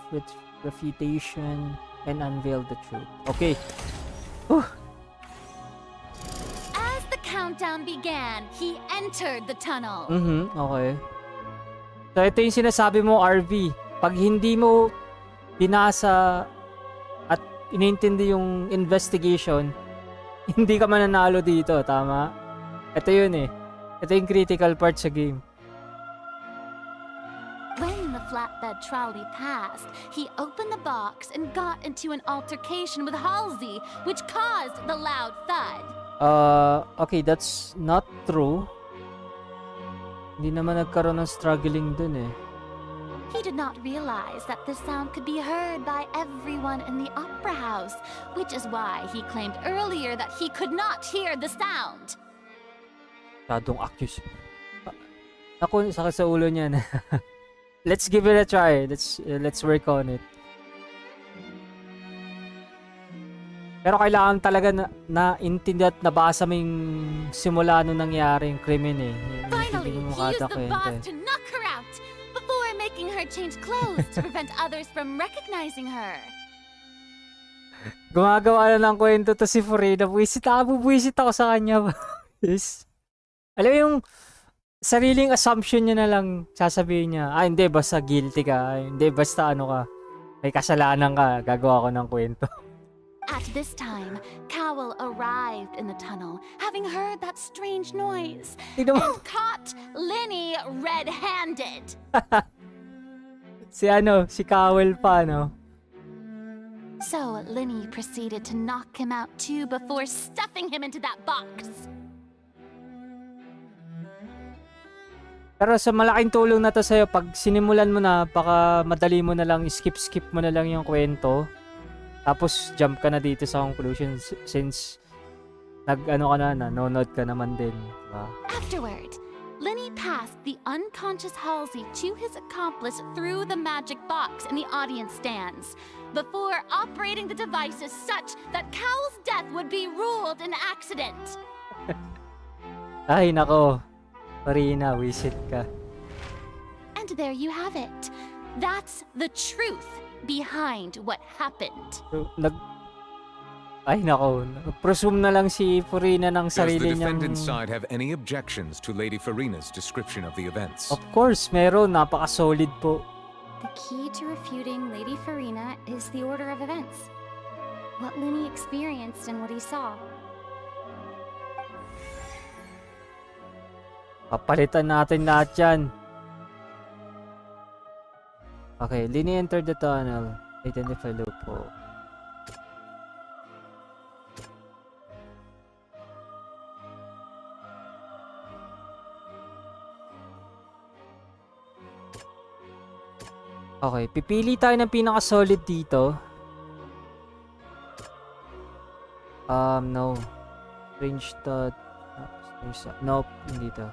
refutation and unveil the truth. Okay. Whew. countdown began, he entered the tunnel. Okay. So ito yung sinasabi mo, RV. Pag hindi mo binasa at inintindi yung investigation, hindi ka mananalo dito, tama? Ito yun eh. Ito yung critical part sa game. When the flatbed trolley passed, he opened the box and got into an altercation with Halsey, which caused the loud thud. Okay, that's not true. Hindi naman nagkaroon ng struggling dun eh. He did not realize that the sound could be heard by everyone in the opera house, which is why he claimed earlier that he could not hear the sound. Masyadong accuse. Ako, sakit sa ulo niyan. Let's give it a try. Let's work on it. Pero kailangan talaga na intindi at nabasa mo yung simula nung nangyari yung krimen eh. Finally, he used the boss to knock her out before making her change clothes to prevent others from recognizing her. Gumagawa na ng kwento to si Furina. Buwisit ako sa kanya. Yes. Alam mo yung sariling assumption niya na lang sasabihin niya, hindi, basta guilty ka. Hindi, basta ano ka. May kasalanan ka. Gagawa ko ng kwento. At this time, Cowell arrived in the tunnel, having heard that strange noise, and caught Linny red-handed. Si Cowell pa, no? So Linny proceeded to knock him out too before stuffing him into that box. Pero sa malaking tulong na to sa'yo, pag sinimulan mo na, baka madali mo na lang, skip mo na lang yung kwento. Tapos jump ka na dito sa conclusion since nanonood ka naman din. Diba? Afterward, Linny passed the unconscious Halsey to his accomplice through the magic box in the audience stands, before operating the devices such that Cowell's death would be ruled an accident. Ay, nako. Marina, wisit ka. And there you have it. That's the truth behind what happened. So, ay, nako. Presume na lang si Furina ng sarili niyang... Does the defendant's side have any objections to Lady Farina's description of the events? Of course, meron. Napaka-solid po. The key to refuting Lady Farina is the order of events. What Linny experienced and what he saw. Papalitan natin lahat yan. Okay, Linny entered the tunnel. Identify loophole. Okay, pipili tayo ng pinaka-solid dito. No. Range dot. Nope, hindi to.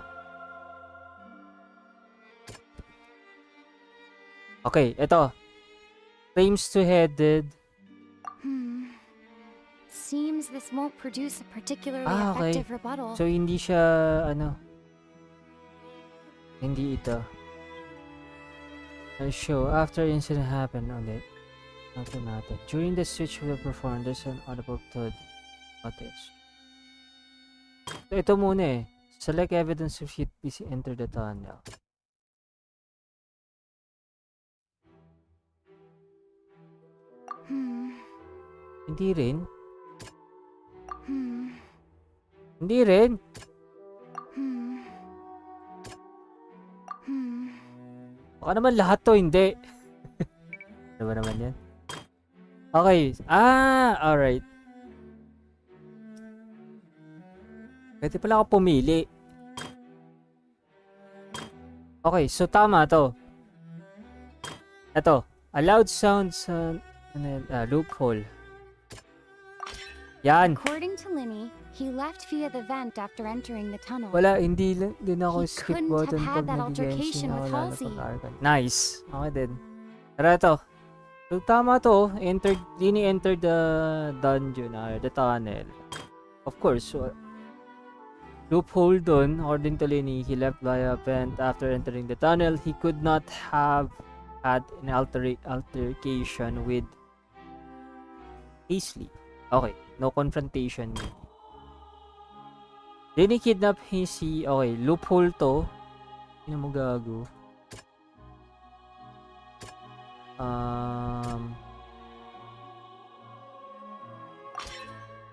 Okay, ito. Frames two-headed. Seems this won't produce a particularly Okay. effective rebuttal. So, hindi siya, hindi ito. Show, after incident happened, ulit. After natin. During the switch will perform, there's an audible thud. Footage. So, ito muna eh. Select evidence of sheet PC, enter the tunnel. Hindi rin. Hindi rin. Baka naman lahat to, hindi. Ano ba naman yan? Okay. Alright. Pwede pala ako pumili. Okay, so tama to. Ito. Allowed sounds loophole. Yan. According to Linny, he left via the vent after entering the tunnel. Wala, hindi din ako He skip couldn't button have pag had that nag-games altercation na with wala na Halsey. pag-Archon. Nice. Okay din. Pero ito. So, tama to. Linny entered the dungeon, the tunnel. Of course, loophole dun. According to Linny, he left via vent after entering the tunnel. He could not have had an altercation with Paisley. Okay. No confrontation. Lenny kidnap si... Okay, loophole to. Hindi mo gago.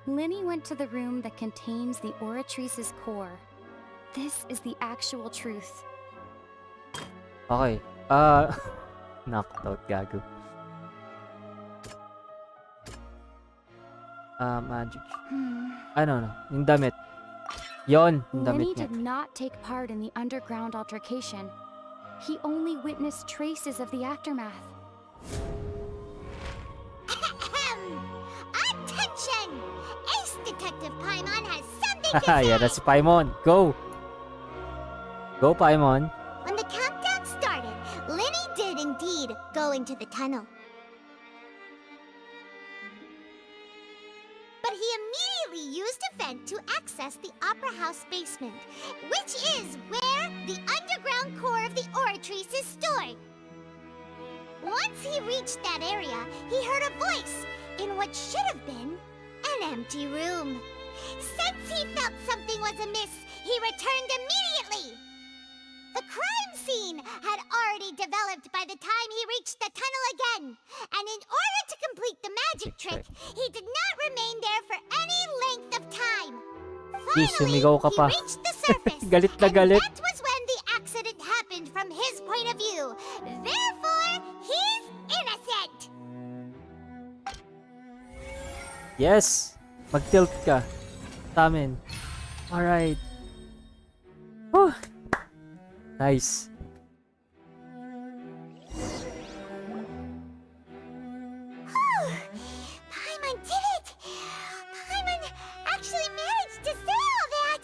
Lenny went to the room that contains the Oratrice's core. This is the actual truth. Okay. Knocked out, gago. Magic. Ano, yung damit. Yon, yung damit Lenny niya. did not take part in the underground altercation. He only witnessed traces of the aftermath. Attention! Ace Detective Paimon has something to say! Yeah, that's Paimon. Go! Go, Paimon. When the countdown started, Lenny did indeed go into the tunnel. But he immediately used a vent to access the Opera House basement, which is where the underground core of the Oratrice is stored. Once he reached that area, he heard a voice in what should have been an empty room. Since he felt something was amiss, he returned immediately. The crime scene had already developed by the time he reached the tunnel again, and in order to complete the magic trick, he did not remain there for any length of time. Finally, he reached the surface, Galit na galit. and that was when the accident happened from his point of view. Therefore, he's innocent. Yes! Mag-tilt ka. Sa amin. Alright. Whew. Nice. Paimon did it! Paimon actually managed to say all that!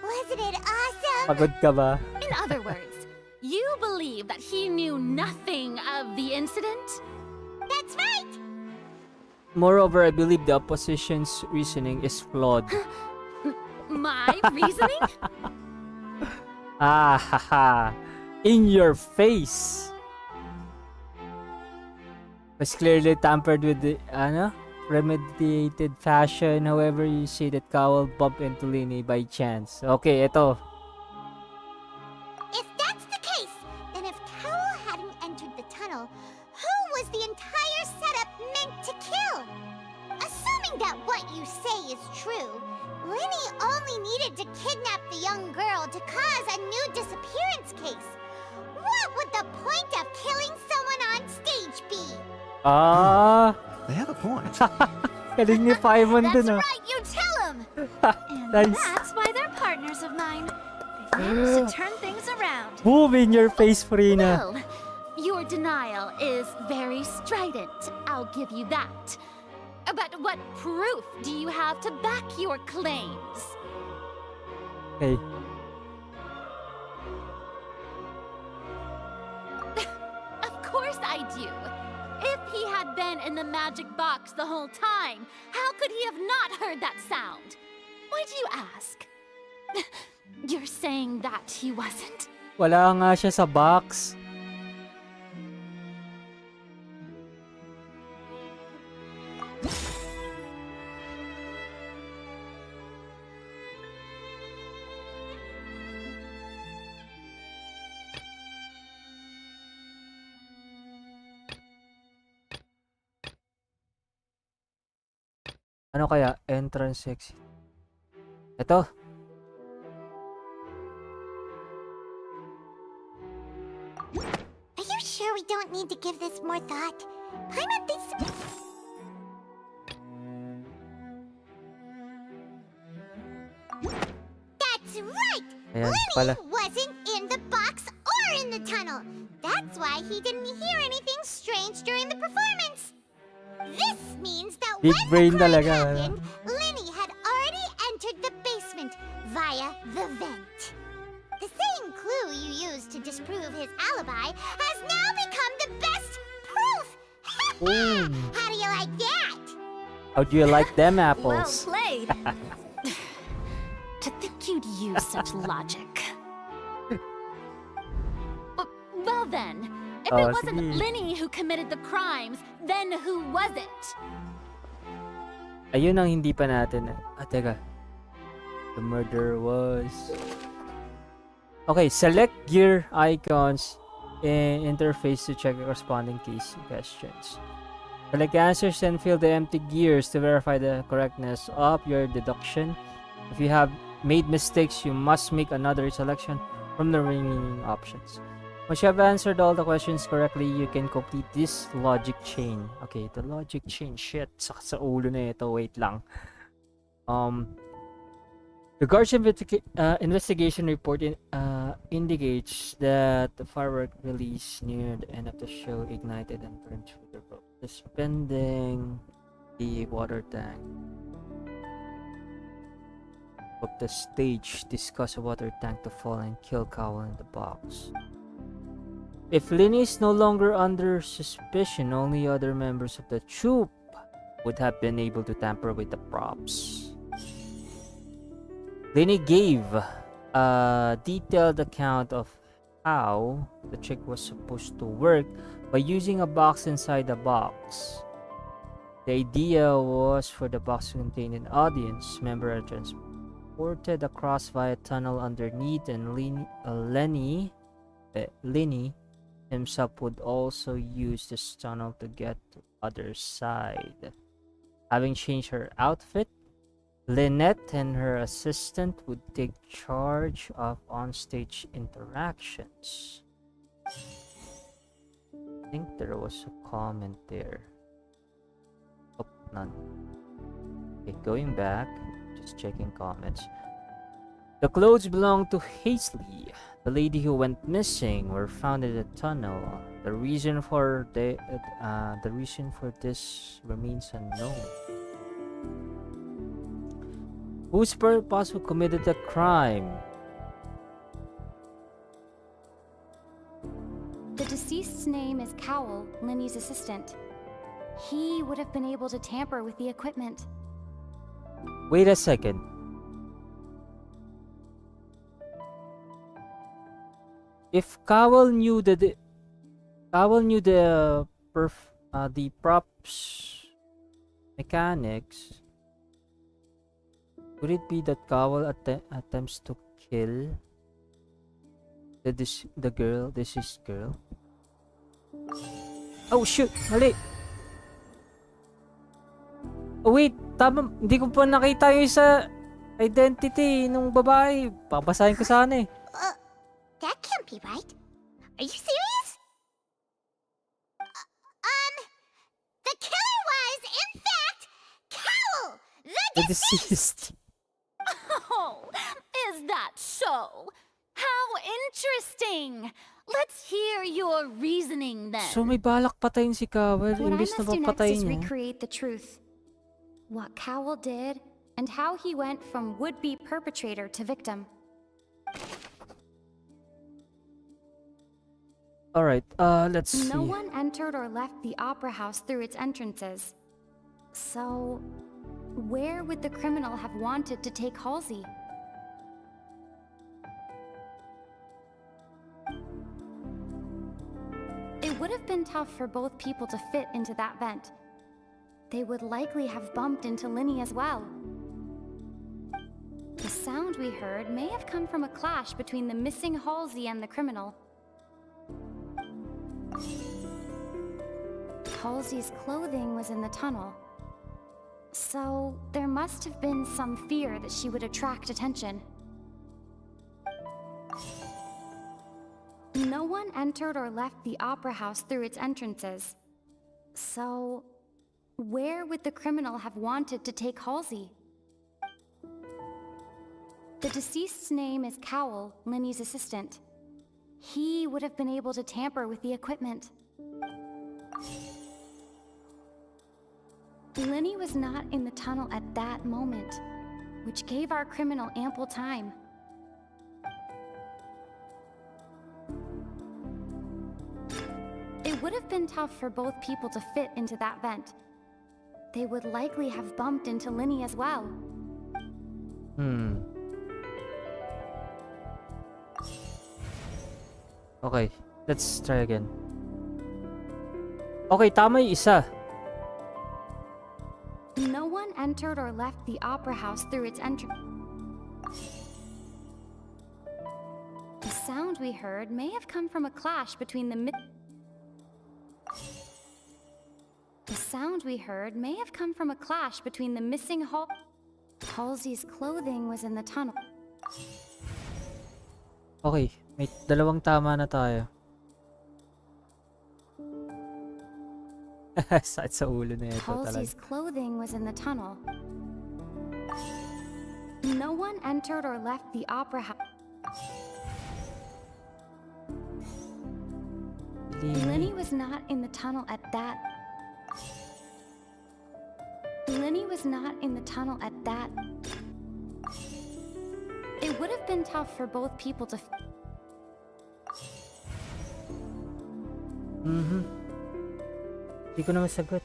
Wasn't it awesome? Pagod ka ba? In other words, you believe that he knew nothing of the incident? That's right! Moreover, I believe the opposition's reasoning is flawed. My reasoning? Ah, haha. In your face. Was clearly tampered with the, premeditated fashion. However, you say that Cowell bumped into Lenny by chance. Okay, ito. If that's the case, then if Cowell hadn't entered the tunnel, who was the entire setup meant to kill? Assuming that what you say is true, Lenny only needed to kidnap the young girl to cause a new disappearance case. What would the point of killing someone on stage be? They have a point. Galing ni Paimon That's dun, right, you tell him! And Nice. that's why they're partners of mine. They've managed to turn things around. Boom in your face, Farina. Well, your denial is very strident. I'll give you that. But what proof do you have to back your claims? Okay. Of course I do. If he had been in the magic box the whole time, how could he have not heard that sound? Why do you ask? You're saying that he wasn't? Wala nga siya sa box. Ano kaya? Entrance exit. Ito. Are you sure we don't need to give this more thought? Paimon thinks... That's right! Ayan Lenny pala. wasn't in the box or in the tunnel. That's why he didn't hear anything strange during the performance. This means that Big when brain the crime talaga. happened, Lenny had already entered the basement via the vent. The same clue you used to disprove his alibi has now become the best proof! Boom. How do you like that? How do you like them Well apples? played. To think you'd use such logic. Well then, if Oh, it wasn't sige. Lenny who committed the crimes, then who was it? Ayun ang hindi pa natin. Teka. the murderer was. Okay, select gear icons in interface to check the corresponding case questions. Select answers and fill the empty gears to verify the correctness of your deduction. If you have made mistakes, you must make another selection from the remaining options. Once you have answered all the questions correctly, you can complete this logic chain. Okay, the logic chain. Shit, sakit sa ulo na ito. Wait lang. The guard's investigation report indicates that the firework release near the end of the show ignited and burned through the rope, suspending the water tank of the stage. Discuss a water tank to fall and kill Cowell in the box. If Linny is no longer under suspicion, only other members of the troupe would have been able to tamper with the props. Linny gave a detailed account of how the trick was supposed to work by using a box inside a box. The idea was for the box to contain an audience member transported across via a tunnel underneath, and Linny himself would also use this tunnel to get to the other side. Having changed her outfit, Lynette and her assistant would take charge of onstage interactions. I think there was a comment there. Oh, none. Okay, going back, just checking comments. The clothes belonged to Hazley, the lady who went missing, were found in the tunnel. The reason for this remains unknown. Who's possibly committed the crime? The deceased's name is Cowell, Linny's assistant. He would have been able to tamper with the equipment. Wait a second. If Cowell knew the props mechanics, would it be that Cowell attempts to kill the deceased girl? Oh shoot, mali. Oh wait, tama, hindi ko pa nakita yung sa identity nung babae. Papasahin ko sana eh. That can't be right. Are you serious? The killer was, in fact, Cowell, the deceased. Oh, is that so? How interesting! Let's hear your reasoning then. So may balak patayin si Cowell, What I imbes must na do next papatayin is niya. recreate the truth. What Cowell did, and how he went from would-be perpetrator to victim. Alright, let's see. No one entered or left the opera house through its entrances. So, where would the criminal have wanted to take Halsey? It would have been tough for both people to fit into that vent. They would likely have bumped into Linny as well. The sound we heard may have come from a clash between the missing Halsey and the criminal. Halsey's clothing was in the tunnel. So, there must have been some fear that she would attract attention. No one entered or left the opera house through its entrances. So, where would the criminal have wanted to take Halsey? The deceased's name is Cowell, Linny's assistant. He would have been able to tamper with the equipment. Linny was not in the tunnel at that moment, which gave our criminal ample time. It would have been tough for both people to fit into that vent. They would likely have bumped into Linny as well. Okay, let's try again. Okay, tama yung isa. No one entered or left the opera house through its entrance. sound we heard may have come from a clash between the missing Halsey's clothing was in the tunnel. Okay, may dalawang tama na tayo. Sakit sa ulo na ito Halsey's talaga. clothing was in the tunnel. No one entered or left the opera house. Lenny was not in the tunnel at that. It would have been tough for both people to. Hindi ko na masagot.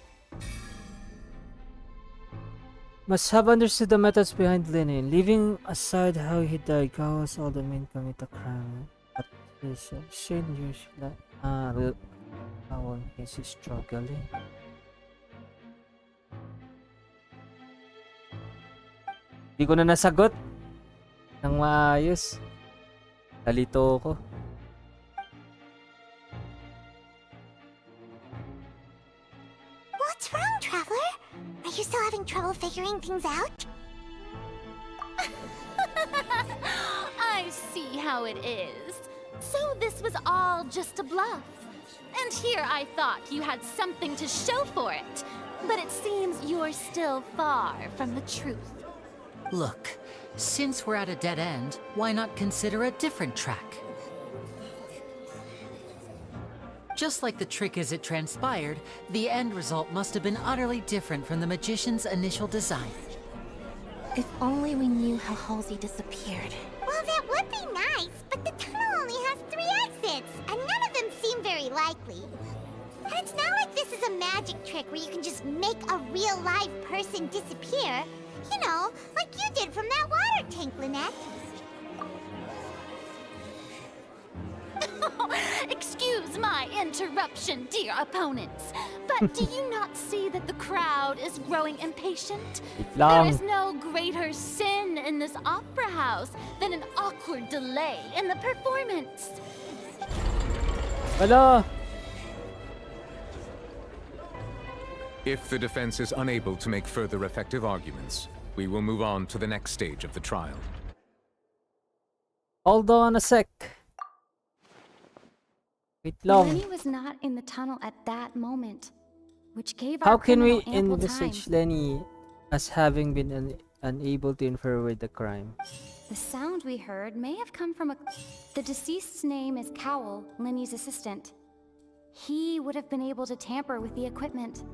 Must have understood the methods behind Lenny. Leaving aside how he died, Kao was all the men commit a crime. But his shade usually how is he struggling? Hindi ko na nasagot ng maayos. Kalito ko. What's wrong, Traveler? Are you still having trouble figuring things out? I see how it is. So this was all just a bluff. And here I thought you had something to show for it. But it seems you're still far from the truth. Look, since we're at a dead end, why not consider a different track? Just like the trick as it transpired, the end result must have been utterly different from the magician's initial design. If only we knew how Halsey disappeared. Well, that would be nice, but the tunnel only has 3 exits, and none of them seem very likely. And it's not like this is a magic trick where you can just make a real live person disappear. You know, like you did from that water tank, Lynette. Excuse my interruption, dear opponents, but do you not see that the crowd is growing impatient? There is no greater sin in this opera house than an awkward delay in the performance. Hello. If the defense is unable to make further effective arguments, we will move on to the next stage of the trial. Hold on a sec. Wait long. Lenny was not in the tunnel at that moment, which gave How our can we criminal ample envisage time. Lenny as having been unable to infer with the crime? The sound we heard may have come from the deceased's name is Cowell, Lenny's assistant. He would have been able to tamper with the equipment.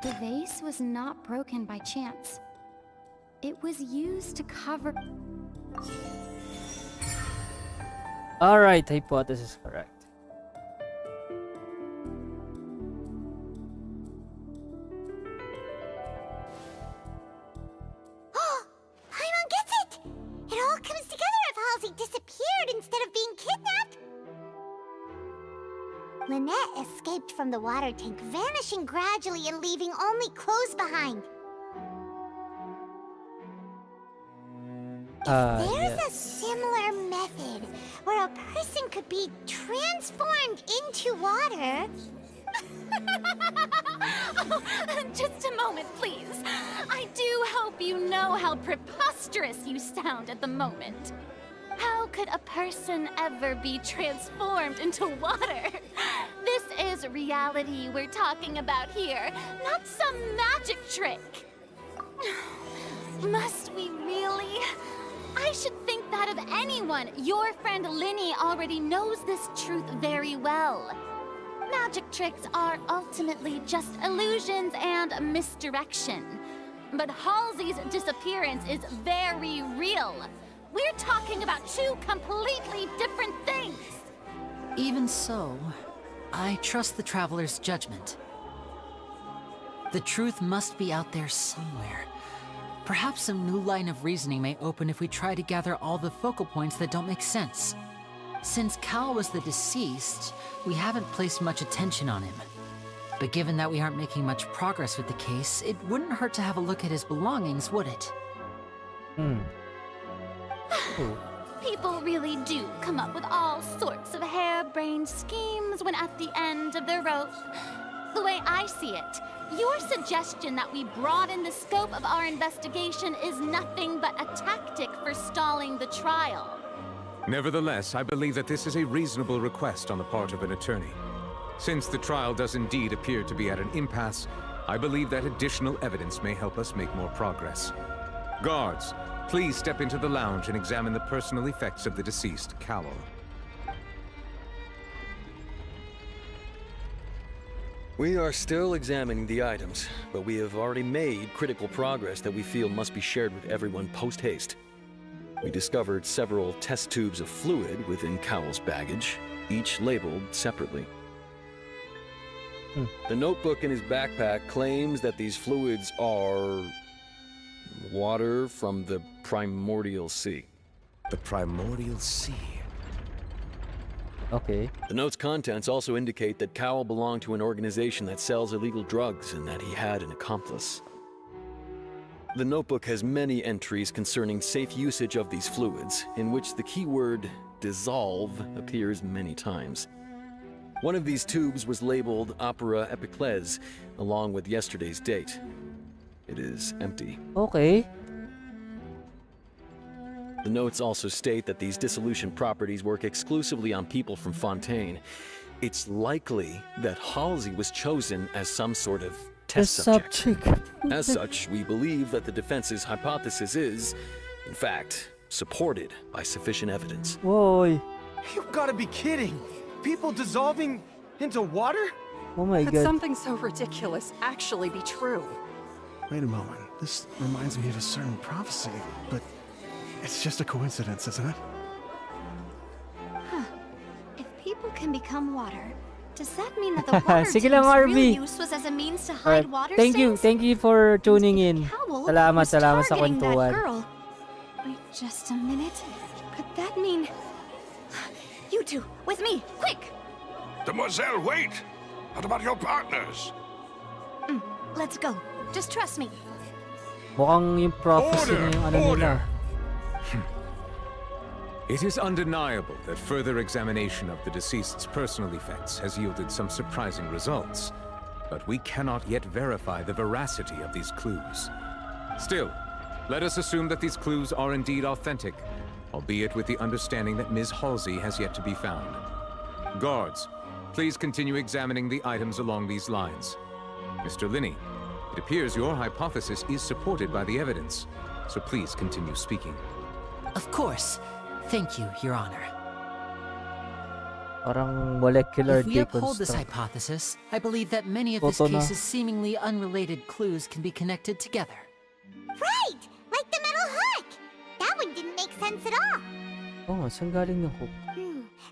The vase was not broken by chance. It was used to cover. Alright, hypothesis correct. Paimon gets it! It all comes together if Halsey disappeared instead of being kidnapped. Lynette escaped from the water tank, vanishing gradually and leaving only clothes behind. There's a similar method where a person could be transformed into water. Just a moment, please. I do hope you know how preposterous you sound at the moment. How could a person ever be transformed into water? This is reality we're talking about here, not some magic trick. Must we really? I should think that of anyone. Your friend Linny already knows this truth very well. Magic tricks are ultimately just illusions and misdirection. But Halsey's disappearance is very real. We're talking about 2 completely different things. Even so, I trust the Traveler's judgment. The truth must be out there somewhere. Perhaps some new line of reasoning may open if we try to gather all the focal points that don't make sense. Since Cal was the deceased, we haven't placed much attention on him. But given that we aren't making much progress with the case, it wouldn't hurt to have a look at his belongings, would it? People really do come up with all sorts of harebrained schemes when at the end of the rope. The way I see it, your suggestion that we broaden the scope of our investigation is nothing but a tactic for stalling the trial. Nevertheless, I believe that this is a reasonable request on the part of an attorney. Since the trial does indeed appear to be at an impasse, I believe that additional evidence may help us make more progress. Guards, please step into the lounge and examine the personal effects of the deceased Cowell. We are still examining the items, but we have already made critical progress that we feel must be shared with everyone post-haste. We discovered several test tubes of fluid within Cowell's baggage, each labeled separately. The notebook in his backpack claims that these fluids are water from the primordial sea. The primordial sea? Okay. The note's contents also indicate that Cowell belonged to an organization that sells illegal drugs and that he had an accomplice. The notebook has many entries concerning safe usage of these fluids, in which the keyword dissolve appears many times. One of these tubes was labeled Opera Epiclese, along with yesterday's date. It is empty. Okay. The notes also state that these dissolution properties work exclusively on people from Fontaine. It's likely that Halsey was chosen as some sort of test subject. As such, we believe that the defense's hypothesis is, in fact, supported by sufficient evidence. Whoa. You've got to be kidding! People dissolving into water? Oh my Could god. something so ridiculous actually be true? Wait a moment. This reminds me of a certain prophecy, but it's just a coincidence, isn't it? Huh. If people can become water, does that mean that the water Sige tubes' lang, real RV. use was as a means to hide water Thank you. stains? Thank you for tuning in. Cowell Salamat, was salamat sa targeting that kwentuhan. girl. Wait just a minute. Could that mean... You two, with me, quick! Demoiselle, wait! What about your partners? Let's go. Just trust me. Mukhang yung prophecy na yung ano nila. It is undeniable that further examination of the deceased's personal effects has yielded some surprising results, but we cannot yet verify the veracity of these clues. Still, let us assume that these clues are indeed authentic, albeit with the understanding that Ms. Halsey has yet to be found. Guards, please continue examining the items along these lines. Mr. Linney, it appears your hypothesis is supported by the evidence, so please continue speaking. Of course. Thank you, Your Honor. Parang molecular If we uphold this deconstruct. hypothesis, I believe that many of this Toto na. case's seemingly unrelated clues can be connected together. Right! Like the metal hook! That one didn't make sense at all. Oh, saan galing yung hook?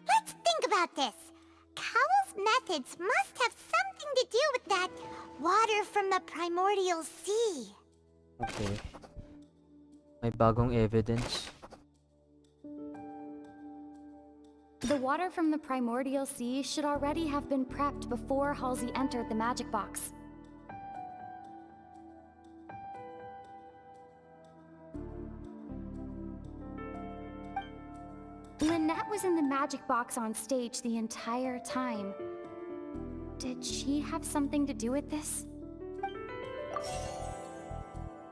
Let's think about this. Cowell's methods must have something to do with that water from the primordial sea. Okay. May bagong evidence. The water from the primordial sea should already have been prepped before Halsey entered the magic box. Lynette was in the magic box on stage the entire time. Did she have something to do with this?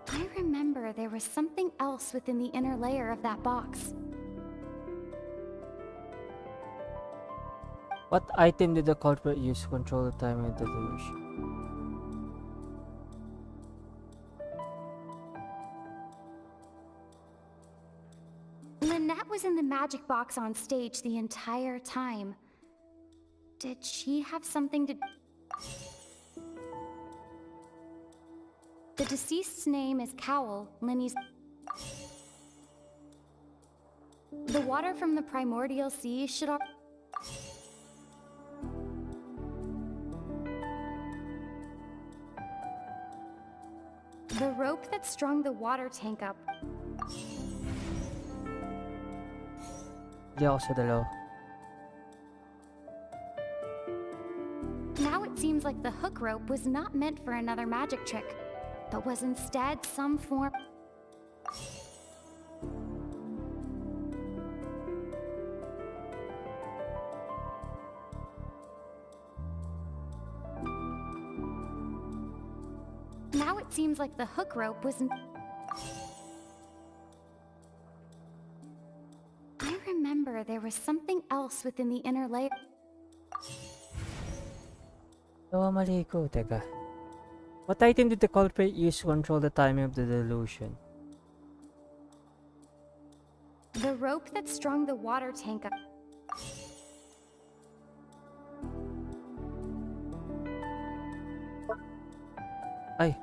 I remember there was something else within the inner layer of that box. What item did the culprit use to control the timing of the delusion? Lynette was in the magic box on stage the entire time. Did she have something to... The deceased's name is Cowell, Linny's... The water from the primordial sea should... The rope that strung the water tank up. Hindi ako sa dalaw. Now it seems like the hook rope was not meant for another magic trick, but was instead some form... it seems like the hook rope was... I remember there was something else within the inner layer. Mali ko. Teka. What item did the culprit use to control the timing of the delusion? The rope that strung the water tank up. Ay.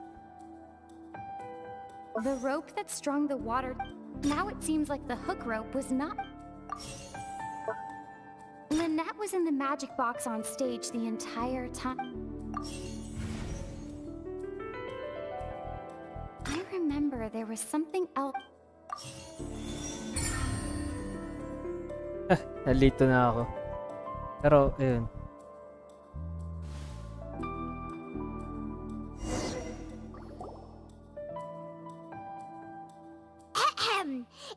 The rope that strung the water... Now it seems like the hook rope was not... Lynette was in the magic box on stage the entire time. I remember there was something else... Nalito na ako. Pero, ayun.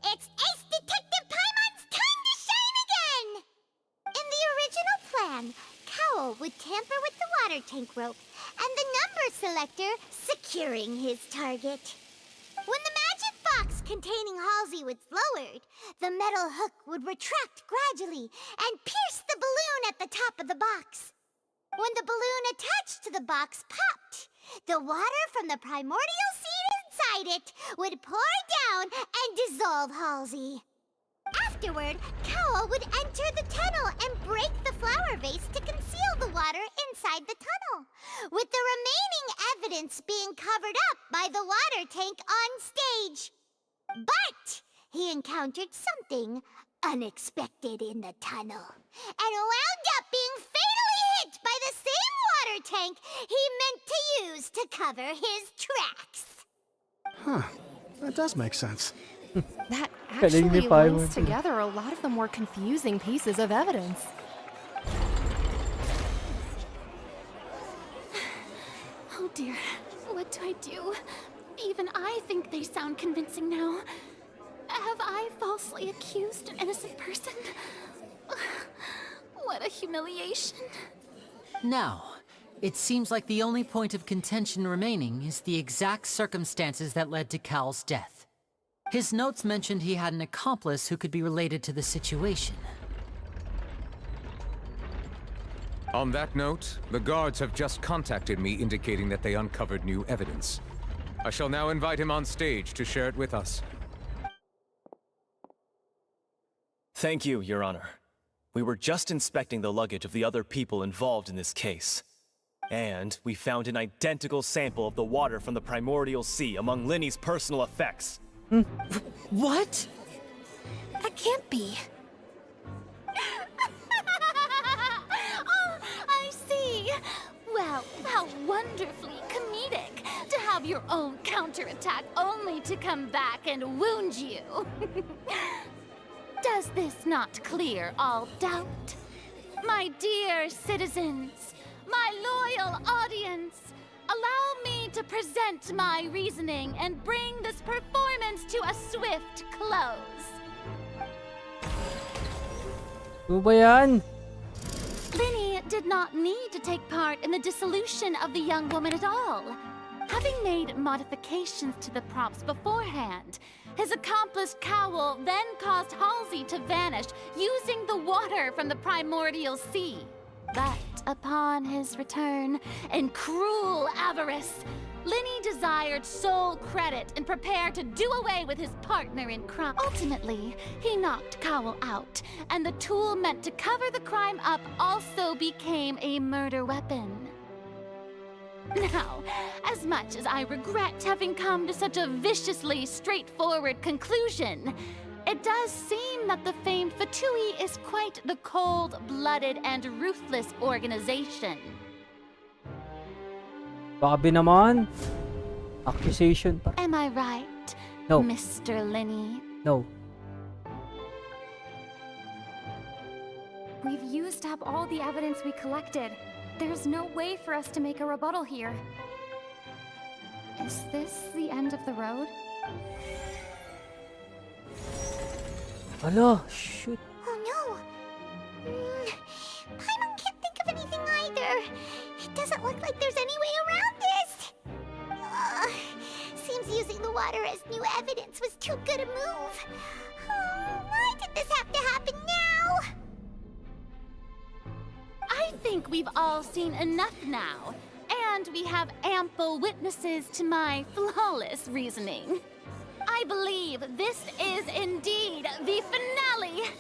It's Ace Detective Paimon's time to shine again! In the original plan, Cowl would tamper with the water tank rope and the number selector securing his target. When the magic box containing Halsey was lowered, the metal hook would retract gradually and pierce the balloon at the top of the box. When the balloon attached to the box popped, the water from the primordial seed inside it would pour down and dissolve Halsey. Afterward, Cowl would enter the tunnel and break the flower vase to conceal the water inside the tunnel, with the remaining evidence being covered up by the water tank on stage. But he encountered something unexpected in the tunnel and wound up being fatally hit by the same water tank he meant to use to cover his tracks. Huh. That does make sense. That actually Galing ni links Paimon. together a lot of the more confusing pieces of evidence. Oh dear, what do I do? Even I think they sound convincing now. Have I falsely accused an innocent person? What a humiliation. Now, it seems like the only point of contention remaining is the exact circumstances that led to Cowl's death. His notes mentioned he had an accomplice who could be related to the situation. On that note, the guards have just contacted me indicating that they uncovered new evidence. I shall now invite him on stage to share it with us. Thank you, Your Honor. We were just inspecting the luggage of the other people involved in this case. And we found an identical sample of the water from the primordial sea among Linny's personal effects. What? That can't be. Oh, I see. Well, how wonderfully comedic to have your own counterattack only to come back and wound you. Does this not clear all doubt? My dear citizens, my loyal audience, allow me to present my reasoning and bring this performance to a swift close. Ano ba yan? Linny did not need to take part in the dissolution of the young woman at all. Having made modifications to the props beforehand, his accomplice Cowl then caused Halsey to vanish using the water from the primordial sea. But upon his return, in cruel avarice, Linny desired sole credit and prepared to do away with his partner in crime. Ultimately, he knocked Cowl out, and the tool meant to cover the crime up also became a murder weapon. Now, as much as I regret having come to such a viciously straightforward conclusion, it does seem that the famed Fatui is quite the cold-blooded and ruthless organization. Baka naman. Accusation pa. Am I right, No. Mr. Linny? No. We've used up all the evidence we collected. There's no way for us to make a rebuttal here. Is this the end of the road? Hello, shoot. Oh no! Paimon can't think of anything either. It doesn't look like there's any way around this. water as new evidence was too good a move. Oh, why did this have to happen now? I think we've all seen enough now, and we have ample witnesses to my flawless reasoning. I believe this is indeed the finale.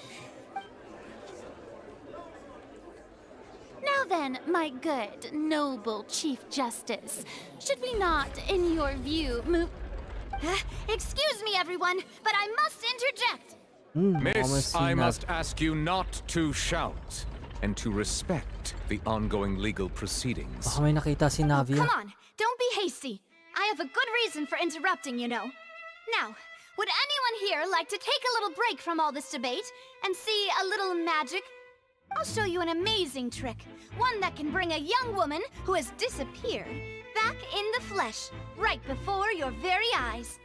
Now then, my good, noble Chief Justice, should we not, in your view, move... Excuse me, everyone, but I must interject. Miss, I must ask you not to shout and to respect the ongoing legal proceedings. Baka may nakita si Navia. Come on, don't be hasty. I have a good reason for interrupting, you know. Now, would anyone here like to take a little break from all this debate and see a little magic? I'll show you an amazing trick, one that can bring a young woman who has disappeared back in the flesh, right before your very eyes.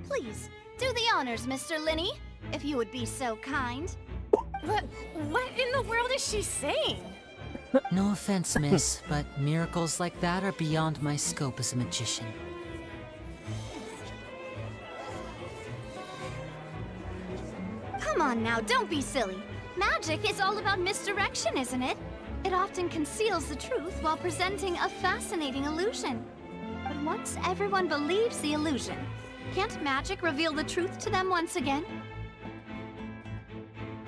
Please, do the honors, Mr. Linney, if you would be so kind. What in the world is she saying? No offense, miss, but miracles like that are beyond my scope as a magician. Come on now, don't be silly. Magic is all about misdirection, isn't it? It often conceals the truth while presenting a fascinating illusion. But once everyone believes the illusion, can't magic reveal the truth to them once again?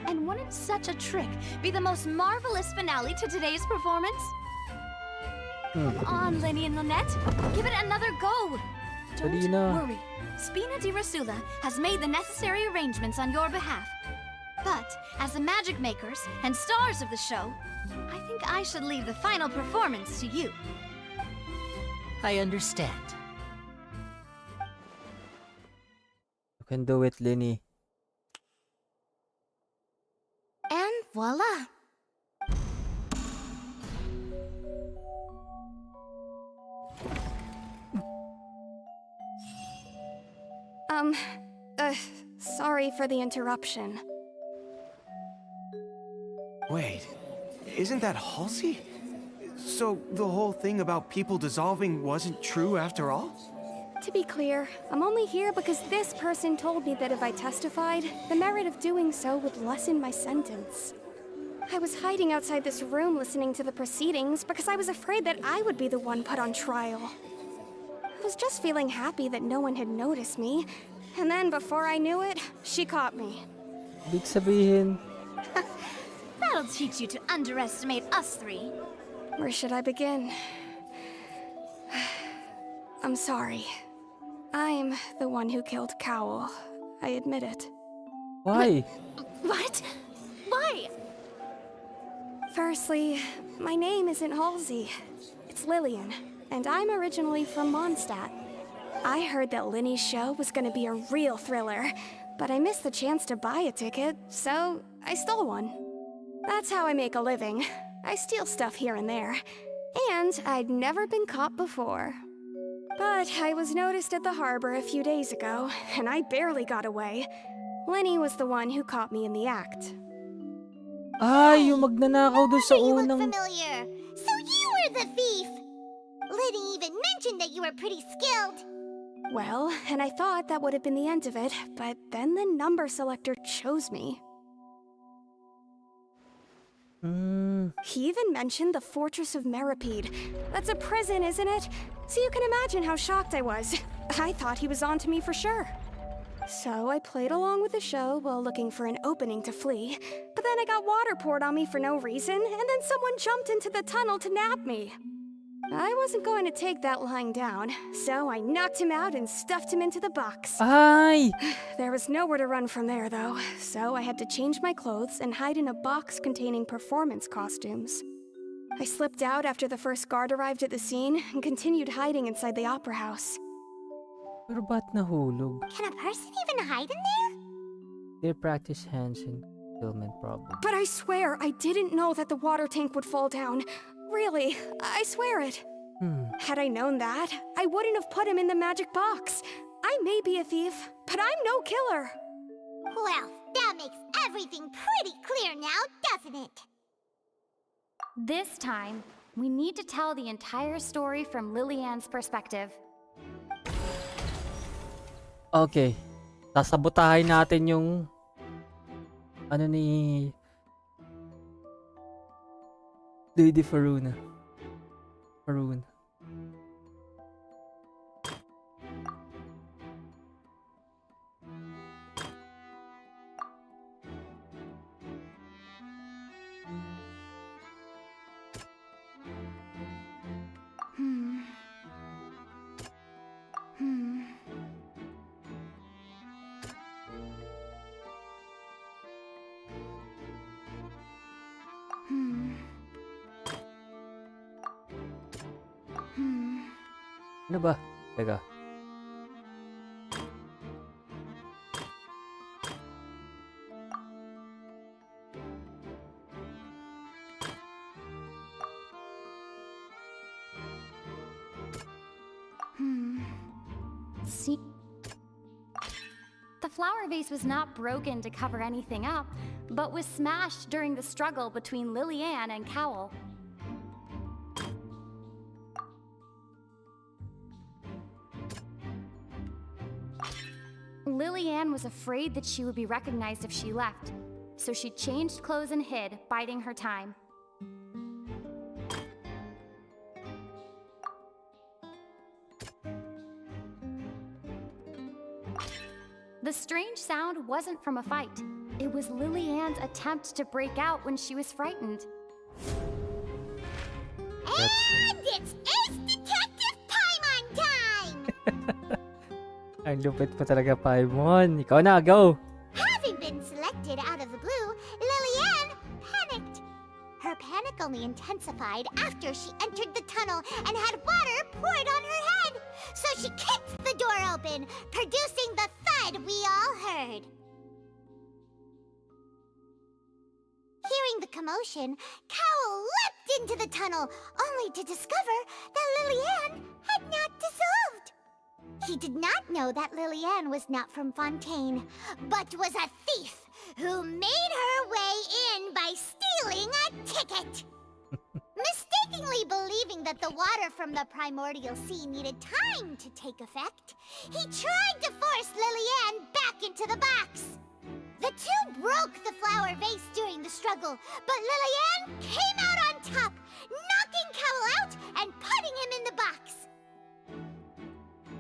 And wouldn't such a trick be the most marvelous finale to today's performance? Come on, Lenny and Lynette. Give it another go. Don't worry. Spina di Rasula has made the necessary arrangements on your behalf. But, as the magic makers and stars of the show, I think I should leave the final performance to you. I understand. You can do it, Linny. And voila! Sorry for the interruption. Wait, isn't that Halsey? So the whole thing about people dissolving wasn't true after all? To be clear, I'm only here because this person told me that if I testified, the merit of doing so would lessen my sentence. I was hiding outside this room listening to the proceedings because I was afraid that I would be the one put on trial. I was just feeling happy that no one had noticed me, and then before I knew it, she caught me. Big sabihin. That'll teach you to underestimate us three. Where should I begin? I'm sorry. I'm the one who killed Cowl. I admit it. Why? What? Why? Firstly, my name isn't Halsey. It's Lillian, and I'm originally from Mondstadt. I heard that Linny's show was gonna be a real thriller, but I missed the chance to buy a ticket, so I stole one. That's how I make a living. I steal stuff here and there. And I'd never been caught before. But I was noticed at the harbor a few days ago, and I barely got away. Linny was the one who caught me in the act. Ay, yung magnanakaw doon sa You look unang... familiar. So you were the thief! Liddy even mentioned that you were pretty skilled. Well, and I thought that would have been the end of it, but then the number selector chose me. He even mentioned the Fortress of Meripede. That's a prison, isn't it? So you can imagine how shocked I was. I thought he was onto me for sure. So I played along with the show while looking for an opening to flee. But then I got water poured on me for no reason, and then someone jumped into the tunnel to nab me. I wasn't going to take that lying down, so I knocked him out and stuffed him into the box. Ay! There was nowhere to run from there, though, so I had to change my clothes and hide in a box containing performance costumes. I slipped out after the first guard arrived at the scene and continued hiding inside the opera house. Pero ba't nahulog? Can a person even hide in there? They practice hands and concealment problem. But I swear I didn't know that the water tank would fall down. Really, I swear it. Had I known that, I wouldn't have put him in the magic box. I may be a thief, but I'm no killer. Well, that makes everything pretty clear now, doesn't it? This time, we need to tell the entire story from Lillian's perspective. Okay. Sasabotahin natin yung ano ni Lady Faruna. Faruna. Ano ba? Teka. See, the flower vase was not broken to cover anything up, but was smashed during the struggle between Lillian and Cowell. Lillian was afraid that she would be recognized if she left, so she changed clothes and hid, biding her time. The strange sound wasn't from a fight. It was Lillian's attempt to break out when she was frightened. And it's Ace Detective Paimon time! Ang lupit pa talaga, Paimon. Ikaw na, go! Having been selected out of the blue, Lillian panicked. Her panic only intensified after she entered the tunnel and had water poured on her head. So she kicked the door open, producing the thud we all heard. Hearing the commotion, Cowell leapt into the tunnel, only to discover that Lillian had not dissolved. He did not know that Lillian was not from Fontaine, but was a thief who made her way in by stealing a ticket. Mistakenly believing that the water from the primordial sea needed time to take effect, he tried to force Lillian back into the box. The two broke the flower vase during the struggle, but Lillian came out on top, knocking Cowell out and putting him in the box.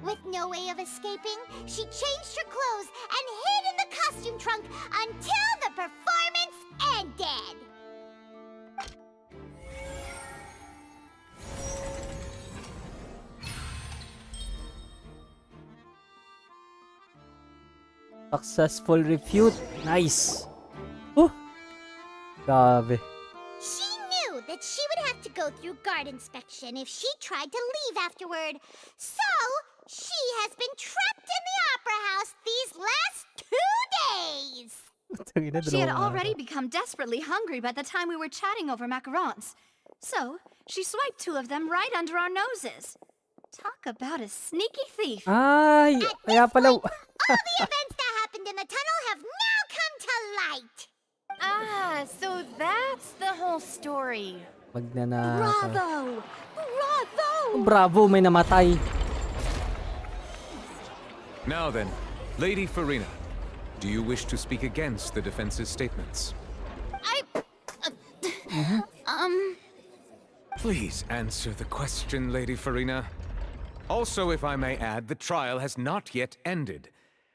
With no way of escaping, she changed her clothes and hid in the costume trunk until the performance ended. Successful refute. Nice. Grabe. She knew that she would have to go through guard inspection if she tried to leave afterward. So, she has been trapped in the opera house these last 2 days. She had already become desperately hungry by the time we were chatting over macarons. So, she swiped 2 of them right under our noses. Talk about a sneaky thief. Ay, kaya pala. All the events that happened in the tunnel have now come to light. Ah, so that's the whole story. Magnanakaw. Bravo! Bravo! Bravo, may namatay. Now then, Lady Farina, do you wish to speak against the defense's statements? Please answer the question, Lady Farina. Also, if I may add, the trial has not yet ended.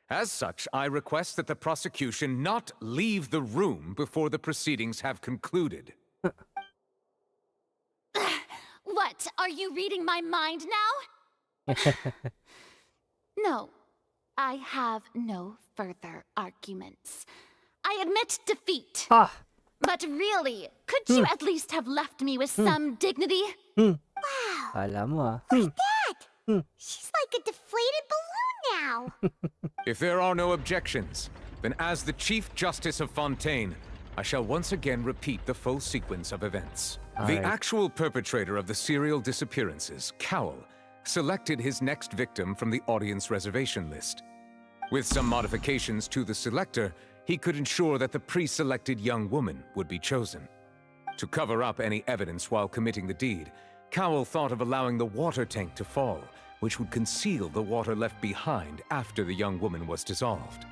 As such, I request that the prosecution not leave the room before the proceedings have concluded. What? Are you reading my mind now? No, I have no further arguments. I admit defeat. But really, could you at least have left me with some dignity? Wow. Alam mo ah. Like that. She's like a deflated balloon now. If there are no objections, then as the Chief Justice of Fontaine, I shall once again repeat the full sequence of events. The actual perpetrator of the serial disappearances, Cowell, selected his next victim from the audience reservation list. With some modifications to the selector, he could ensure that the pre-selected young woman would be chosen. To cover up any evidence while committing the deed, Cowell thought of allowing the water tank to fall, which would conceal the water left behind after the young woman was dissolved.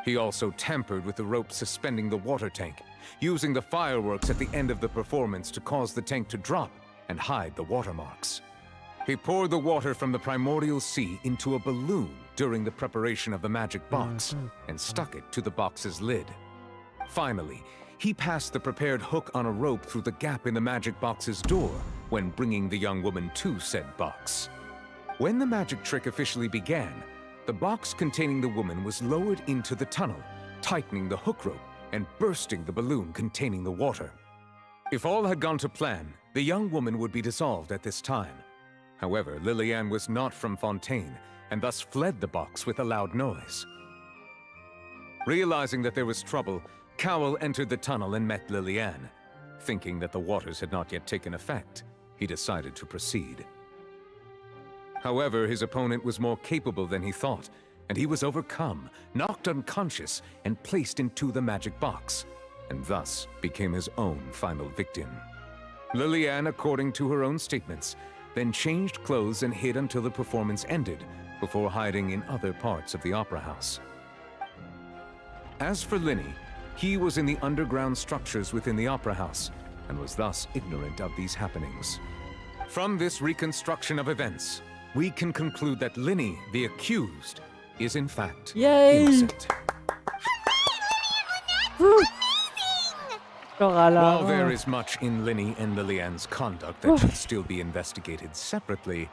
He also tampered with the rope suspending the water tank, using the fireworks at the end of the performance to cause the tank to drop and hide the watermarks. He poured the water from the primordial sea into a balloon during the preparation of the magic box and stuck it to the box's lid. Finally, he passed the prepared hook on a rope through the gap in the magic box's door when bringing the young woman to said box. When the magic trick officially began, the box containing the woman was lowered into the tunnel, tightening the hook rope and bursting the balloon containing the water. If all had gone to plan, the young woman would be dissolved at this time. However, Lillian was not from Fontaine and thus fled the box with a loud noise. Realizing that there was trouble, Cowell entered the tunnel and met Lillian. Thinking that the waters had not yet taken effect, he decided to proceed. However, his opponent was more capable than he thought, and he was overcome, knocked unconscious, and placed into the magic box, and thus became his own final victim. Lillian, according to her own statements, then changed clothes and hid until the performance ended, before hiding in other parts of the opera house. As for Linny, he was in the underground structures within the opera house, and was thus ignorant of these happenings. From this reconstruction of events, we can conclude that Linny, the accused, is in fact innocent. While there is much in Linny and Lillian's conduct that should still be investigated separately,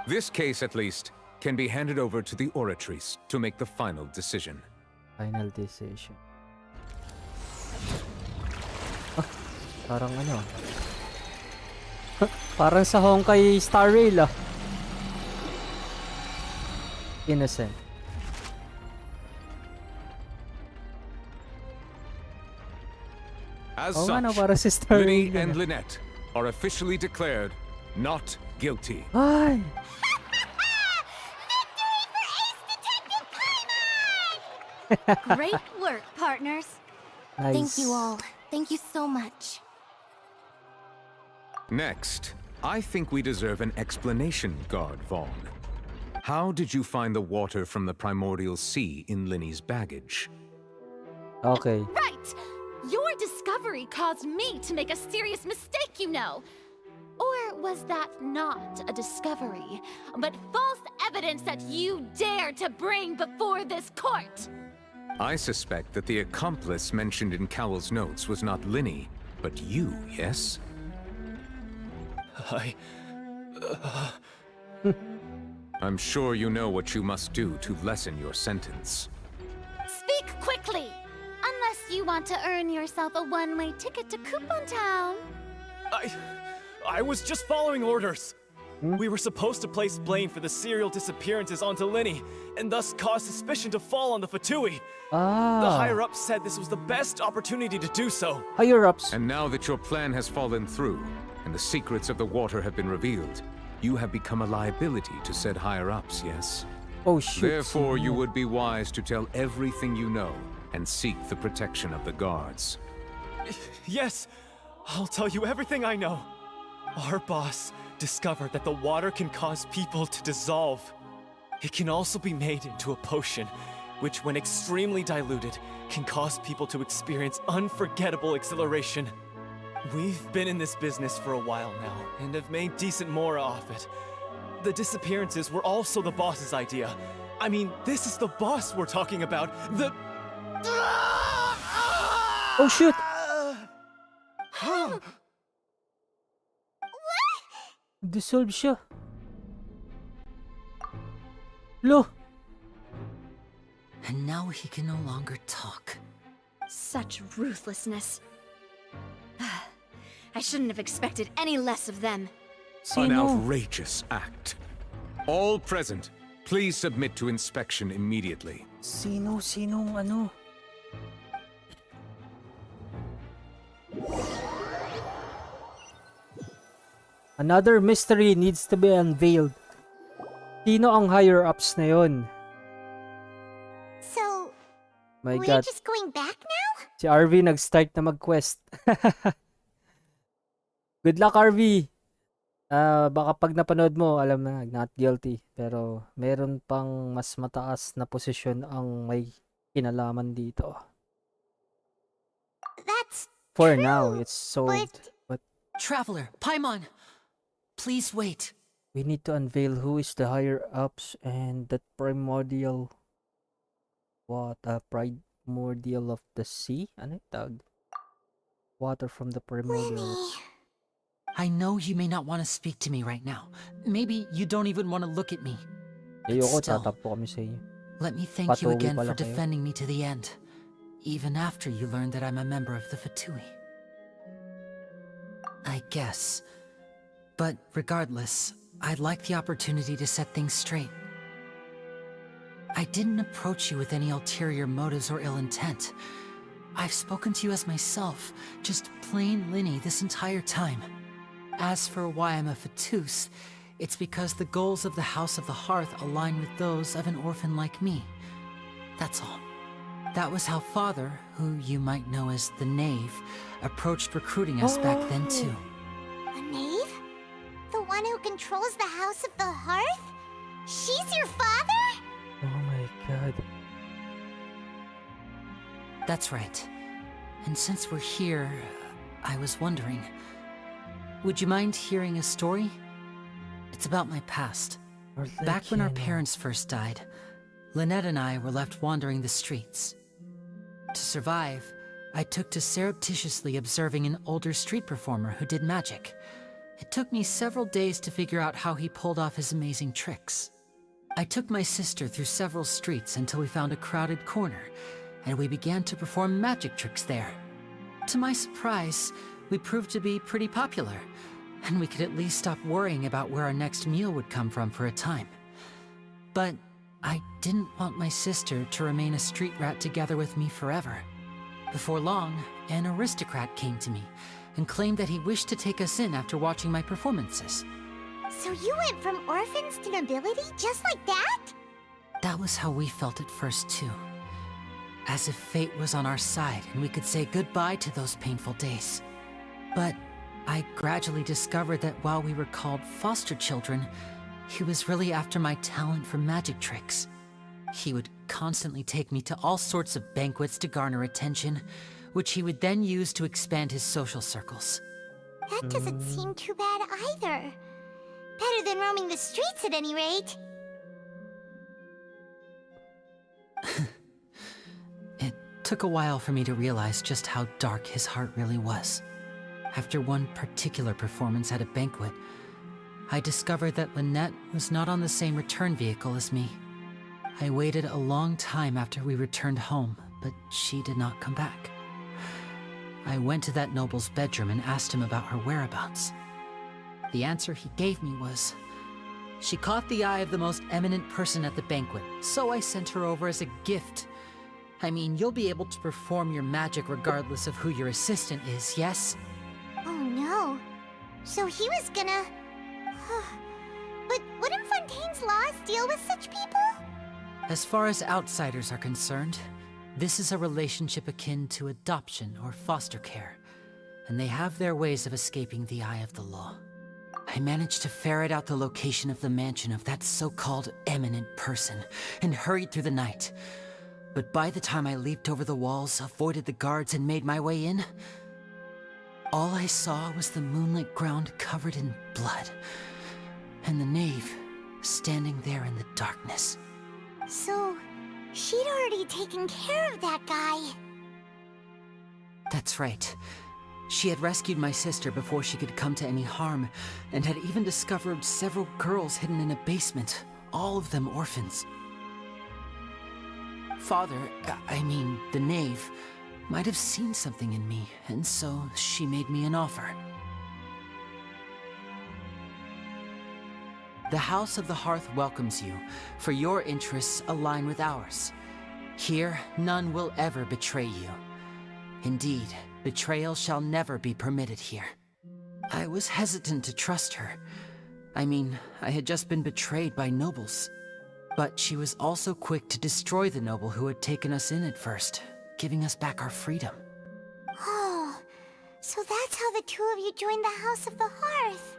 this case, at least, can be handed over to the Oratrice to make the final decision. Final decision. Parang ano. Parang sa Honkai Star Rail Innocent. As Oh, such, ano, para si Star Linny Rail and Lynette are officially declared not guilty. Ay! Great work, partners. Nice. Thank you all. Thank you so much. Next, I think we deserve an explanation, Guard Vaughn. How did you find the water from the primordial sea in Linny's baggage? Okay. Right! Your discovery caused me to make a serious mistake, you know. Or was that not a discovery, but false evidence that you dared to bring before this court? I suspect that the accomplice mentioned in Cowell's notes was not Linny, but you, yes? I'm sure you know what you must do to lessen your sentence. Speak quickly! Unless you want to earn yourself a one-way ticket to Coupon Town. I was just following orders. We were supposed to place blame for the serial disappearances onto Linny, and thus cause suspicion to fall on the Fatui. The higher-ups said this was the best opportunity to do so. Higher-ups. And now that your plan has fallen through, and the secrets of the water have been revealed, you have become a liability to said higher-ups, yes? Oh, shoot. Therefore, you would be wise to tell everything you know, and seek the protection of the guards. Yes, I'll tell you everything I know. Our boss discovered that the water can cause people to dissolve. It can also be made into a potion, which when extremely diluted, can cause people to experience unforgettable exhilaration. We've been in this business for a while now, and have made decent mora off it. The disappearances were also the boss's idea. I mean, this is the boss we're talking about. Oh, shoot! Dissolve siya. Lo! And now he can no longer talk. Such ruthlessness. I shouldn't have expected any less of them. An outrageous act. All present, please submit to inspection immediately. Sinong ano? Another mystery needs to be unveiled. Sino ang higher-ups na yun? So, My we're God. just going back now? Si RV nag-start na mag-quest. Good luck, RV! Baka pag napanood mo, alam na, not guilty. Pero meron pang mas mataas na posisyon ang may kinalaman dito. That's For true, now, it's solved. But Traveler, Paimon, please wait. we need to unveil who is the higher ups and that primordial primordial of the sea? Ano yung tawag? Water from the primordial. I know you may not want to speak to me right now. Maybe you don't even want to look at me. Ayoko, Still, tatampo kami sa inyo. let me thank you Patuloy again pala for kayo. defending me to the end, even after you learned that I'm a member of the Fatui. I guess. But regardless, I'd like the opportunity to set things straight. I didn't approach you with any ulterior motives or ill intent. I've spoken to you as myself, just plain Linny this entire time. As for why I'm a Fatus, it's because the goals of the House of the Hearth align with those of an orphan like me. That's all. That was how Father, who you might know as the Knave, approached recruiting us back then too. A knave? The one who controls the House of the Hearth? She's your father? Oh my god. That's right. And since we're here, I was wondering, would you mind hearing a story? It's about my past. Back when our parents first died, Lynette and I were left wandering the streets. To survive, I took to surreptitiously observing an older street performer who did magic. It took me several days to figure out how he pulled off his amazing tricks. I took my sister through several streets until we found a crowded corner, and we began to perform magic tricks there. To my surprise, we proved to be pretty popular, and we could at least stop worrying about where our next meal would come from for a time. But I didn't want my sister to remain a street rat together with me forever. Before long, an aristocrat came to me and claimed that he wished to take us in after watching my performances. So you went from orphans to nobility just like that? That was how we felt at first, too. As if fate was on our side and we could say goodbye to those painful days. But I gradually discovered that while we were called foster children, he was really after my talent for magic tricks. He would constantly take me to all sorts of banquets to garner attention, which he would then use to expand his social circles. That doesn't seem too bad either. Better than roaming the streets at any rate. It took a while for me to realize just how dark his heart really was. After one particular performance at a banquet, I discovered that Lynette was not on the same return vehicle as me. I waited a long time after we returned home, but she did not come back. I went to that noble's bedroom and asked him about her whereabouts. The answer he gave me was, she caught the eye of the most eminent person at the banquet, so I sent her over as a gift. I mean, you'll be able to perform your magic regardless of who your assistant is, yes? Oh no. So he was gonna... But wouldn't Fontaine's laws deal with such people? As far as outsiders are concerned, this is a relationship akin to adoption or foster care, and they have their ways of escaping the eye of the law. I managed to ferret out the location of the mansion of that so-called eminent person and hurried through the night. But by the time I leaped over the walls, avoided the guards, and made my way in, all I saw was the moonlit ground covered in blood, and the knave standing there in the darkness. So, she'd already taken care of that guy. That's right. She had rescued my sister before she could come to any harm, and had even discovered several girls hidden in a basement, all of them orphans. Father, I mean, the knave, might have seen something in me, and so she made me an offer. The House of the Hearth welcomes you, for your interests align with ours. Here, none will ever betray you. Indeed, betrayal shall never be permitted here. I was hesitant to trust her. I mean, I had just been betrayed by nobles. But she was also quick to destroy the noble who had taken us in at first, giving us back our freedom. Oh, so that's how the two of you joined the House of the Hearth.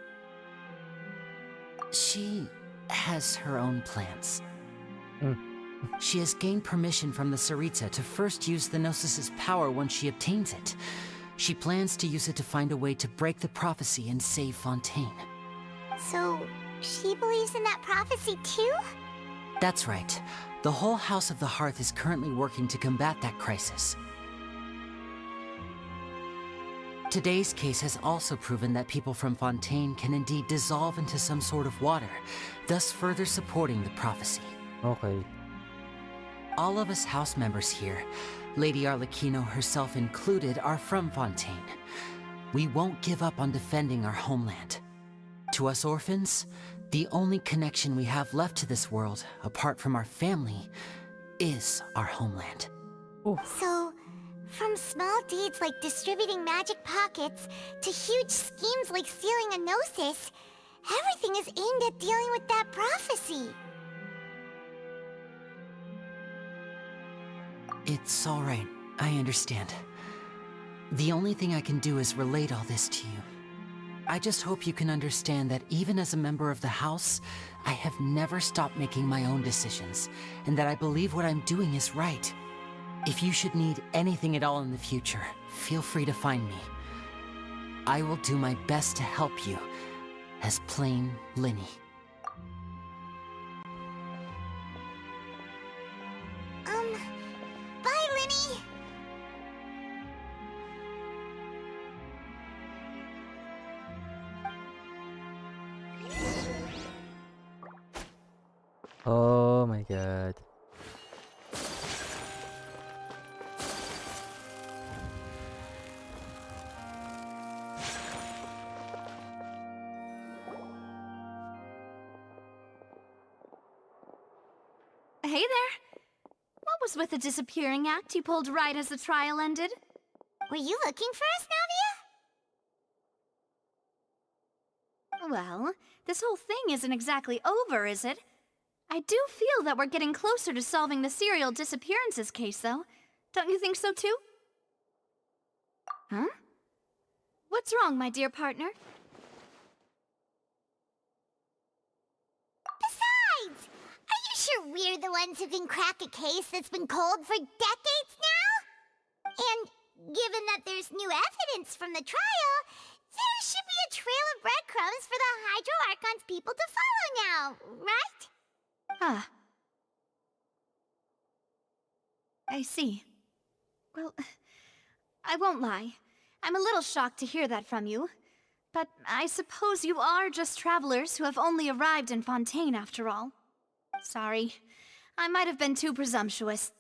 She has her own plans. Mm. She has gained permission from the Tsaritsa to first use the Gnosis's power once she obtains it. She plans to use it to find a way to break the prophecy and save Fontaine. So, she believes in that prophecy too? That's right. The whole House of the Hearth is currently working to combat that crisis. Today's case has also proven that people from Fontaine can indeed dissolve into some sort of water, thus further supporting the prophecy. Okay. All of us house members here, Lady Arlecchino herself included, are from Fontaine. We won't give up on defending our homeland. To us orphans, the only connection we have left to this world, apart from our family, is our homeland. So, from small deeds like distributing magic pockets to huge schemes like stealing a Gnosis, everything is aimed at dealing with that prophecy. It's all right. I understand. The only thing I can do is relate all this to you. I just hope you can understand that even as a member of the House, I have never stopped making my own decisions, and that I believe what I'm doing is right. If you should need anything at all in the future, feel free to find me. I will do my best to help you, as plain Linny. Bye, Linny! Oh my god. Hey there. What was with the disappearing act you pulled right as the trial ended? Were you looking for us, Navia? Well, this whole thing isn't exactly over, is it? I do feel that we're getting closer to solving the serial disappearances case, though. Don't you think so, too? Huh? What's wrong, my dear partner? Besides, are you sure we're the ones who can crack a case that's been cold for decades now? And given that there's new evidence from the trial, there should be a trail of breadcrumbs for the Hydro Archon's people to follow now, right? Ah. I see. Well, I won't lie. I'm a little shocked to hear that from you. But I suppose you are just travelers who have only arrived in Fontaine after all. Sorry. I might have been too presumptuous.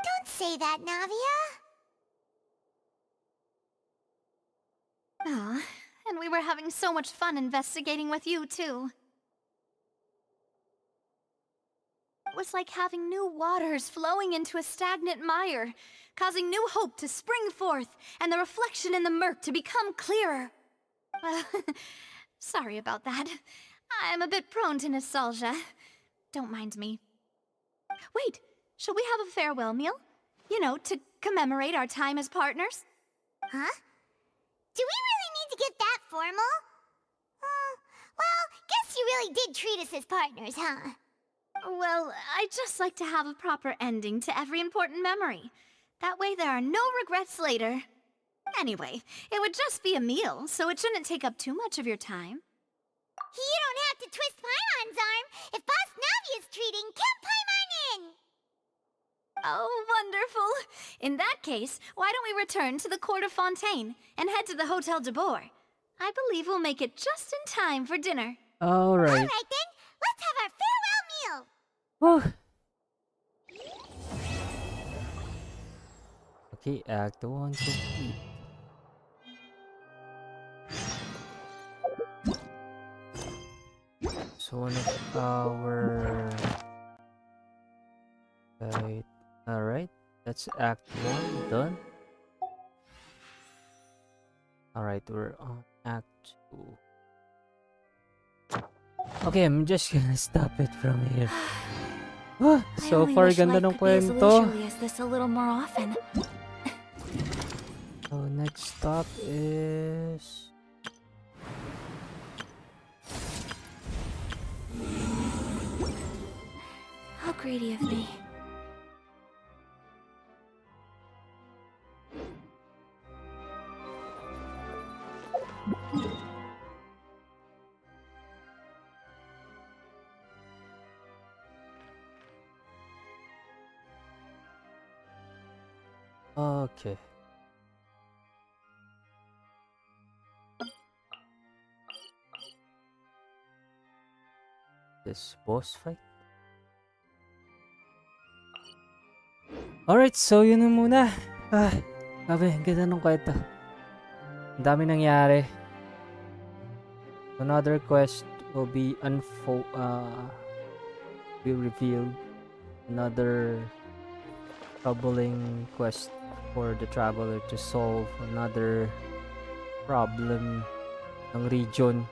Don't say that, Navia. Ah, and we were having so much fun investigating with you, too. It was like having new waters flowing into a stagnant mire, causing new hope to spring forth, and the reflection in the murk to become clearer. Well, sorry about that. I'm a bit prone to nostalgia. Don't mind me. Wait, shall we have a farewell meal? You know, to commemorate our time as partners? Huh? Do we really need to get that formal? Well, guess you really did treat us as partners, huh? Well, I'd just like to have a proper ending to every important memory. That way there are no regrets later. Anyway, it would just be a meal, so it shouldn't take up too much of your time. You don't have to twist Paimon's arm. If Boss Navia's treating, count Paimon in! Oh, wonderful. In that case, why don't we return to the court of Fontaine and head to the Hotel de Boer? I believe we'll make it just in time for dinner. All right. All right then, let's have our farewell meal. Whew. Okay, Act 1 complete. So one of our... Right. Alright, that's Act 1 done. Alright, we're on Act 2. Okay, I'm just gonna stop it from here. So far, ganda ng kwento. This a little more often. So next stop is greedy of me. Okay. This boss fight. Alright, so yun na muna. Grabe, ang ganda nung kwento. Ang dami nangyari. Another quest will be revealed. Another troubling quest for the traveler to solve. Another problem ng region.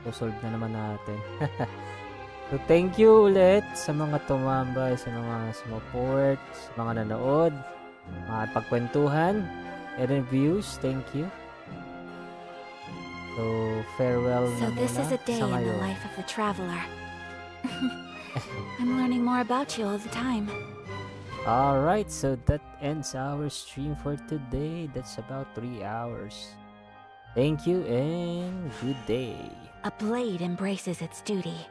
So, solve na naman natin. So, thank you ulit sa mga tumambay, sa mga sumuport, sa mga nanood, mga pagkwentuhan, and reviews. Thank you. So, farewell So na this muna is a day sa in the ngayon. life of the traveler. I'm learning more about you all the time. Alright, so that ends our stream for today. That's about 3 hours. Thank you and good day. A blade embraces its duty,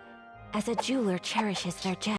as a jeweler cherishes their gem.